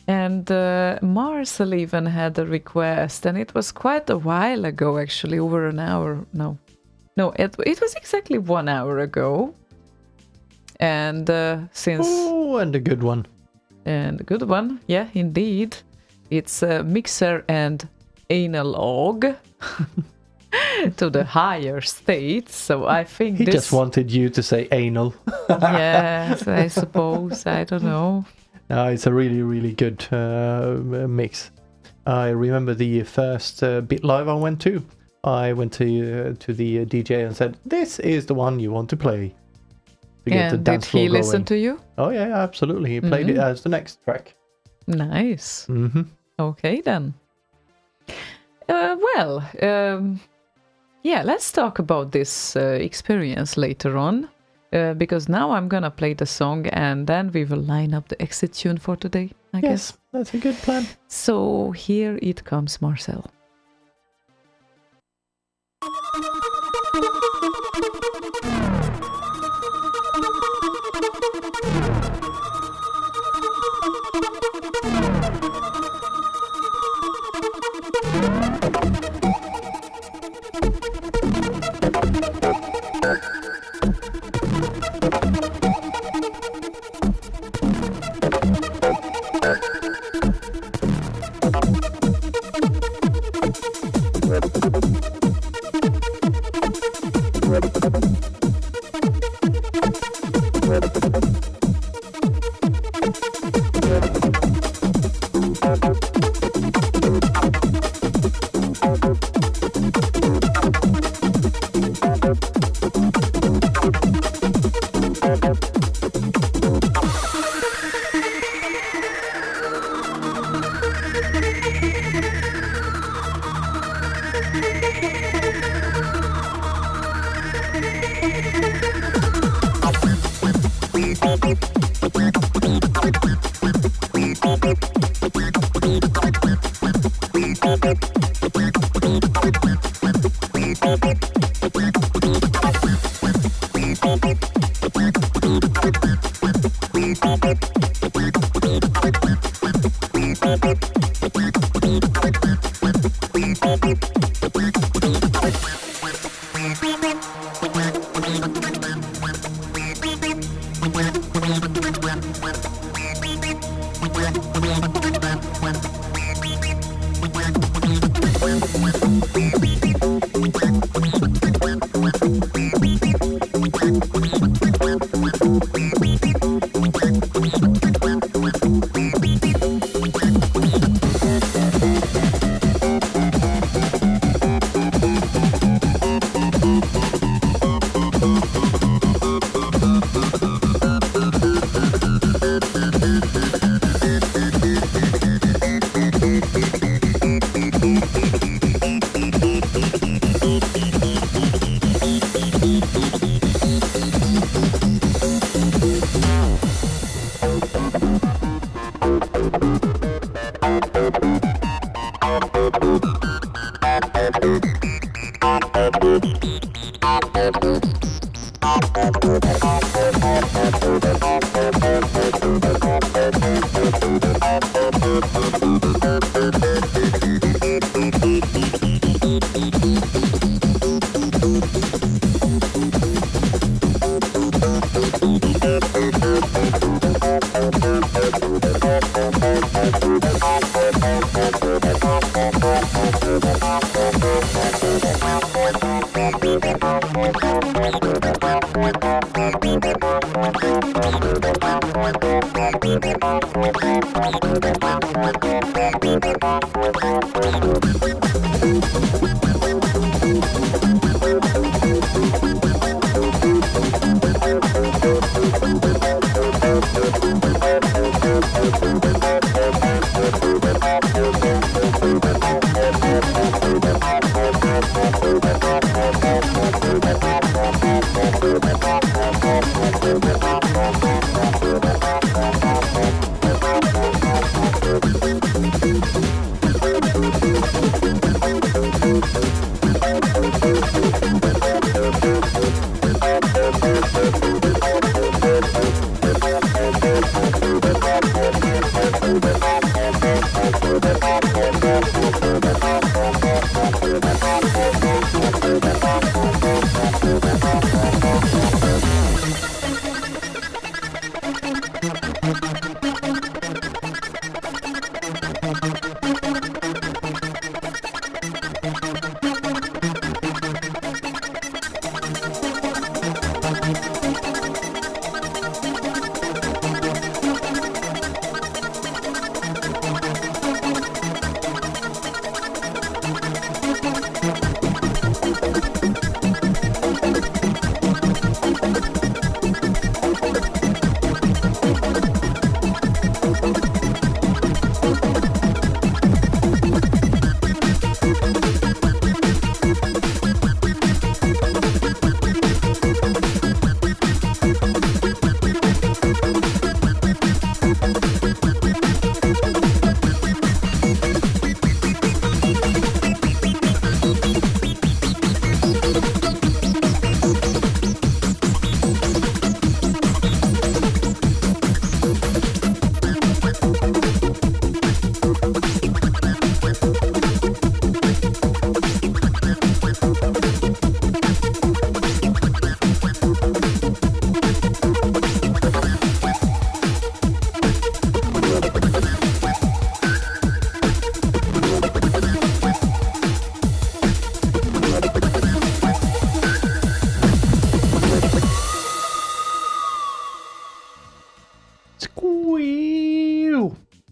And Marcel even had a request, and it was quite a while ago, actually, over an hour. No, it was exactly 1 hour ago. And since... Oh, and a good one. And a good one, yeah, indeed. It's a mixer and analog to the higher states. So I think He just wanted you to say anal. Yes, I suppose. I don't know. It's a really, really good mix. I remember the first Bit Live I went to. I went to the DJ and said, "This is the one you want to play." To get the And dance did floor he listen going. to you? Oh yeah, absolutely. He played it as the next track. Nice. Mm-hmm. Okay then. Yeah, let's talk about this experience later on. Because now I'm gonna play the song and then we will line up the exit tune for today, I guess. Yes, that's a good plan. So here it comes, Marcel.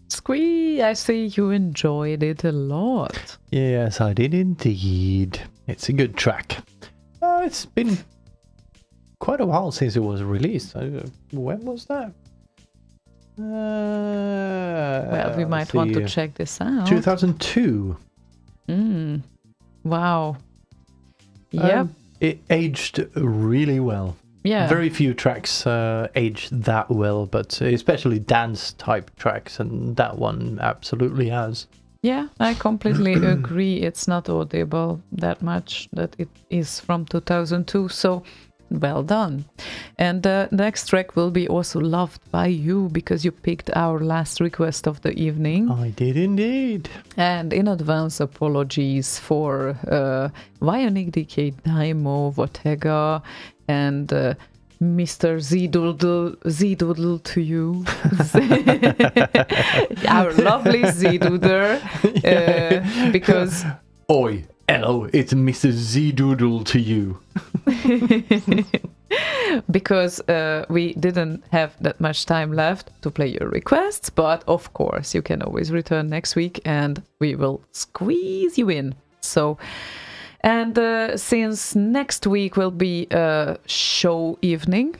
Squee, I see you enjoyed it a lot. Yes, I did indeed. It's a good track. It's been quite a while since it was released. When was that? Well, we might want to check this out. 2002. Wow. Yep. It aged really well. Yeah. Very few tracks age that well, but especially dance type tracks, and that one absolutely has. Yeah, I completely agree. It's not audible that much that it is from 2002, so well done. And the next track will be also loved by you because you picked our last request of the evening. I did indeed. And in advance, apologies for Bionic Decay, Daimo, Votega, and Mr. Z-Doodle to you. Our lovely Z-Dooder. Because... Oi, hello, it's Mr. Z-Doodle to you. Because we didn't have that much time left to play your requests, but of course you can always return next week and we will squeeze you in. So... And since next week will be a show evening.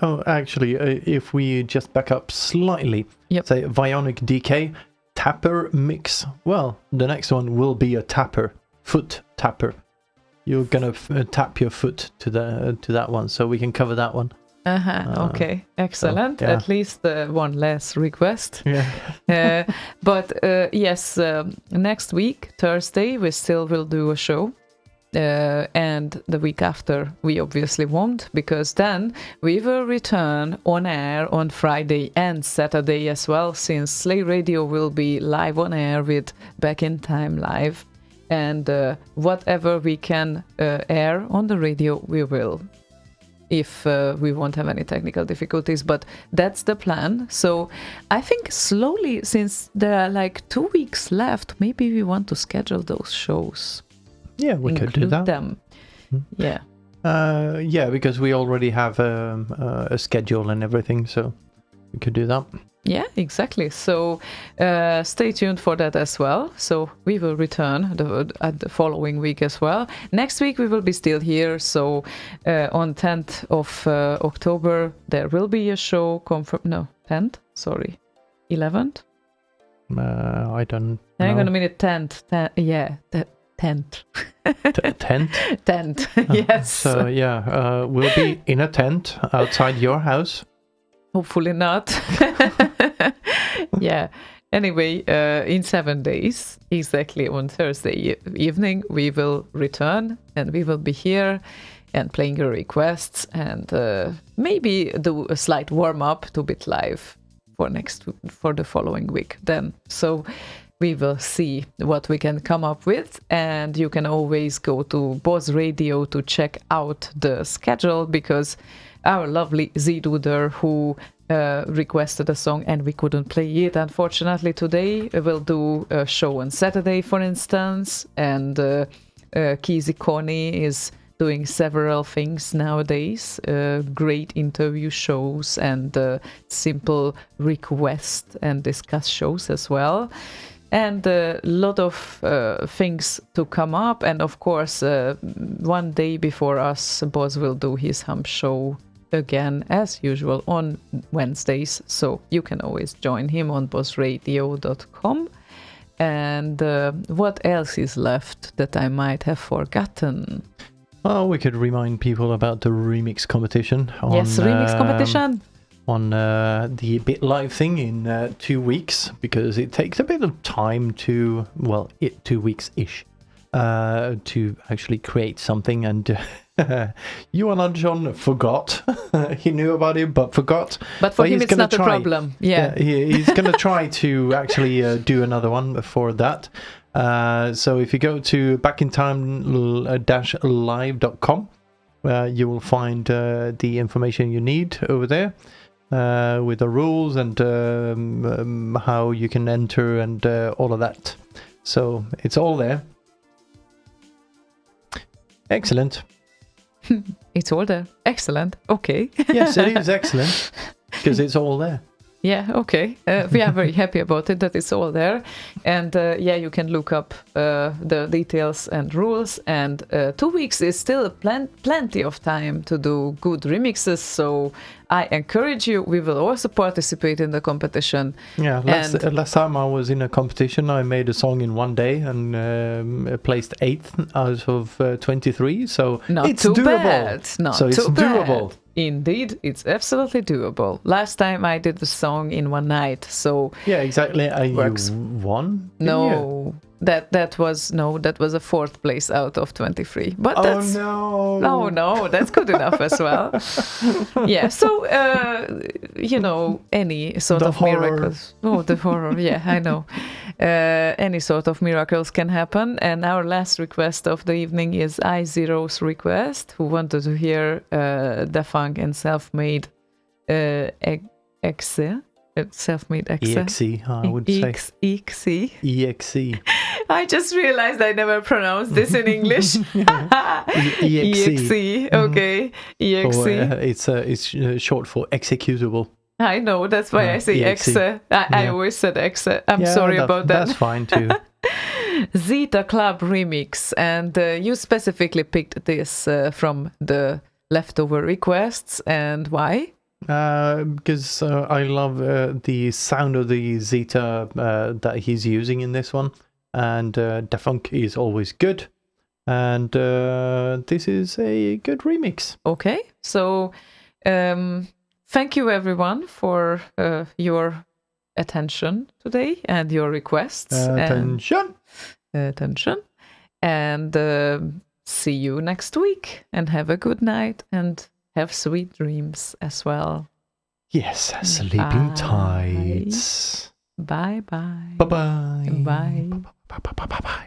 Oh, actually, if we just back up slightly, say Bionic Decay, Tapper Mix. Well, the next one will be a tapper, foot tapper. You're gonna tap your foot to that one, so we can cover that one. Okay, excellent. So, yeah. At least one less request. Yeah. But yes, next week, Thursday, we still will do a show. And the week after we obviously won't, because then we will return on air on Friday and Saturday as well, since Slay Radio will be live on air with Back in Time Live, and whatever we can air on the radio we will, if we won't have any technical difficulties, but that's the plan. So I think slowly, since there are like 2 weeks left, maybe we want to schedule those shows. Yeah, we could do that. Them. Yeah. Yeah, because we already have a schedule and everything, so we could do that. Yeah, exactly. So stay tuned for that as well. So we will return at the following week as well. Next week we will be still here. So on 10th of October there will be a show. 10th. Sorry, 11th. I don't. Hang know. on a minute. 10th. 10th. 10th. 10th. Yes. So yeah, we'll be in a tent outside your house. Hopefully not. Yeah. Anyway, in 7 days, exactly on Thursday evening, we will return and we will be here and playing your requests and maybe do a slight warm up to BitLive for the following week then. So we will see what we can come up with, and you can always go to Boz Radio to check out the schedule, because our lovely Z-Duder, who requested a song and we couldn't play it unfortunately today, will do a show on Saturday, for instance, and Kizzy Connie is doing several things nowadays, great interview shows and simple request and discuss shows as well, and a lot of things to come up. And of course, one day before us, Boz will do his hum show again as usual on Wednesdays, so you can always join him on bossradio.com. And what else is left that I might have forgotten? Well, we could remind people about the remix competition. Yes, remix competition. On the BitLive thing in 2 weeks, because it takes a bit of time to, 2 weeks-ish, to actually create something. And Johan John forgot. He knew about it, but forgot. But for him, it's not a problem. Yeah. He's going to try to actually do another one for that. So if you go to backintime-live.com, you will find the information you need over there, with the rules and how you can enter and all of that. So it's all there. Excellent. It's all there. Excellent. Okay. Yes, it is excellent, because it's all there. Yeah, okay. We are very happy about it, that it's all there. And you can look up the details and rules. And 2 weeks is still plenty of time to do good remixes. So I encourage you. We will also participate in the competition. Yeah, last time I was in a competition, I made a song in 1 day and placed 8th out of 23. So it's too doable. Bad. Not so too it's bad. doable. Indeed, it's absolutely doable. Last time I did the song in 1 night, so yeah, exactly. Works. You won? No, that was a 4th place out of 23. But that's no, that's good enough as well. Yeah, so any sort of miracles. Oh, the horror! Yeah, I know. Any sort of miracles can happen. And our last request of the evening is iZero's request, who wanted to hear Da Funk and Self-Made Exe. Self-Made Exe. EXE, I would say. EXE. EXE. I just realized I never pronounced this in English. EXE. Okay. EXE. It's short for executable. I know, that's why I say EXE. I always said Exe. I'm sorry about that. That's fine too. Zeta Club remix, and you specifically picked this from the leftover requests, and why? Because I love the sound of the Zeta that he's using in this one, and Da Funk is always good, and this is a good remix. Okay, so thank you everyone for your attention today and your requests. Attention! And see you next week, and have a good night, and have sweet dreams as well. Yes, sleeping tights. Bye-bye. Bye-bye. Bye. Bye-bye. Bye-bye.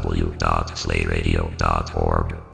www.slayradio.org.